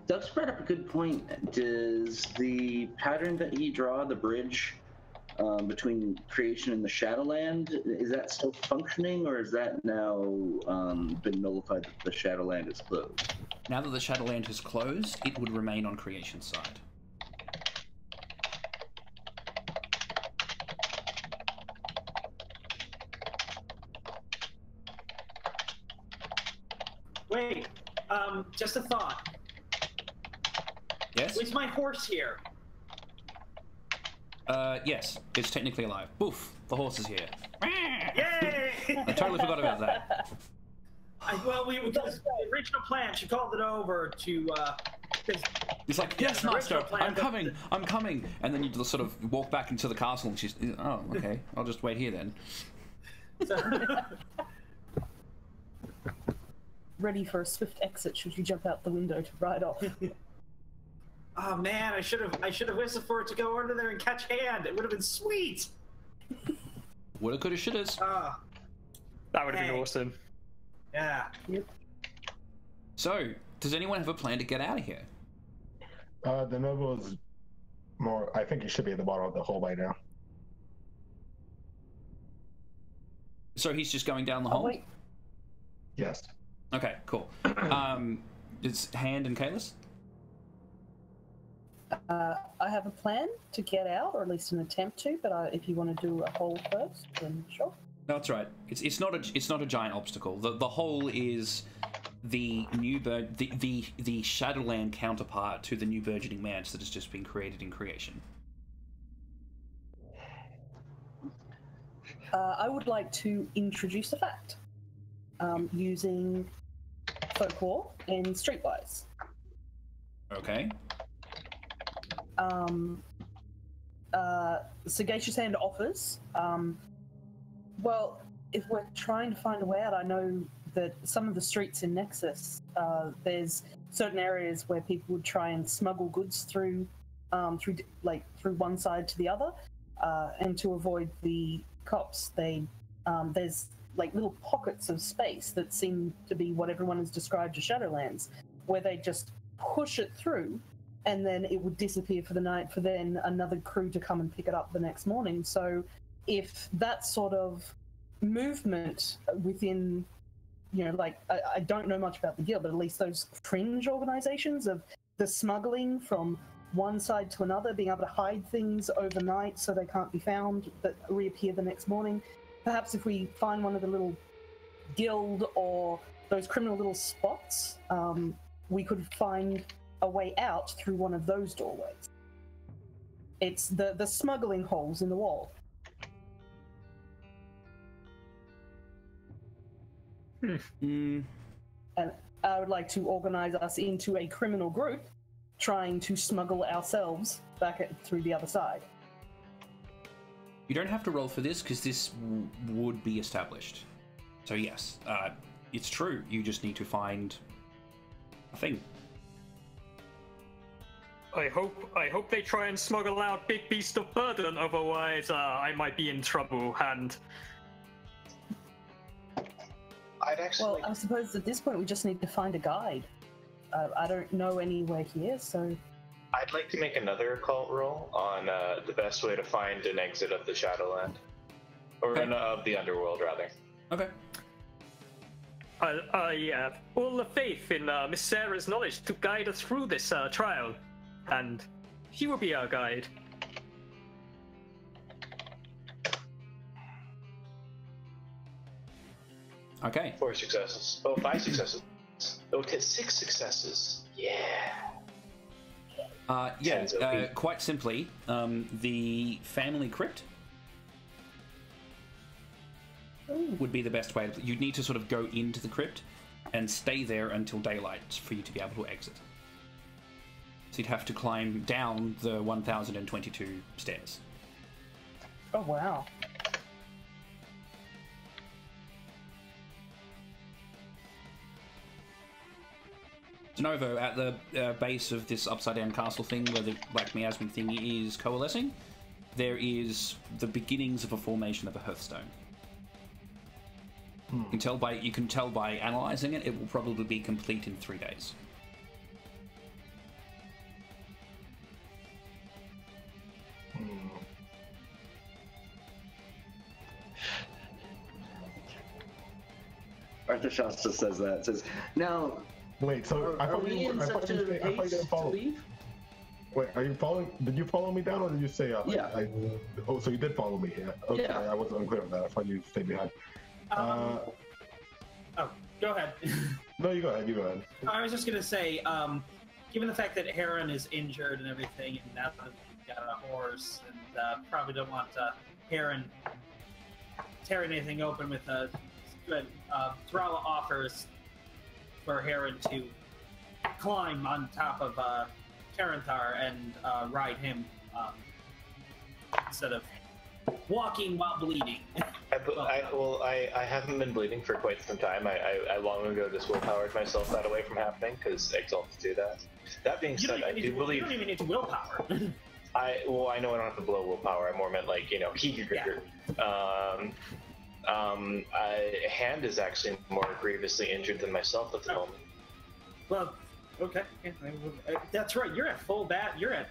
Doug's brought up a good point. Does the pattern that you draw, the bridge, between creation and the Shadowland. Is that still functioning, or is that now been nullified that the Shadowland is closed? Now that the Shadowland has closed, it would remain on creation's side. Wait, just a thought. Yes? Is my horse here? Yes, it's technically alive. Boof, the horse is here. Yay! I totally forgot about that. Because the original plan, she called it over to, He's like, yes, the master, original plan, I'm coming. And then you just sort of walk back into the castle and she's, oh, okay, I'll just wait here then. Ready for a swift exit should you jump out the window to ride off. Oh man, I should have whistled for it to go under there and catch hand. It would have been sweet. Woulda, coulda, shouldas. That would have been Hey. awesome. Yeah. Yep. So, does anyone have a plan to get out of here? The noble is more. I think he should be at the bottom of the hole by now. So he's just going down the Oh, hole? wait. Yes. Okay, cool. It's Hand and Kalis? I have a plan to get out, or at least an attempt to. But if you want to do a hole first, then sure. No, that's right. It's not a giant obstacle. The hole is the the Shadowland counterpart to the new burgeoning mansion that has just been created in creation. I would like to introduce a fact using folklore and streetwise. Okay. Sagacious Hand offers. Well, if we're trying to find a way out, I know that some of the streets in Nexus, there's certain areas where people would try and smuggle goods through one side to the other, and to avoid the cops, there's like little pockets of space that seem to be what everyone has described as Shadowlands, where they just push it through, and then it would disappear for the night, for then another crew to come and pick it up the next morning. So if that sort of movement within, I don't know much about the guild, but at least those fringe organizations of the smuggling from one side to another, being able to hide things overnight so they can't be found but reappear the next morning. Perhaps if we find one of the little guild or those criminal little spots, we could find a way out through one of those doorways. It's the smuggling holes in the wall. And I would like to organize us into a criminal group trying to smuggle ourselves back through the other side. You don't have to roll for this because this would be established. So yes, it's true. You just need to find a thing. I hope they try and smuggle out Big Beast of Burden, otherwise I might be in trouble, and... I'd actually... Well, I suppose at this point we just need to find a guide. I don't know anywhere here, so... I'd like to make another occult roll on the best way to find an exit of the Shadowland. Or of the Underworld, rather. Okay. I have all the faith in Miss Sarah's knowledge to guide us through this trial, and she will be our guide. Okay. 4 successes. Oh, 5 successes. Okay, 6 successes. Yeah. Quite simply, the family crypt would be the best way. You'd need to sort of go into the crypt and stay there until daylight for you to be able to exit. So you'd have to climb down the 1022 stairs. Oh, wow. Novo, at the base of this upside-down castle thing where the Black Miasma thing is coalescing, there is the beginnings of a formation of a hearthstone. You can tell by analysing it, it will probably be complete in 3 days. Arthur Shasta says that. Says, now, Wait, so I are thought we you in I thought such you a said- I thought you haste didn't to follow. leave? Wait, are you following? Did you follow me down, or did you say? Yeah. Oh, so you did follow me. Yeah. Okay, Yeah. I was unclear on that. I thought you stayed behind. Oh, go ahead. No, you go ahead. You go ahead. I was just gonna say, given the fact that Heron is injured and everything, and now that we've got a horse, and probably don't want Heron tearing anything open with a. Thrala offers for Heron to climb on top of Karanthar and ride him instead of walking while bleeding. I haven't been bleeding for quite some time. I long ago just willpowered myself that away from happening because Exalted do that. That being said, I do believe. You don't even need to willpower. I know I don't have to blow willpower. I more meant like Hand is actually more grievously injured than myself at the moment. Well, okay. That's right. You're at full bat. You're I at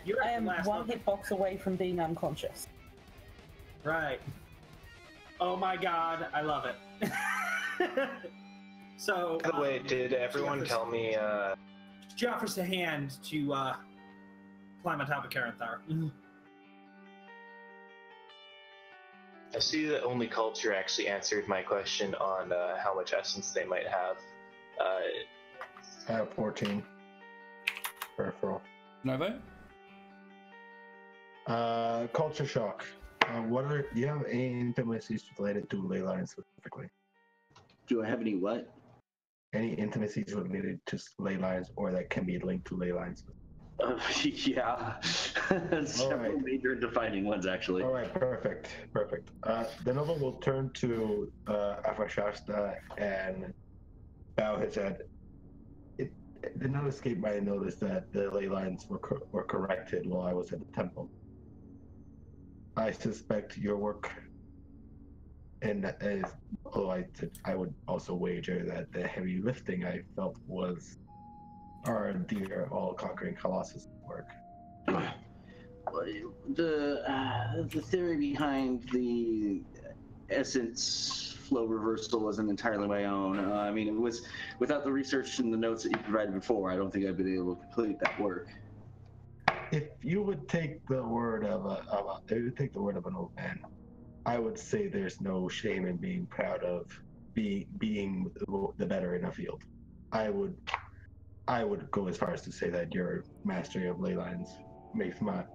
am the last one level. hitbox away from being unconscious. Right. Oh my god, I love it. So. By the way, did everyone tell me? She offers a hand to climb on top of Karanthar. I see that only culture actually answered my question on how much essence they might have. I have 14 peripheral. Novo? Culture shock. Do you have any intimacies related to ley lines specifically? Do I have any what? Any intimacies related to ley lines or that can be linked to ley lines? Yeah. Several major and defining ones, actually. All right, perfect. The novel will turn to Afrashasta and bow his head. It did not escape my notice that the ley lines were corrected while I was at the temple. I suspect your work, and although I would also wager that the heavy lifting I felt was our dear all-conquering Colossus work. The theory behind the essence flow reversal wasn't entirely my own. I mean, it was without the research and the notes that you provided before. I don't think I'd been able to complete that work. If you would take the word of an old man, I would say there's no shame in being proud of being the better in a field. I would go as far as to say that your mastery of ley lines makes mine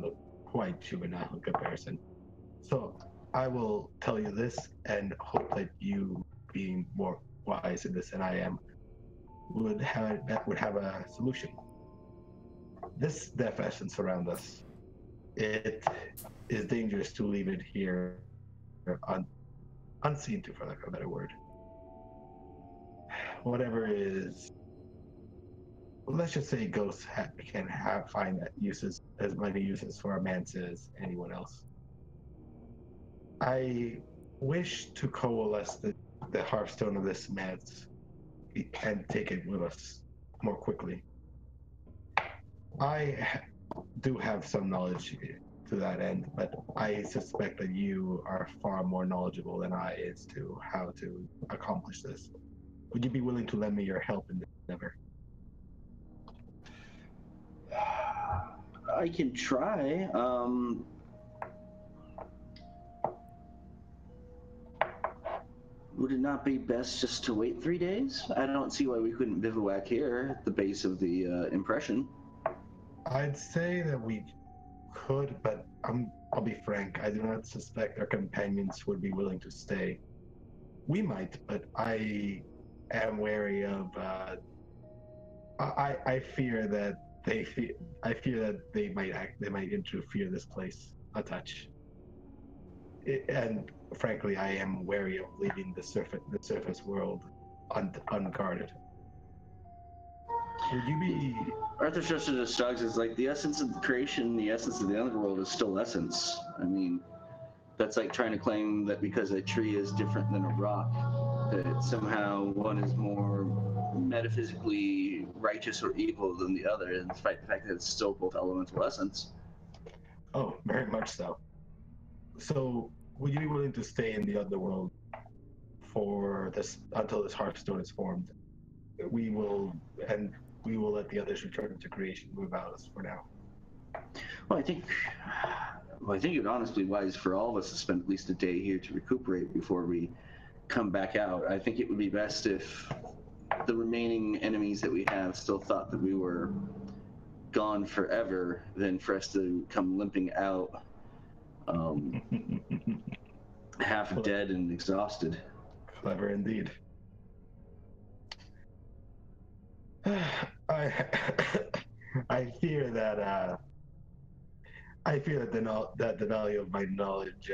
look quite juvenile in comparison. So I will tell you this and hope that you, being more wise in this than I am, would have a solution. This death essence around us, it is dangerous to leave it here unseen to, for lack of a better word. Whatever is, let's just say ghosts can find uses, as many uses for a man's as anyone else. I wish to coalesce the hearthstone of this man's and take it with us more quickly. I do have some knowledge to that end, but I suspect that you are far more knowledgeable than I is to how to accomplish this. Would you be willing to lend me your help in this endeavor? I can try. Would it not be best just to wait 3 days? I don't see why we couldn't bivouac here at the base of the impression. I'd say that we could, but I'll be frank. I do not suspect our companions would be willing to stay. We might, but I am wary of. I fear that they might interfere this place a touch. And frankly, I am wary of leaving the surface world unguarded. Would you be? Arthur Schuster just shrugs. Is like the essence of creation, the essence of the underworld is still essence. I mean, that's like trying to claim that because a tree is different than a rock, that somehow one is more metaphysically righteous or evil than the other, despite the fact that it's still both elemental essence. Oh, very much so. So, would you be willing to stay in the underworld for this until this Hearthstone is formed. We will let the others return to creation without us for now. Well, I think it would honestly be wise for all of us to spend at least a day here to recuperate before we come back out. I think it would be best if the remaining enemies that we have still thought that we were gone forever than for us to come limping out, half dead and exhausted. Clever indeed. I fear that the value of my knowledge.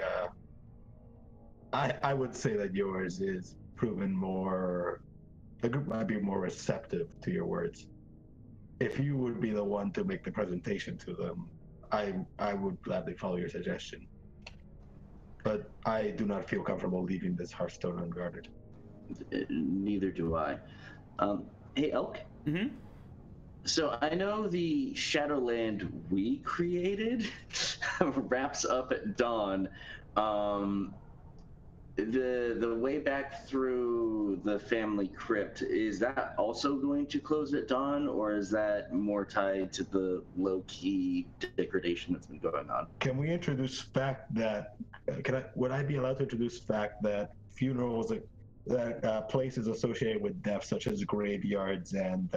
I would say that yours is proven more. The group might be more receptive to your words. If you would be the one to make the presentation to them, I would gladly follow your suggestion. But I do not feel comfortable leaving this Hearthstone unguarded. Neither do I. Hey, Elk? Mm-hmm. So I know the Shadowland we created wraps up at dawn. The way back through the family crypt, is that also going to close at dawn, or is that more tied to the low-key degradation that's been going on? Can we introduce fact that would I be allowed to introduce fact that funerals that places associated with death, such as graveyards and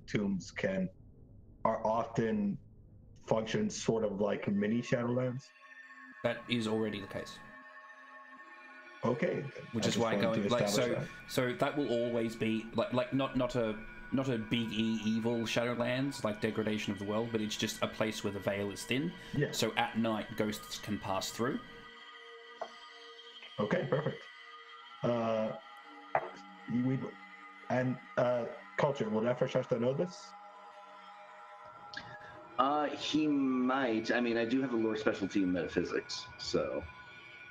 tombs, are often function sort of like mini Shadowlands? That is already the case. Okay. Which is why going like so that will always be like not a big E evil Shadowlands like degradation of the world, but it's just a place where the veil is thin. Yeah. So at night ghosts can pass through. Okay, perfect. Culture, will Efrashasta know this? He might. I mean, I do have a lore specialty in metaphysics, so.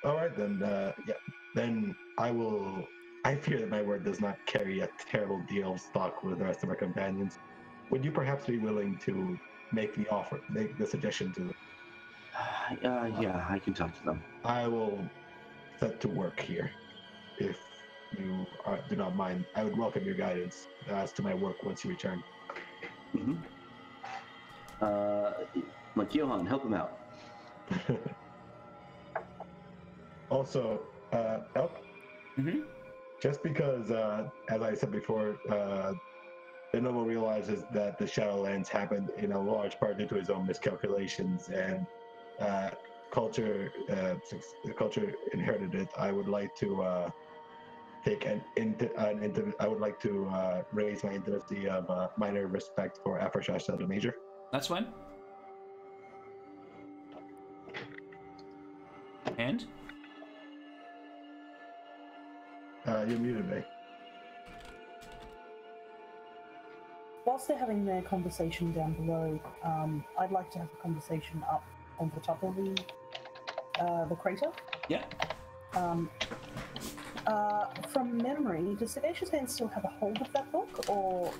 All right, then. Yeah. Then I will. I fear that my word does not carry a terrible deal of stock with the rest of our companions. Would you perhaps be willing to make the suggestion to them? Yeah, I can talk to them. I will set to work here. If you do not mind, I would welcome your guidance as to my work once you return. Mm-hmm. Like Johan, help him out. Also, Elk, just because, as I said before, Denovo realizes that the Shadowlands happened in a large part due to his own miscalculations, and culture inherited it. I would like to I would like to raise my intimacy of minor respect for Efrashasta the Major. That's fine. And? You're muted, mate. Whilst they're having their conversation down below, I'd like to have a conversation up on the top of the crater. Yeah. From memory, does Sagacious Hand still have a hold of that book, or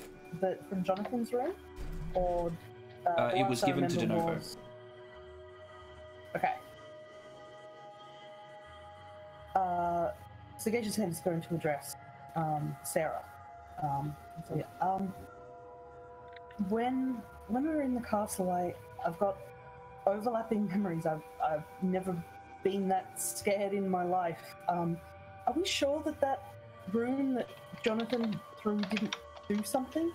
from Jonathan's room, or it was given to Denovo. Okay. Sagacious Hand is going to address Sarah. When we were in the castle, I've got overlapping memories. I've never been that scared in my life. Are we sure that room that Jonathan threw didn't do something?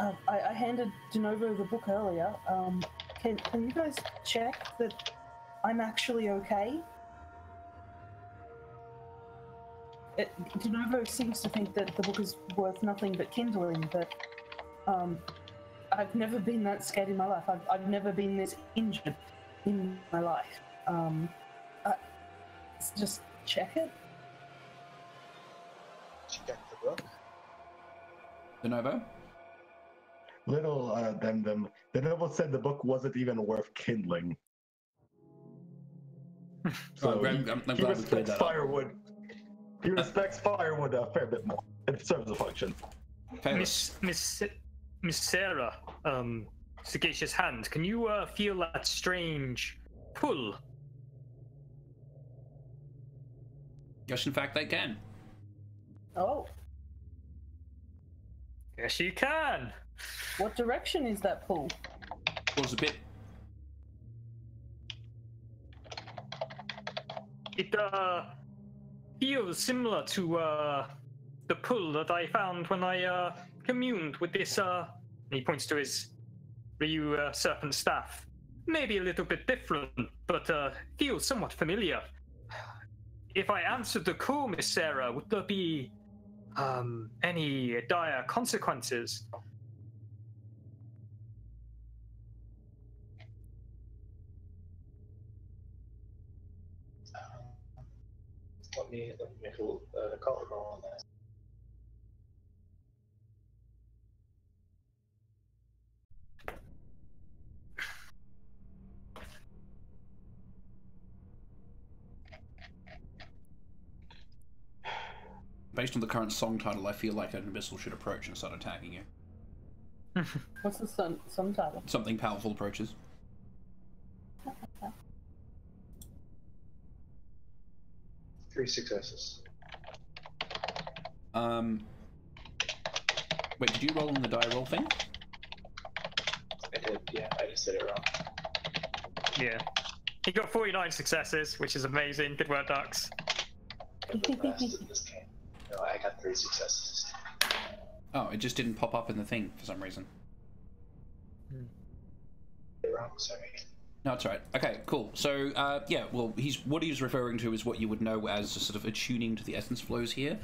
I handed Denovo the book earlier. Can you guys check that I'm actually okay? Denovo seems to think that the book is worth nothing but kindling, but I've never been that scared in my life. I've never been this injured in my life. Just check it. Check the book. Denovo? Little the novel said the book wasn't even worth kindling. So I'm glad he we cleared that up. firewood. He respects firewood a fair bit more. It serves a function. Miss Sarah, Sagacious Hand, can you feel that strange pull? Yes, in fact, they can. Oh, Yes, you can. what direction is that pool? Was a bit. It feels similar to the pull that I found when I communed with this. He points to his Ryu serpent staff. Maybe a little bit different, but feels somewhat familiar. If I answered the call, Miss Sarah, would there be any dire consequences? Let me make a color roll on that. Based on the current song title, I feel like an abyssal should approach and start attacking you. What's the song title? Something powerful approaches. Three successes. Wait, did you roll on the die roll thing? I did, yeah, I just did it wrong. Yeah. He got 49 successes, which is amazing. Good work, Dux. I'm the best at this game. No, I got 3 successes. Oh, it just didn't pop up in the thing for some reason. Did it wrong, sorry. No, it's alright. Okay, cool. So, yeah, well, what he's referring to is what you would know as a sort of attuning to the essence flows here.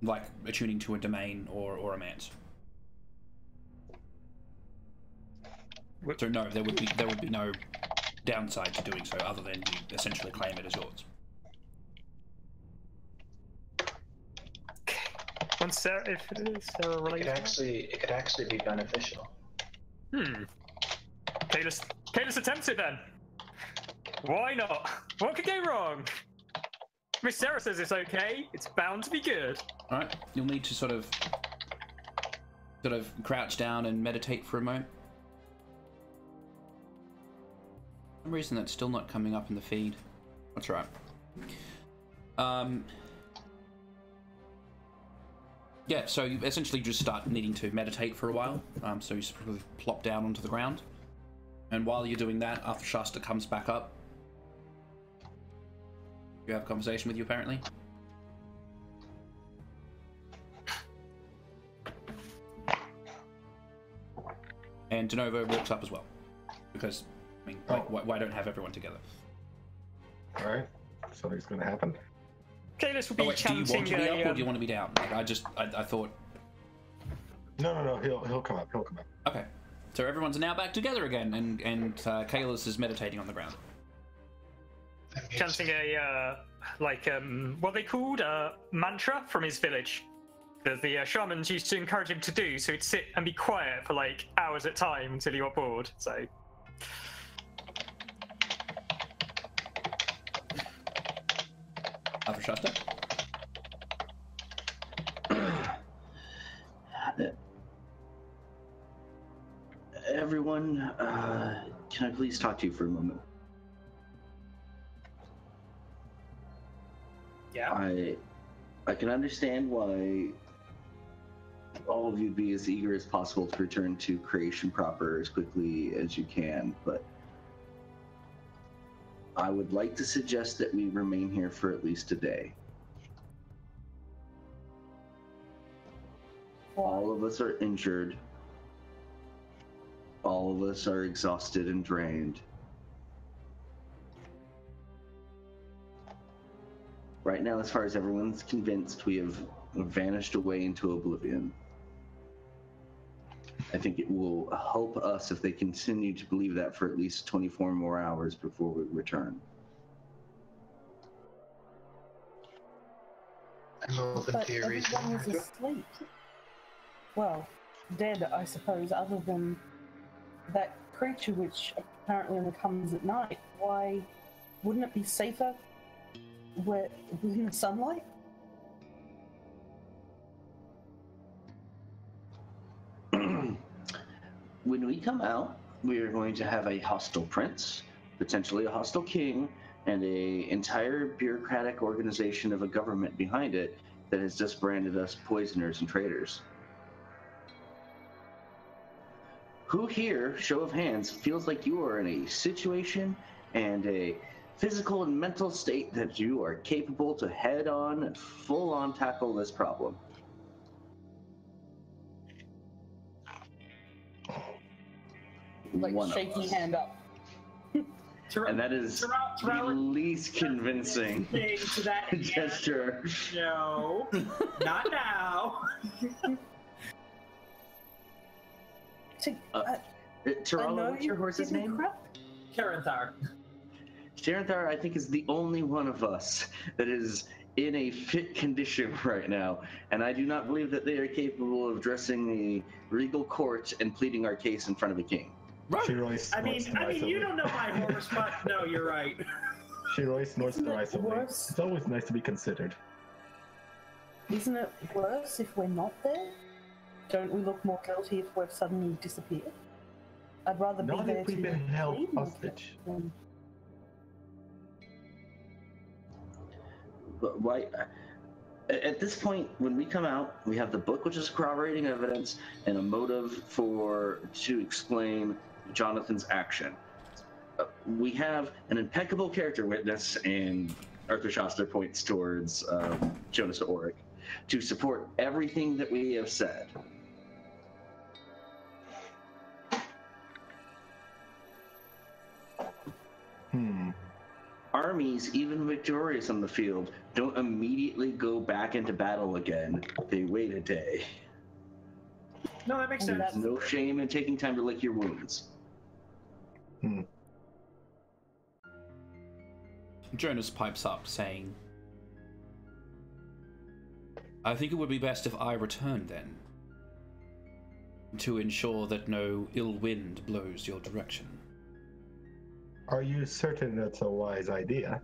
Like attuning to a domain or a man's. So no, there would be no downside to doing so, other than you essentially claim it as yours. Once Sarah, if it is Sarah related, It could actually be beneficial. Kalis attempts it then. Why not? What could go wrong? Miss Sarah says it's okay. It's bound to be good. All right, you'll need to sort of crouch down and meditate for a moment. For some reason that's still not coming up in the feed. That's right. Yeah, so you essentially just start needing to meditate for a while. So you sort of plop down onto the ground. And while you're doing that, after Shasta comes back up, you have a conversation with you, apparently. And De Novo walks up as well. Because, I mean, like, why don't have everyone together? Alright, something's gonna happen. Kalis will be chanting. Do you want to be up or do you want to be down? Like, I thought... No, he'll come up, Okay. So everyone's now back together again, and Kalis is meditating on the ground. Chanting a, what they called? Mantra from his village. That the shamans used to encourage him to do, so he'd sit and be quiet for, like, hours at a time until he got bored, so... After Shasta? Everyone, can I please talk to you for a moment? Yeah. I can understand why all of you'd be as eager as possible to return to creation proper as quickly as you can, but I would like to suggest that we remain here for at least a day. All of us are injured. All of us are exhausted and drained. Right now, as far as everyone's convinced, we have vanished away into oblivion. I think it will help us if they continue to believe that for at least 24 more hours before we return. I'm open But to your reason. everyone was asleep. Well, dead, I suppose, other than that creature which apparently only comes at night. Why wouldn't it be safer within the sunlight? When we come out, we are going to have a hostile prince, potentially a hostile king, and a entire bureaucratic organization of a government behind it that has just branded us poisoners and traitors. Who here, show of hands, feels like you are in a situation and a physical and mental state that you are capable to head on and full on tackle this problem? Like One of shaky us. hand up. And that is the least convincing to that hand. gesture. No, not now. Tarala, what's your horse's name? Karanthar. Sharanthar, I think, is the only one of us that is in a fit condition right now, and I do not believe that they are capable of dressing a regal court and pleading our case in front of a king. I mean, you don't know my horse, but no, you're right. Shiroi snorts Isn't it derisively. worse? It's always nice to be considered. Isn't it worse if we're not there? Don't we look more guilty if we've suddenly disappeared? I'd rather Not be there if we've to been held clean hostage. than- But why? At this point, when we come out, we have the book, which is corroborating evidence, and a motive to explain Jonathan's action. We have an impeccable character witness, and Arthur Shasta points towards Jonas Oric, to support everything that we have said. Armies, even victorious on the field, don't immediately go back into battle again. They wait a day. No, that makes sense. There's no shame in taking time to lick your wounds. Jonas pipes up, saying, I think it would be best if I returned then, to ensure that no ill wind blows your direction. Are you certain that's a wise idea?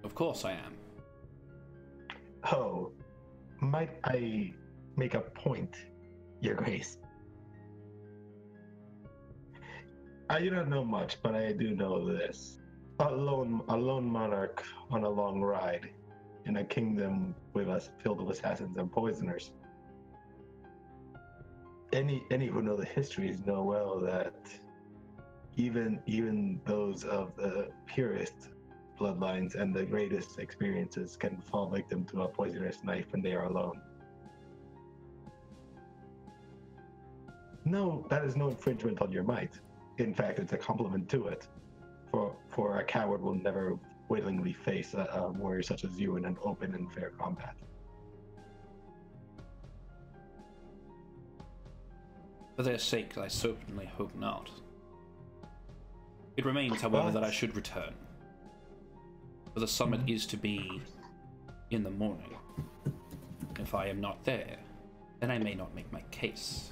Of course I am. Oh, might I make a point, Your Grace? I do not know much, but I do know this. A lone monarch on a long ride in a kingdom filled with assassins and poisoners. Any who know the histories know well that even those of the purest bloodlines and the greatest experiences can fall victim to a poisonous knife when they are alone. No, that is no infringement on your might. In fact, it's a compliment to it. For a coward will never willingly face a warrior such as you in an open and fair combat. For their sake, I certainly hope not. It remains, however, that I should return. For the summit is to be in the morning. If I am not there, then I may not make my case.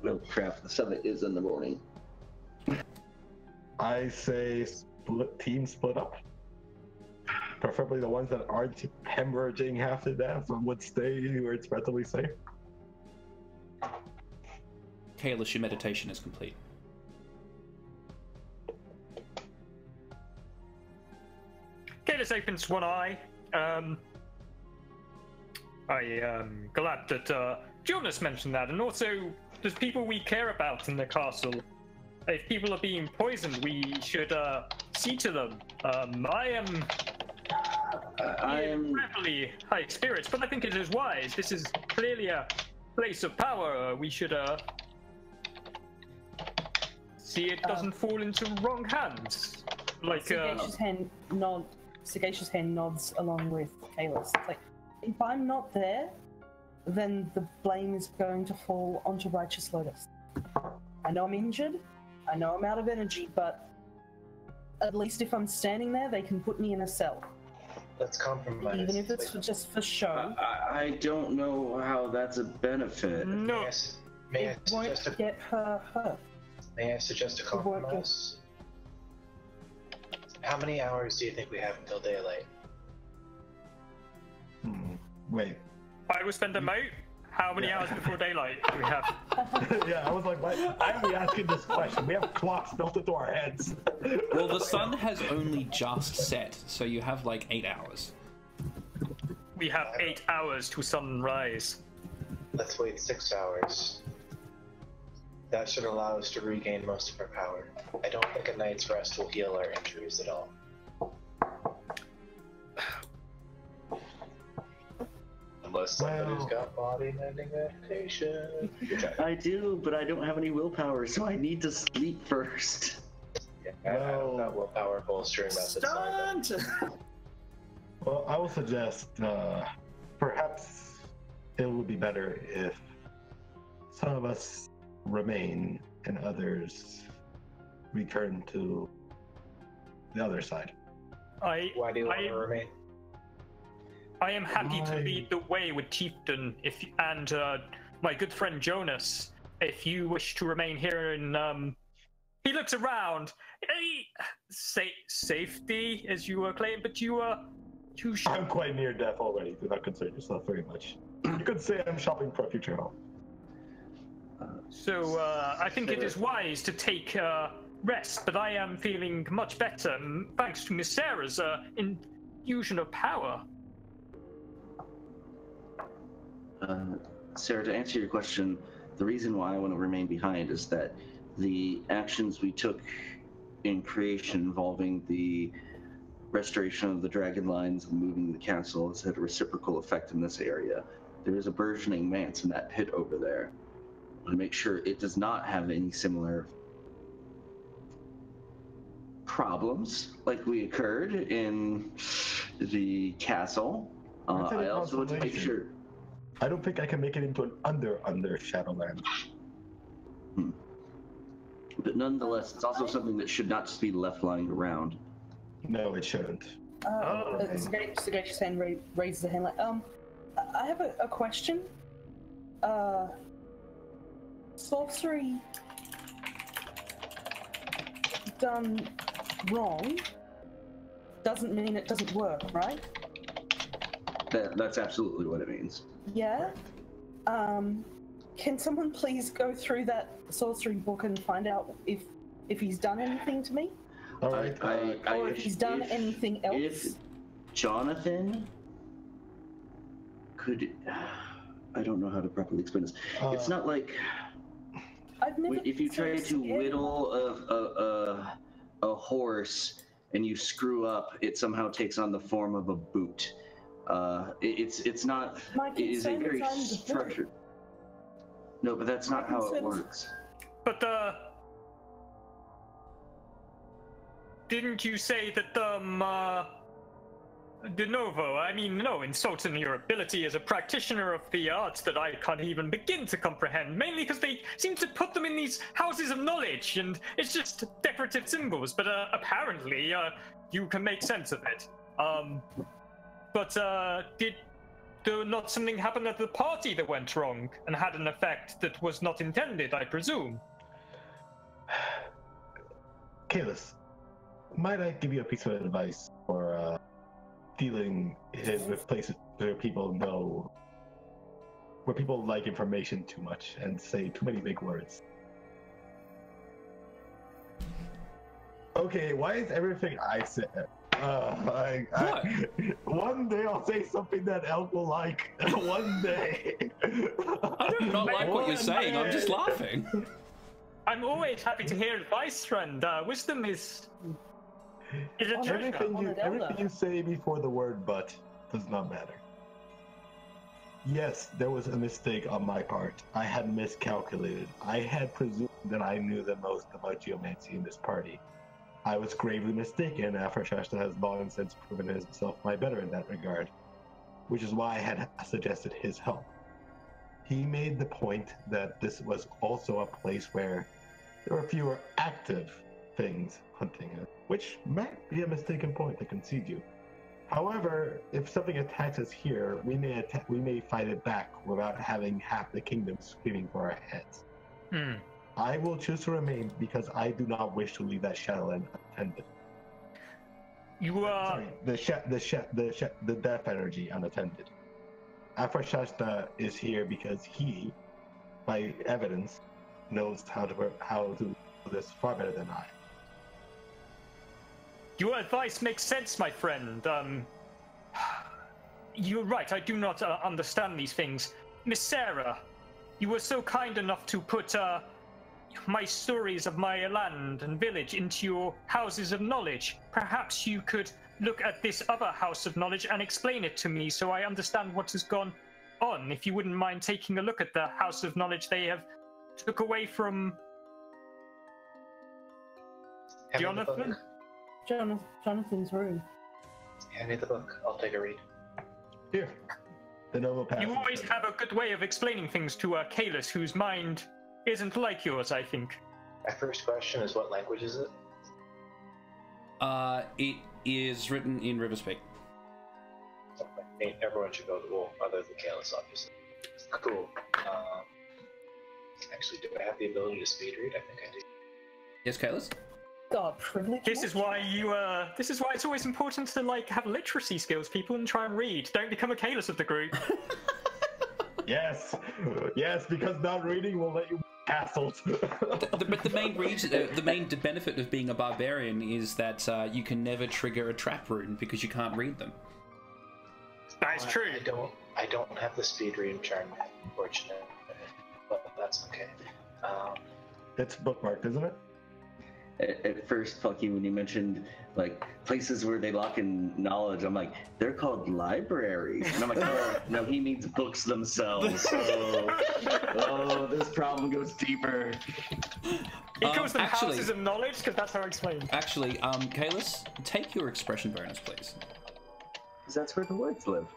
Oh crap, the summit is in the morning. I say team split up. Preferably the ones that aren't hemorrhaging half to death and would stay where it's relatively safe. Kalis, your meditation is complete. Kalis opens one eye. I am glad that Jonas mentioned that, and also there's people we care about in the castle. If people are being poisoned, we should see to them. I am incredibly high spirits, but I think it is wise. This is clearly a place of power. We should see it doesn't fall into wrong hands. Like Sagacious hand nods along with Kalis. It's like, if I'm not there, then the blame is going to fall onto Righteous Lotus. I know I'm injured, I know I'm out of energy, but at least if I'm standing there, they can put me in a cell. Let's compromise. Even if it's just for show. I don't know how that's a benefit. no. May I It won't suggest a get her hurt. May I suggest a compromise? How many hours do you think we have until daylight? Wait, I will spend about How many hours before daylight do we have? Yeah, I was like, why are we asking this question? We have clocks built into our heads. Well, the sun has only just set, so you have like 8 hours. We have 8 hours to sunrise. Let's wait 6 hours. That should allow us to regain most of our power. I don't think a night's rest will heal our injuries at all. Unless somebody's got body mending medication. I do, but I don't have any willpower, so I need to sleep first. Yeah, I have that willpower bolstering method. Stunt! Well, I will suggest perhaps it would be better if some of us remain and others return to the other side. Why do you want to remain? I am happy to lead the way with Chieftain and my good friend Jonas. If you wish to remain here in, he looks around. Safety, as you were claiming, but you should. I'm quite near death already. Do not concern yourself very much. You could say I'm shopping for a future home. So I think it is wise to take rest, but I am feeling much better thanks to Miss Sarah's infusion of power. Sarah, to answer your question, the reason why I want to remain behind is that the actions we took in creation involving the restoration of the dragon lines and moving the castle has had a reciprocal effect in this area. There is a burgeoning manse in that pit over there. I want to make sure it does not have any similar problems like we occurred in the castle. I also want to make sure. I don't think I can make it into an under Shadowland. But nonetheless, it's also something that should not just be left lying around. No, it shouldn't. Sagacious hand raises a hand like, I have a question. Sorcery done wrong doesn't mean it doesn't work, right? That's absolutely what it means. Yeah. Can someone please go through that sorcery book and find out if he's done anything to me? All right. Or if he's done anything else? If Jonathan could, I don't know how to properly explain this. It's not like if you try to whittle a horse and you screw up, it somehow takes on the form of a boot. It's not. It is a very structured. No, but that's not how it works. But didn't you say that de novo? I mean, no insults in your ability as a practitioner of the arts that I can't even begin to comprehend. Mainly because they seem to put them in these houses of knowledge, and it's just decorative symbols. But apparently, you can make sense of it. But did not something happen at the party that went wrong and had an effect that was not intended, I presume? Kalis, might I give you a piece of advice for dealing with places where people like information too much and say too many big words? Okay, why is everything I say? One day I'll say something that Elk will like. One day. I do not like what you're saying. I'm just laughing. I'm always happy to hear advice, friend. Wisdom is a treasure. Everything you say before the word "but" does not matter. Yes, there was a mistake on my part. I had miscalculated. I had presumed that I knew the most about geomancy in this party. I was gravely mistaken. Afrashasta has long since proven himself my better in that regard, which is why I had suggested his help. He made the point that this was also a place where there were fewer active things hunting us, which might be a mistaken point, I concede you. However, if something attacks us here, we may fight it back without having half the kingdom screaming for our heads. I will choose to remain because I do not wish to leave that Shadowland unattended. You are sorry, the death energy unattended. Afrashasta is here because he, by evidence, knows how to do this far better than I. Your advice makes sense, my friend. You're right, I do not understand these things. Miss Sarah, you were so kind enough to put my stories of my land and village into your houses of knowledge. Perhaps you could look at this other house of knowledge and explain it to me so I understand what has gone on. If you wouldn't mind taking a look at the house of knowledge they have took away from Hand me the Jonathan? book. Jonathan's room. Hand me the book. I'll take a read. Here, the noble path. You always have a good way of explaining things to Kalis, whose mind isn't like yours, I think. My first question is, what language is it? It is written in Riverspeak. Everyone should go to, well, other than Kalis, obviously. Cool. Actually, do I have the ability to speed read? I think I do. Yes, Kalis? God, privilege. This is why this is why it's always important to have literacy skills, people, and try and read. Don't become a Kalis of the group. Yes, because not reading will let you castles. But the main benefit of being a barbarian is that you can never trigger a trap rune because you can't read them. That is true. I don't have the speed read charm, unfortunately, but that's okay. It's bookmarked, isn't it? At first, Fucky, when you mentioned places where they lock in knowledge, I'm like, they're called libraries, and I'm like, oh no, he means books themselves. Oh, this problem goes deeper. It goes to actually- houses of knowledge because that's how I explain. Actually, Kalis, take your expression bonus, please. Because that's where the words live.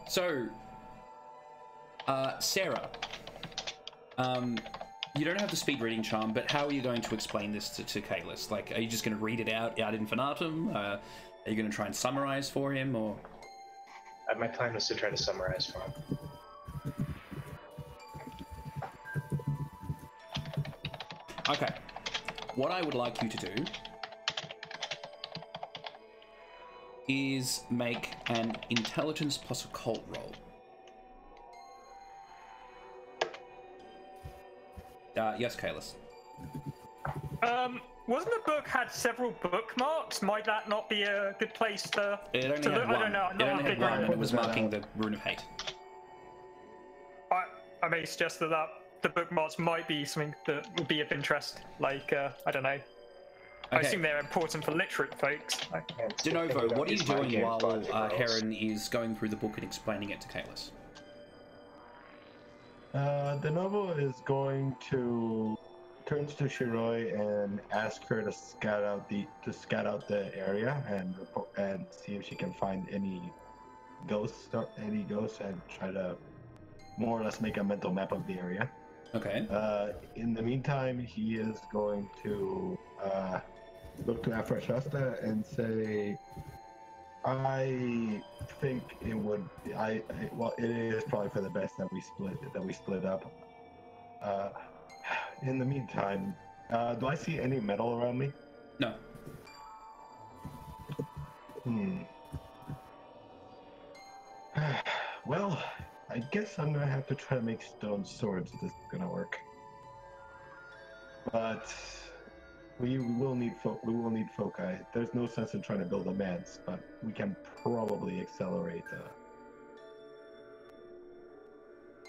So, Sarah, you don't have the speed reading charm, but how are you going to explain this to Kalis? Are you just going to read it out infinitum? Are you going to try and summarize for him, or? My plan was to try to summarize for him. Okay. What I would like you to do is make an intelligence plus occult roll. Yes, Kalis. Wasn't the book had several bookmarks? Might that not be a good place to It only to had look? one. I don't know. I'm It not only a had big one, reader. and it was marking the Rune of Hate. I may suggest that the bookmarks might be something that would be of interest. I don't know. I Okay. assume they're important for literate folks. De novo, what are you doing while Heron? Heron is going through the book and explaining it to Kalis? De Novo is going to turns to Shiroi and ask her to scout out the area and see if she can find any ghosts and try to more or less make a mental map of the area. Okay. In the meantime, he is going to look to Afrashasta and say, I think it would. Well, it is probably for the best that we split up. In the meantime, do I see any metal around me? No. Well, I guess I'm gonna have to try to make stone swords if this is gonna work. But we will need foci. There's no sense in trying to build a manse, but we can probably accelerate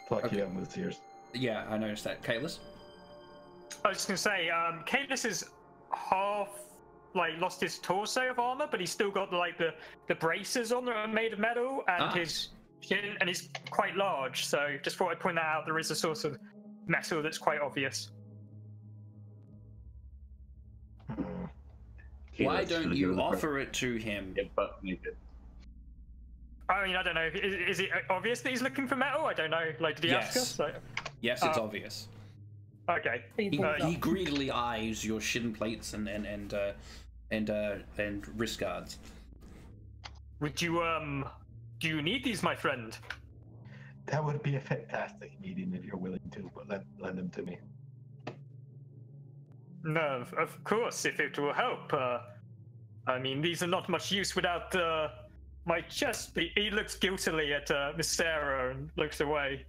Plakia moves here. Yeah, I noticed that. Kalis? I was just gonna say, Kalis is half lost his torso of armor, but he's still got the braces on that are made of metal, and his chin, and he's quite large. So just thought I'd point that out. There is a sort of metal that's quite obvious. Why don't you offer it to him? Get butt naked. I mean, I don't know. Is it obvious that he's looking for metal? I don't know. Did he ask us? Yes, it's obvious. Okay. He greedily eyes your shin plates and wrist guards. Would you do you need these, my friend? That would be a fantastic meeting if you're willing to lend them to me. No, of course, if it will help. I mean, these are not much use without my chest. He looks guiltily at Miss Sarah and looks away.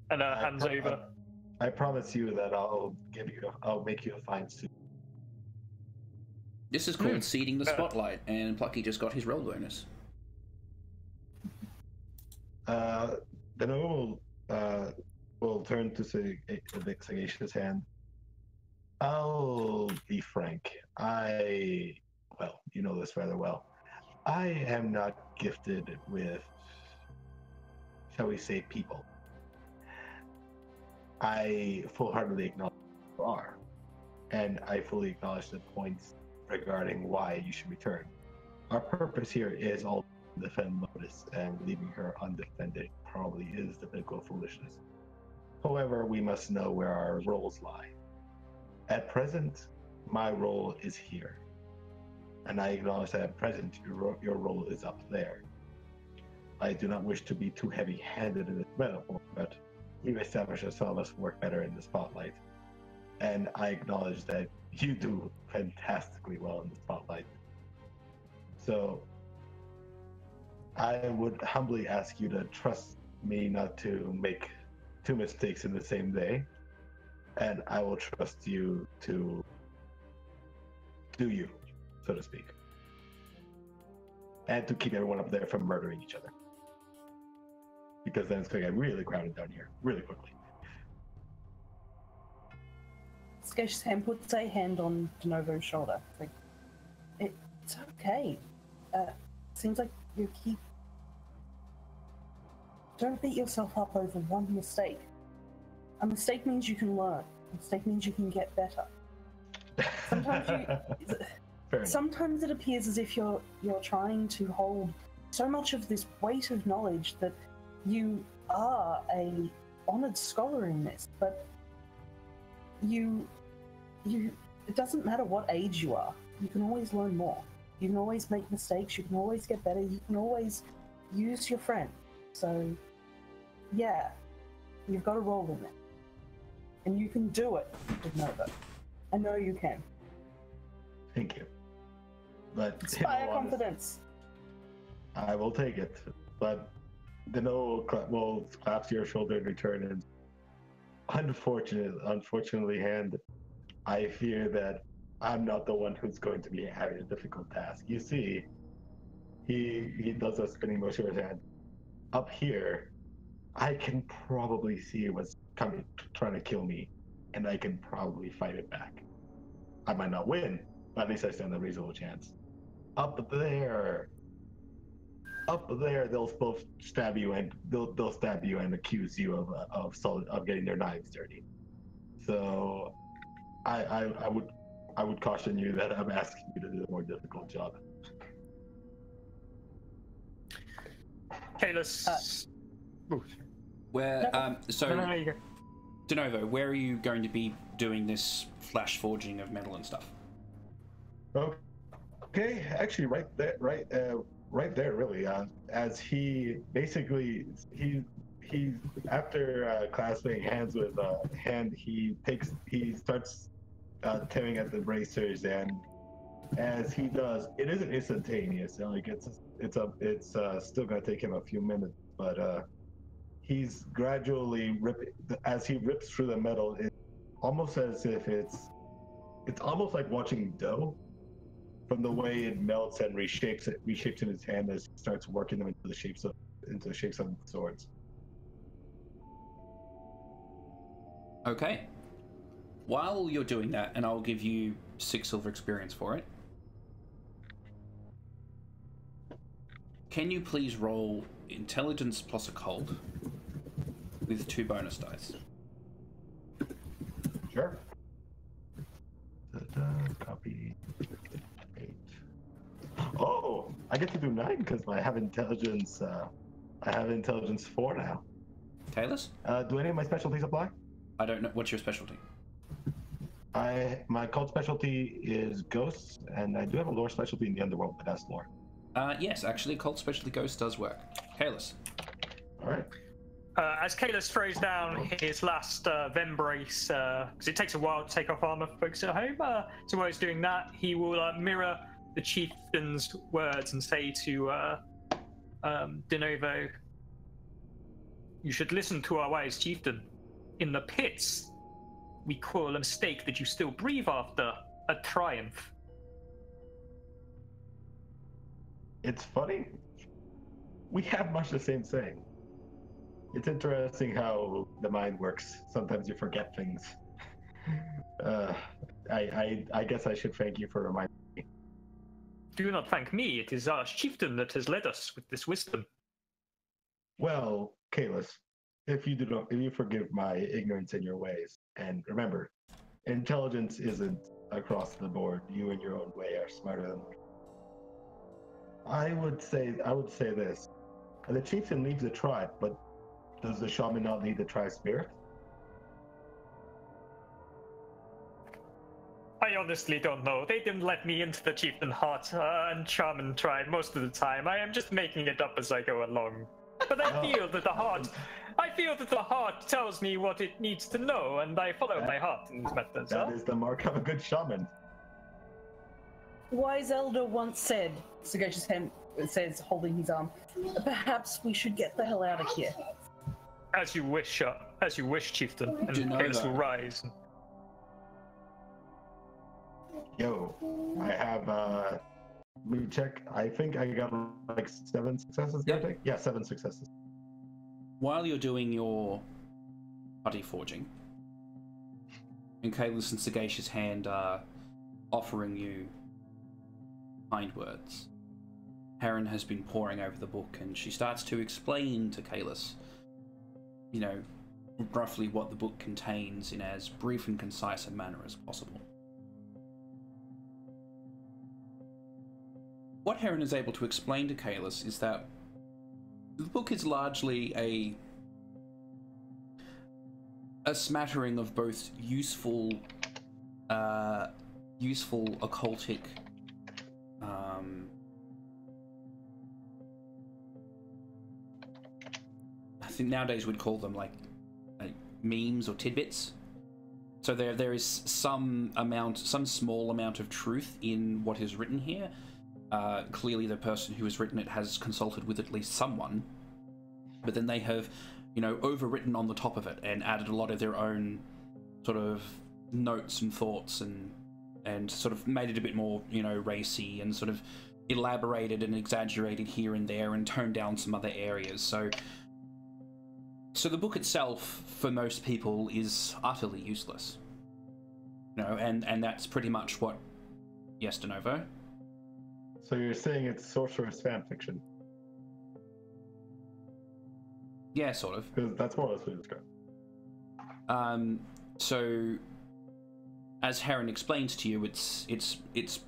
And hands over. I promise you that I'll make you a fine suit. This is called seeding the spotlight, and Plucky just got his roll bonus. The noble will turn to the sagacious hand. I'll be frank. Well, you know this rather well. I am not gifted with, shall we say, people. I full-heartedly acknowledge you are, and I fully acknowledge the points regarding why you should return. Our purpose here is all to defend Lotus, and leaving her undefended probably is the pinnacle of foolishness. However, we must know where our roles lie. At present, my role is here, and I acknowledge that at present your role is up there. I do not wish to be too heavy-handed in this metaphor, but we've established that some of us work better in the spotlight, and I acknowledge that you do fantastically well in the spotlight. So I would humbly ask you to trust me not to make two mistakes in the same day, and I will trust you to do you, so to speak, and to keep everyone up there from murdering each other, because then it's going to get really crowded down here really quickly. Skesh's hand puts a hand on DeNovo's shoulder. Like, it's okay. Seems like you keep... Don't beat yourself up over one mistake. A mistake means you can learn. A mistake means you can get better. Sometimes it appears as if you're trying to hold so much of this weight of knowledge that you are a honored scholar in this, but it doesn't matter what age you are. You can always learn more. You can always make mistakes. You can always get better. You can always use your friend. So, yeah, you've got a role in it. And you can do it, Nova. I know you can. Thank you. But inspire confidence. I will take it. But Deno will clap to your shoulder in return, and unfortunately, hand, I fear that I'm not the one who's going to be having a difficult task. You see, he does a spinning motion with his hand. Up here, I can probably see what's coming, trying to kill me, and I can probably fight it back. I might not win, but at least I stand a reasonable chance. Up there, they'll both stab you, and they'll stab you and accuse you of getting their knives dirty. So, I would caution you that I'm asking you to do a more difficult job. Okay, let's. Where so No, you go. DeNovo, where are you going to be doing this flash forging of metal and stuff? Okay, actually, right there, really. As he basically he after clasping hands with hand, he starts tearing at the bracers, and as he does, it isn't instantaneous. Like it's still gonna take him a few minutes, but he's gradually as he rips through the metal. It's almost as if it's almost like watching dough, from the way it melts and reshapes in his hand as he starts working them into the shapes of swords. Okay. While you're doing that, and I'll give you 6 silver experience for it, can you please roll intelligence plus occult with 2 bonus dice? Sure. Copy 8. Oh, I get to do 9 because I have intelligence. I have intelligence 4 now. Taylor's? Do any of my specialties apply? I don't know. What's your specialty? My cult specialty is ghosts, and I do have a lore specialty in the underworld, but that's lore. Yes, actually, cult specialty ghost does work. Kalis. All right. As Kalis throws down his last Vembrace, because it takes a while to take off armor for folks at home, so while he's doing that, he will mirror the chieftain's words and say to De Novo, "You should listen to our wise chieftain. In the pits, we call a mistake that you still breathe after a triumph." It's funny. We have much the same saying. It's interesting how the mind works. Sometimes you forget things. I guess I should thank you for reminding me. Do not thank me. It is our chieftain that has led us with this wisdom. Well, Kalis, if you forgive my ignorance in your ways, and remember, intelligence isn't across the board. You in your own way are smarter than me. I would say this. The chieftain leads the tribe, but does the shaman not lead the tribe spirit? I honestly don't know. They didn't let me into the chieftain heart and shaman tribe most of the time. I am just making it up as I go along. But I feel that the heart tells me what it needs to know, and I follow my heart in these methods. That is the mark of a good shaman. Wise elder once said, Sagacious hand says, holding his arm, perhaps we should get the hell out of here. As you wish, chieftain. And Kalis will rise. Yo, I have, let me check. I think I got like 7 successes. Yep. Yeah, 7 successes. While you're doing your putty forging, and Kalis and Sagacious Hand are offering you kind words, Heron has been poring over the book, and she starts to explain to Kalis, you know, roughly what the book contains in as brief and concise a manner as possible. What Heron is able to explain to Kalis is that the book is largely a smattering of both useful occultic I think nowadays we'd call them like memes or tidbits. So there is some small amount of truth in what is written here. Clearly the person who has written it has consulted with at least someone, but then they have, you know, overwritten on the top of it and added a lot of their own sort of notes and thoughts and sort of made it a bit more, you know, racy and sort of elaborated and exaggerated here and there and toned down some other areas. So the book itself, for most people, is utterly useless. You know, and that's pretty much what... Yes, De Novo? So you're saying it's sorcerer's fan fiction? Yeah, sort of. Because that's more or less what it's got. So, as Heron explains to you, it's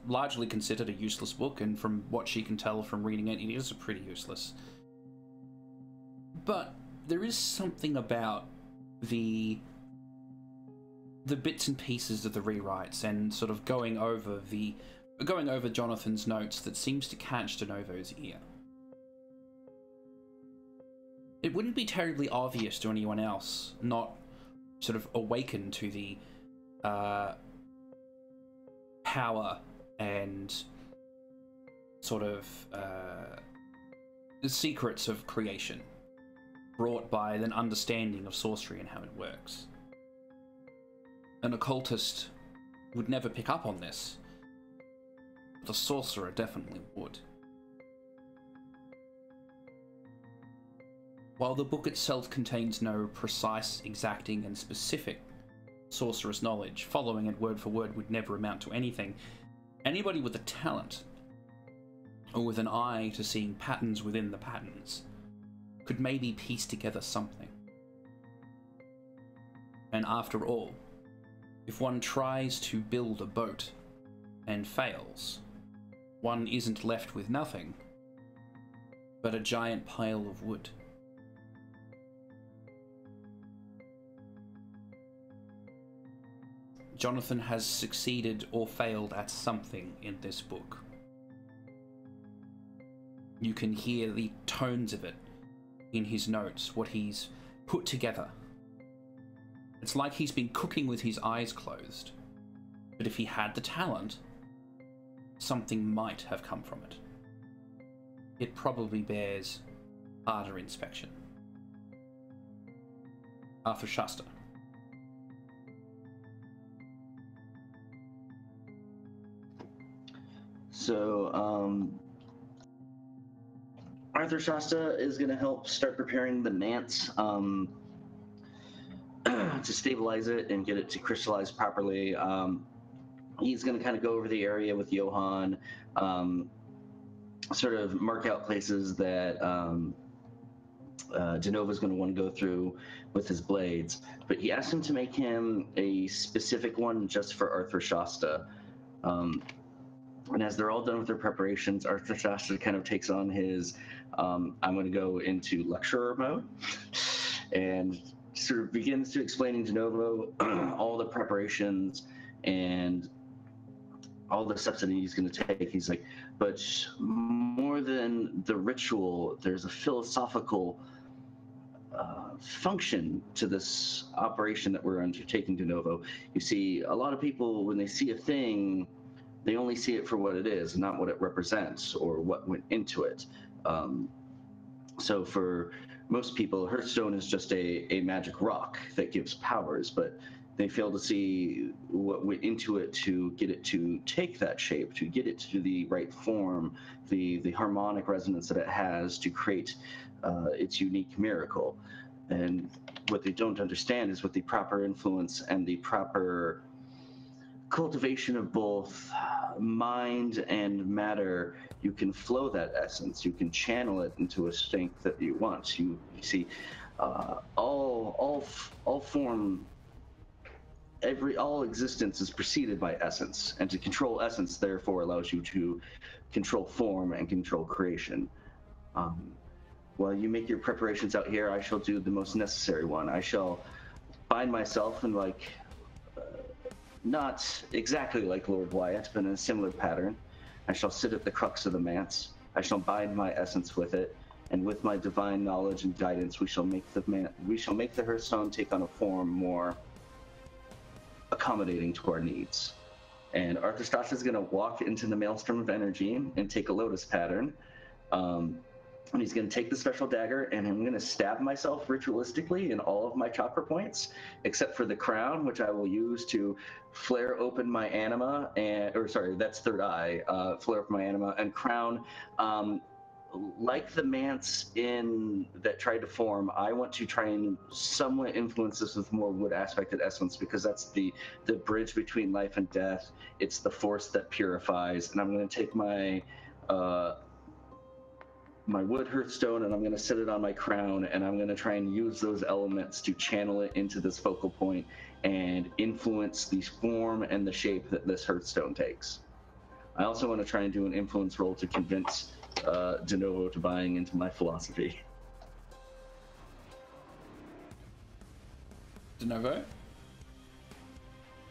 largely considered a useless book, and from what she can tell from reading it, it is pretty useless. But there is something about the bits and pieces of the rewrites and sort of going over Jonathan's notes that seems to catch De Novo's ear. It wouldn't be terribly obvious to anyone else, not sort of awakened to the power and sort of the secrets of creation brought by an understanding of sorcery and how it works. An occultist would never pick up on this, but a sorcerer definitely would. While the book itself contains no precise, exacting, and specific sorcerer's knowledge, following it word for word would never amount to anything. Anybody with a talent, or with an eye to seeing patterns within the patterns, could maybe piece together something. And after all, if one tries to build a boat and fails, one isn't left with nothing but a giant pile of wood. Jonathan has succeeded or failed at something in this book. You can hear the tones of it in his notes, what he's put together. It's like he's been cooking with his eyes closed. But if he had the talent, something might have come from it. It probably bears harder inspection. Arthur Shasta. So, Arthur Shasta is going to help start preparing the Nance to stabilize it and get it to crystallize properly. He's going to kind of go over the area with Johan, sort of mark out places that Genova's going to want to go through with his blades. But he asked him to make him a specific one just for Arthur Shasta. And as they're all done with their preparations, Arthur Shasta kind of takes on his, I'm going to go into lecturer mode, and sort of begins to explaining to Genova all the preparations and all the steps that he's going to take. He's like, but more than the ritual, there's a philosophical function to this operation that we're undertaking, de novo. You see, a lot of people, when they see a thing, they only see it for what it is, not what it represents or what went into it. So for most people, Hearthstone is just a magic rock that gives powers, but they fail to see what went into it to get it to take that shape, to get it to the right form, the harmonic resonance that it has to create its unique miracle. And what they don't understand is with the proper influence and the proper cultivation of both mind and matter, you can flow that essence, you can channel it into a strength that you want. You see, all form, all existence is preceded by essence, and to control essence therefore allows you to control form and control creation. While you make your preparations out here, I shall do the most necessary one. I shall bind myself in not exactly like Lord Wyatt, but in a similar pattern. I shall sit at the crux of the manse. I shall bind my essence with it, and with my divine knowledge and guidance, we shall make the Hearthstone take on a form more accommodating to our needs. And Arthur Stasha is going to walk into the maelstrom of energy and take a lotus pattern. And he's going to take the special dagger, and I'm going to stab myself ritualistically in all of my chakra points, except for the crown, which I will use to flare open my anima, that's third eye, flare open my anima, and crown. Like the manse that tried to form, I want to try and somewhat influence this with more wood aspected essence, because that's the bridge between life and death. It's the force that purifies, and I'm going to take my wood Hearthstone, and I'm going to set it on my crown, and I'm going to try and use those elements to channel it into this focal point and influence the form and the shape that this Hearthstone takes. I also want to try and do an influence roll to convince de novo to buying into my philosophy. De novo?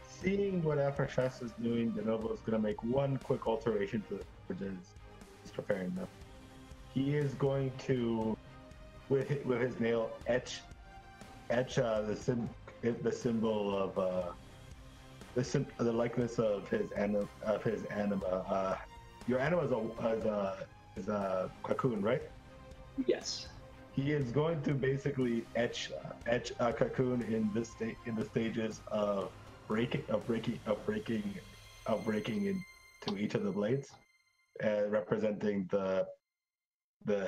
Seeing what Afrashas is doing, de novo is going to make one quick alteration to he's preparing them. He is going to, with his nail, etch the symbol of the likeness of his anima. Your anima is a cocoon, right? Yes. He is going to basically etch a cocoon in the stages of breaking into each of the blades, representing the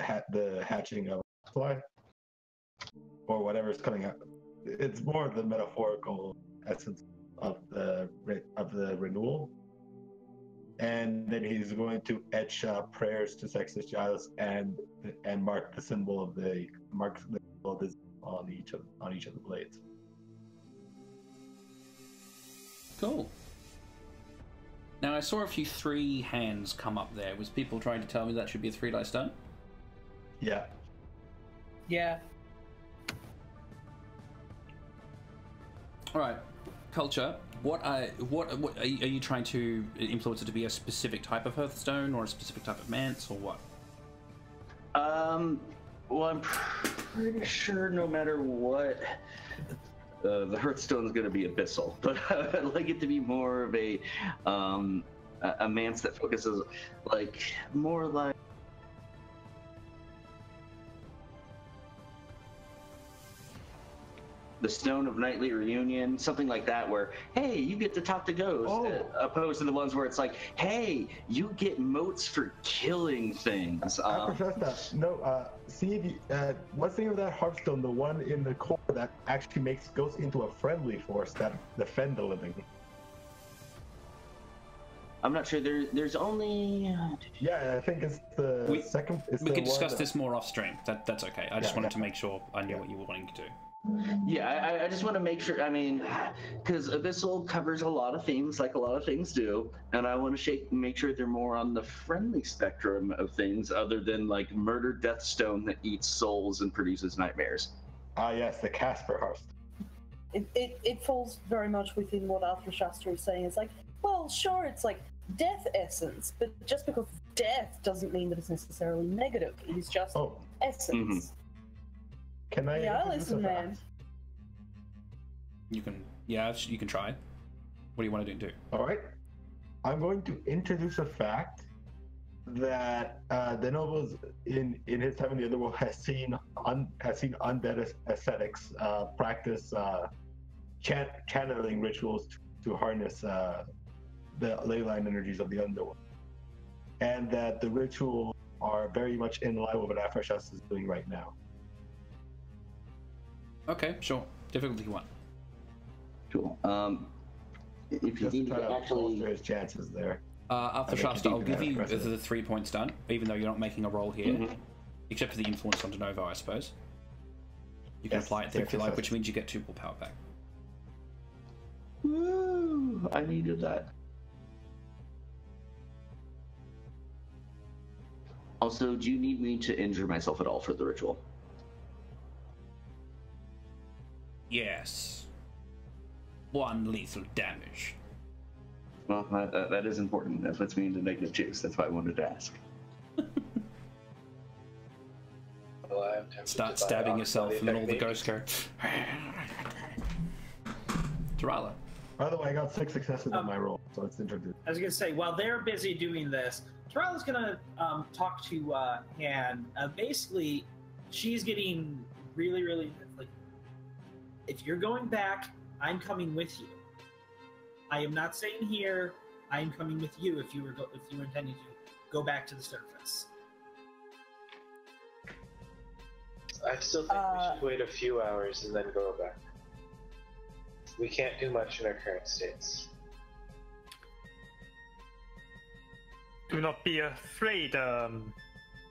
hatching of a fly or whatever's coming out. It's more the metaphorical essence of the renewal. And then he's going to etch prayers to Sextus Giles and mark the symbol of this on each of the blades. Cool. Now I saw a few 3 hands come up there. Was people trying to tell me that should be a 3-die stone? Yeah. Yeah. All right, culture. What are you trying to influence it to be a specific type of Hearthstone or a specific type of manse or what? Well, pretty sure no matter what, the Hearthstone's going to be abyssal, but I'd like it to be more of a manse that focuses more like the Stone of Nightly Reunion, something like that, where hey, you get to talk to ghosts, opposed to the ones where it's like, hey, you get motes for killing things. I prefer that. No, see if you, what's the name of that Hearthstone? The one in the core that actually makes ghosts into a friendly force that defend the living. I'm not sure. There's only. Yeah, I think it's the second. It's we the could discuss one this more off stream. That's okay. I just wanted to make sure I knew what you were wanting to do. Yeah, I just want to make sure. I mean, because Abyssal covers a lot of themes, like a lot of things do, and I want to make sure they're more on the friendly spectrum of things, other than like Murder Deathstone that eats souls and produces nightmares. Yes, the Casper Hearthstone. It falls very much within what Arthur Shasta is saying. It's like, well, sure, it's like death essence, but just because death doesn't mean that it's necessarily negative. It is just essence. Mm-hmm. Can I? Yeah, listen, man. You can, you can try. What do you want to do? All right. I'm going to introduce a fact that the nobles in his time in the Otherworld has seen undead ascetics practice channeling rituals to harness the ley line energies of the Underworld, and that the rituals are very much in line with what Afrashas is doing right now. Okay, sure. Difficulty 1. Cool. If you need to actually his chances there. After Shasta, I'll give you the 3 points done, even though you're not making a roll here, except for the influence on De Novo, I suppose. You can apply it there if you like, which means you get 2 willpower back. Woo! I needed that. Also, do you need me to injure myself at all for the ritual? Yes. 1 lethal damage. Well, that is important. That puts me into negative 2. That's why I wanted to ask. Well, Start stabbing yourself, and then all the ghosts go. Tarala. By the way, I got 6 successes on my roll, so it's introduced. I was gonna say, while they're busy doing this, Tarala's gonna talk to Han. Basically, she's getting really, really like, if you're going back, I'm coming with you. I am not staying here. I am coming with you if you were intending to go back to the surface. I still think we should wait a few hours and then go back. We can't do much in our current states. Do not be afraid,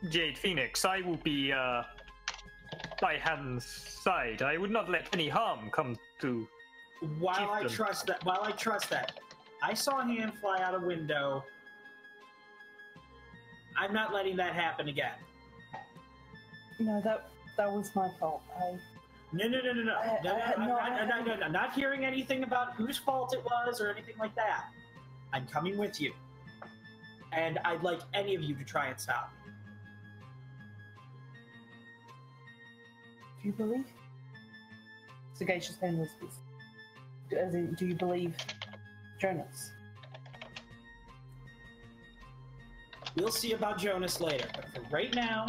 Jade Phoenix. I will be by Han's side. I would not let any harm come to. While I trust that, I saw Han fly out a window. I'm not letting that happen again. No, that was my fault. No. I'm not hearing anything about whose fault it was or anything like that. I'm coming with you. And I'd like any of you to try and stop me. Do you believe? Sagacious hand whispers. As in, do you believe Jonas? We'll see about Jonas later, but for right now,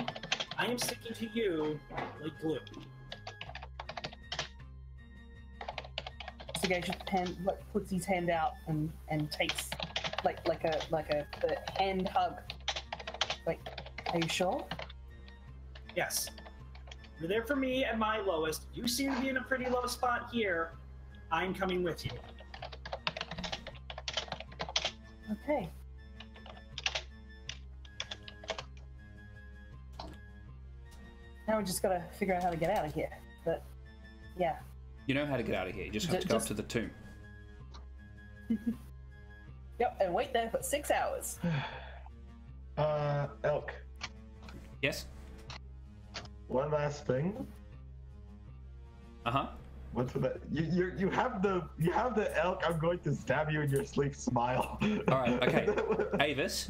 I am sticking to you like glue. Sagacious hand puts his hand out and takes like a hand hug. Like, are you sure? Yes. You're there for me at my lowest. You seem to be in a pretty low spot here. I'm coming with you. Okay. Now we just gotta figure out how to get out of here. But, yeah. You know how to get out of here. You just have to go up to the tomb. Yep, and wait there for 6 hours. Elk. Yes? One last thing. Uh-huh. What's with that? You have the elk. I'm going to stab you in your sleep. Smile. All right. Okay. Avis.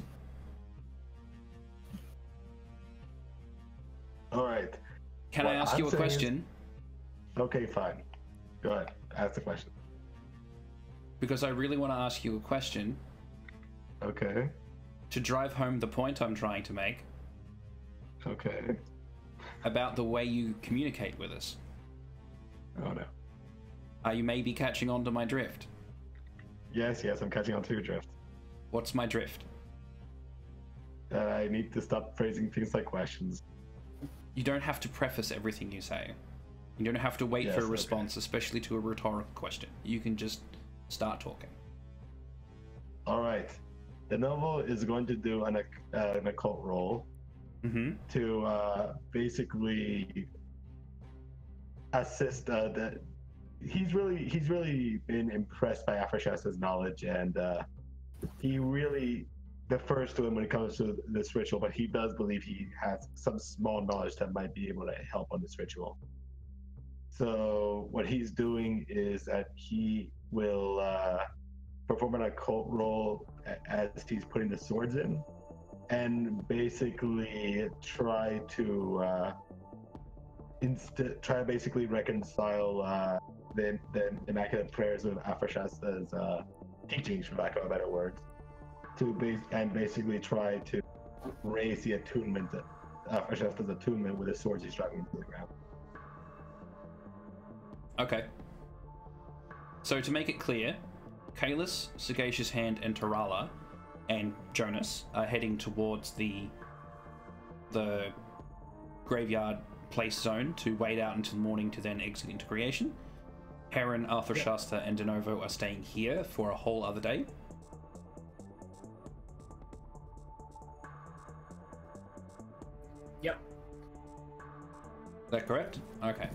All right. Can I ask you a question? Okay, fine. Go ahead. Ask the question. Because I really want to ask you a question. Okay. To drive home the point I'm trying to make. Okay. About the way you communicate with us. Oh no. Are you maybe catching on to my drift? Yes, I'm catching on to your drift. What's my drift? I need to stop phrasing things like questions. You don't have to preface everything you say. You don't have to wait for a response, especially to a rhetorical question. You can just start talking. All right. The noble is going to do an occult roll to basically assist. He's really been impressed by Afrashasta's knowledge, and he really defers to him when it comes to this ritual. But he does believe he has some small knowledge that might be able to help on this ritual. So what he's doing is that he will perform an occult roll as he's putting the swords in, and basically try to reconcile the immaculate prayers of Afrashasta's teachings, for lack of a better word, and basically try to raise the attunement, Afrashasta's attunement with the swords he's driving into the ground. Okay. So to make it clear, Kalis, Sagacious Hand, and Tarala, and Jonas are heading towards the graveyard place zone to wait out until morning to then exit into creation. Heron, Arthur Shasta, and Denovo are staying here for a whole other day. Yep. Is that correct? Okay.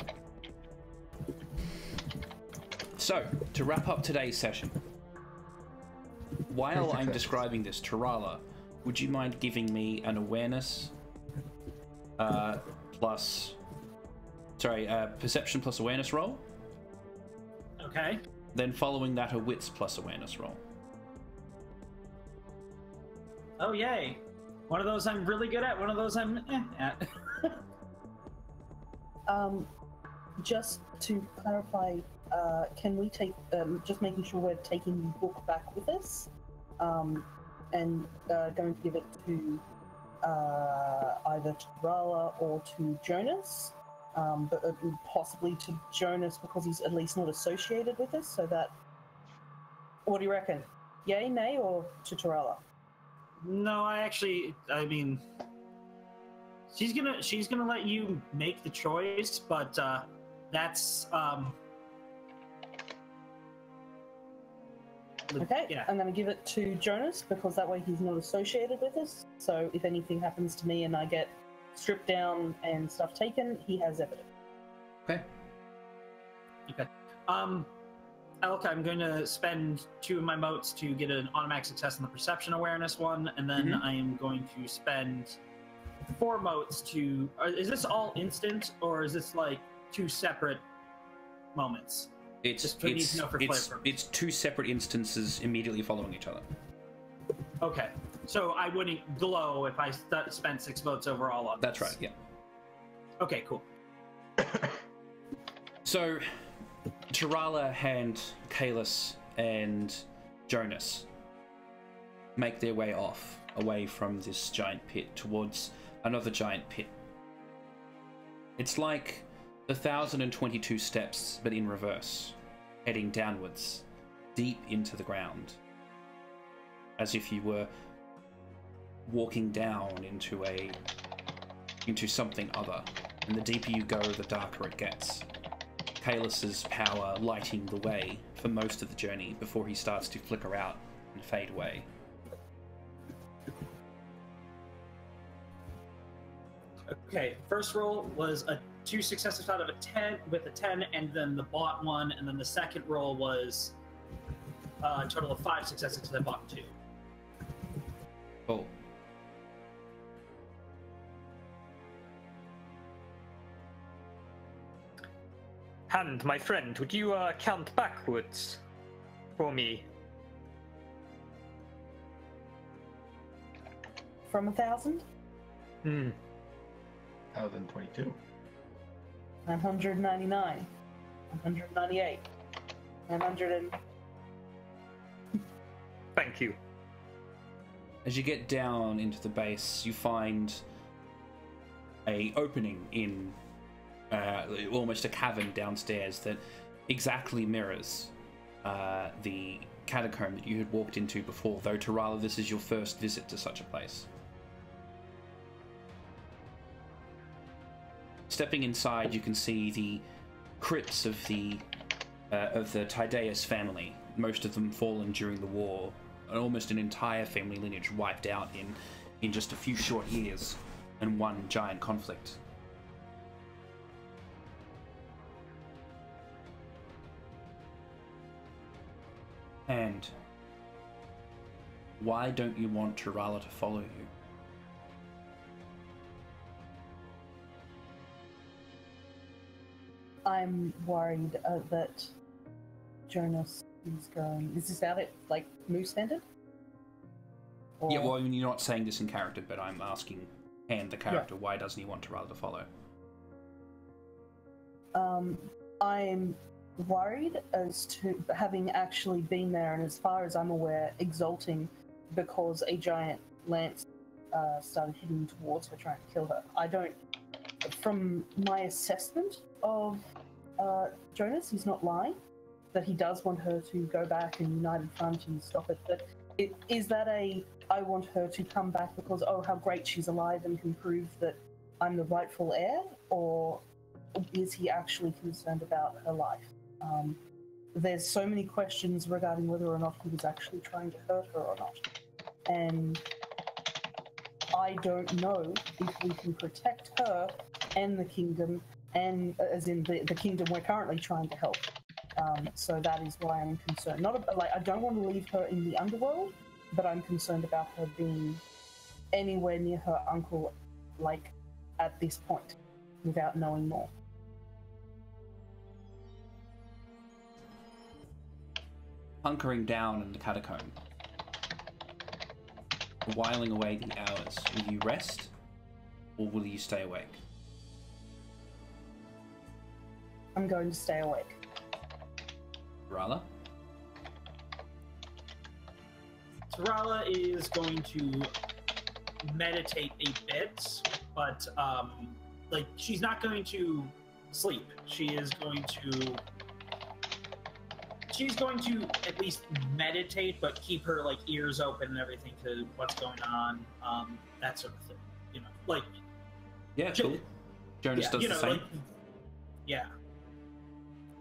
So, to wrap up today's session, while I'm describing this, Tarala, would you mind giving me an awareness perception plus awareness roll? Okay. Then following that, a wits plus awareness roll. Oh, yay. One of those I'm really good at, one of those I'm at. Just to clarify, can we take, just making sure we're taking the book back with us, and going to give it to either to Rala or to Jonas, but possibly to Jonas because he's at least not associated with us, so that... What do you reckon? Yay, nay, or to Tarala? No, I mean, she's gonna let you make the choice, but that's Okay, yeah. I'm going to give it to Jonas because that way he's not associated with us. So if anything happens to me and I get stripped down and stuff taken, he has evidence. Okay. Okay. Elka, I'm going to spend 2 of my motes to get an automatic success on the perception awareness one, and then I am going to spend 4 motes to... Is this all instant, or is this like 2 separate moments? It's 2 separate instances immediately following each other. Okay. So I wouldn't glow if I spent 6 votes overall on That's this. right, yeah. Okay, cool. So, Tarala and Kalis and Jonas make their way off, away from this giant pit, towards another giant pit. It's like the 1,022 steps, but in reverse, heading downwards, deep into the ground, as if you were walking down into something other. And the deeper you go, the darker it gets. Kalis's power lighting the way for most of the journey before he starts to flicker out and fade away. Okay, first roll was a 2 successes out of a 10 with a 10, and then the bot 1, and then the second roll was a total of 5 successes because I bought 2. Cool. Hand, my friend, would you count backwards for me? From 1,000? 1,022. 999, 998, 900 and... Thank you. As you get down into the base, you find a opening in almost a cavern downstairs that exactly mirrors the catacomb that you had walked into before, though Tarala, this is your first visit to such a place. Stepping inside, you can see the crypts of the Tydeus family, most of them fallen during the war, and almost an entire family lineage wiped out in just a few short years and one giant conflict. And why don't you want Tarala to follow you? I'm worried that Jonas is going... Is this out at, like, moose-handed? Or... Yeah, well, I mean, you're not saying this in character, but I'm asking Han, the character, why doesn't he want Tarala to follow? I'm worried as to having actually been there, and as far as I'm aware, exalting because a giant lance started heading towards her, trying to kill her. I don't... From my assessment of Jonas, he's not lying, that he does want her to go back and united front and stop it, but is that I want her to come back because, oh, how great she's alive and can prove that I'm the rightful heir, or is he actually concerned about her life? There's so many questions regarding whether or not he was actually trying to hurt her or not. And I don't know if we can protect her and the kingdom, and as in the kingdom we're currently trying to help. So that is why I'm concerned. I don't want to leave her in the underworld, but I'm concerned about her being anywhere near her uncle, like, at this point, without knowing more. Hunkering down in the catacomb, whiling away the hours, will you rest, or will you stay awake? I'm going to stay awake. Tarala? Tarala is going to meditate a bit, but she's not going to sleep. She's going to at least meditate, but keep her ears open and everything to what's going on, that sort of thing. Yeah, cool. Jonas does the same. Yeah.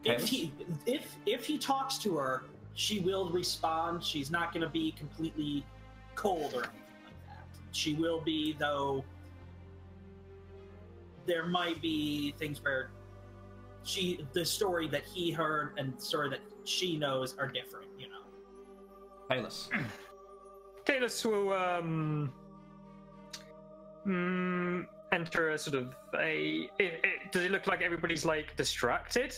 Okay. If he talks to her, she will respond. She's not going to be completely cold or anything like that. She will be, though. There might be things where the story that he heard and the story that she knows are different, Payless. Payless will enter a sort of does it look like everybody's distracted?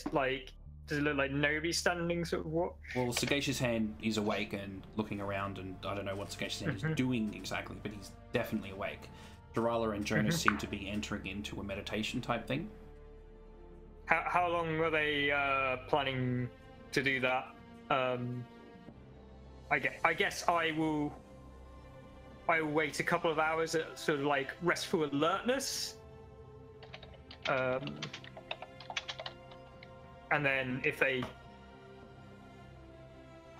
Does it look like nobody's standing sort of what? Well, Sagacious Hand is awake and looking around, and I don't know what Sagacious Hand is doing exactly, but he's definitely awake. Tarala and Jonas seem to be entering into a meditation type thing. How long were they planning to do that? I guess I will wait a couple of hours at sort of restful alertness. And then if they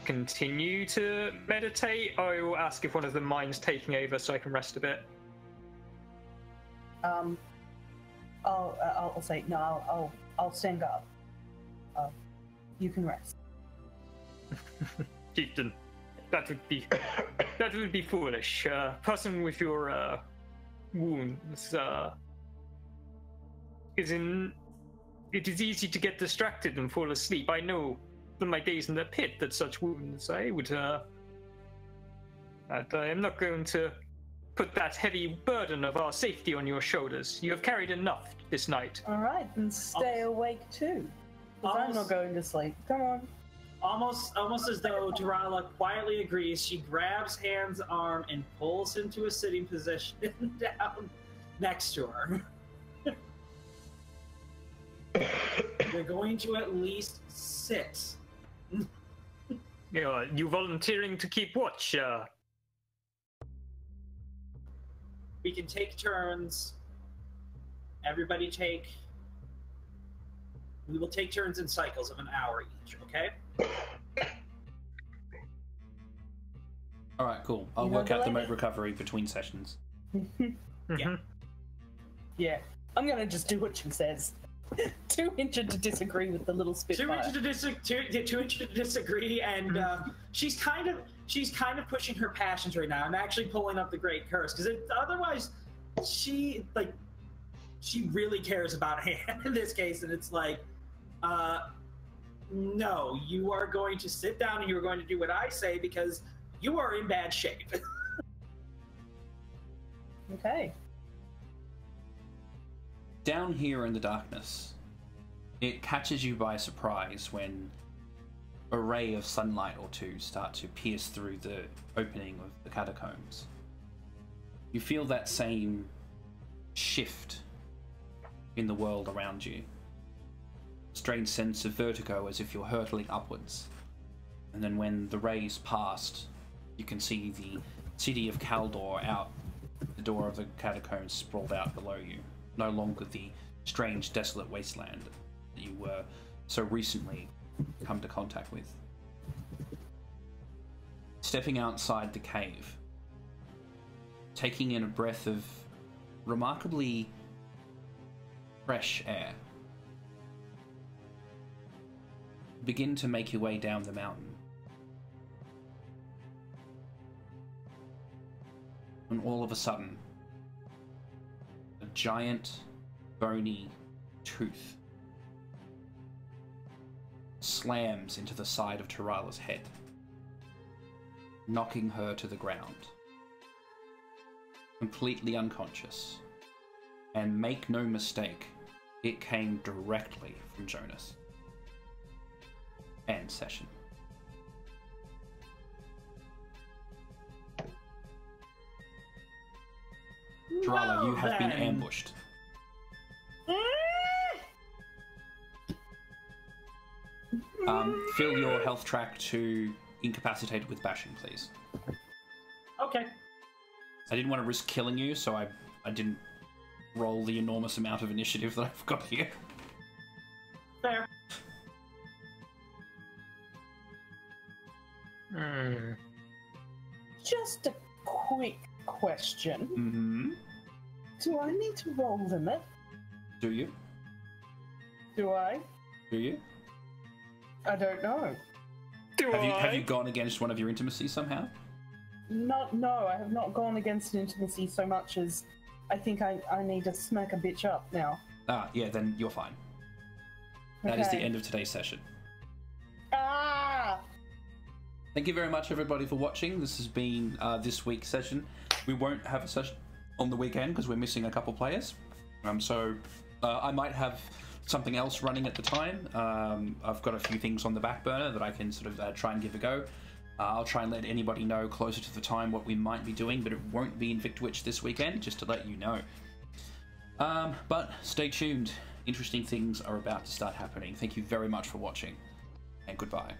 continue to meditate, I will ask if one of them minds taking over so I can rest a bit. I'll say no. I'll stand up. You can rest. Chieftain, that would be foolish. Person with your wounds it is easy to get distracted and fall asleep. I know from my days in the pit that such wounds I would that I am not going to put that heavy burden of our safety on your shoulders. You have carried enough this night. All right, then stay awake too. I'm not going to sleep. Come on. Almost as though Tarala quietly agrees, she grabs Han's arm and pulls him to a sitting position down next to her. You're going to at least sit. You volunteering to keep watch? We can take turns. Everybody take. We will take turns in cycles of an hour each, okay? Alright, cool. I'll work out the mode recovery between sessions. Yeah. Yeah. I'm gonna just do what she says. Too injured to disagree with the little spitfire. Too injured to disagree, and she's kind of pushing her passions right now. I'm actually pulling up the Great Curse because otherwise, she really cares about hand in this case, and it's like, no, you are going to sit down and you are going to do what I say because you are in bad shape. Okay. Down here in the darkness, it catches you by surprise when a ray of sunlight or two start to pierce through the opening of the catacombs. You feel that same shift in the world around you. A strange sense of vertigo as if you're hurtling upwards. And then when the rays passed, you can see the city of Kaldor out the door of the catacombs sprawled out below you. No longer the strange, desolate wasteland that you were so recently come to contact with. Stepping outside the cave, taking in a breath of remarkably fresh air, begin to make your way down the mountain. And all of a sudden, a giant, bony tooth slams into the side of Tarala's head, knocking her to the ground, completely unconscious. And make no mistake, it came directly from Jonas. End session. Tarala, you have been ambushed. Fill your health track to incapacitated with bashing, please. Okay. I didn't want to risk killing you, so I didn't roll the enormous amount of initiative that I've got here. Fair. Just a quick question. Mm-hmm. Do I need to roll limit? Do you? Do I? Do you? I don't know. Have you gone against one of your intimacies somehow? No, I have not gone against an intimacy so much as I think I need to smack a bitch up now. Ah, yeah, then you're fine. That is the end of today's session. Ah! Thank you very much, everybody, for watching. This has been this week's session. We won't have a session on the weekend because we're missing a couple players. So I might have something else running at the time. I've got a few things on the back burner that I can sort of try and give a go. I'll try and let anybody know closer to the time what we might be doing, but it won't be Invictwitch this weekend, just to let you know. But stay tuned. Interesting things are about to start happening. Thank you very much for watching, and goodbye.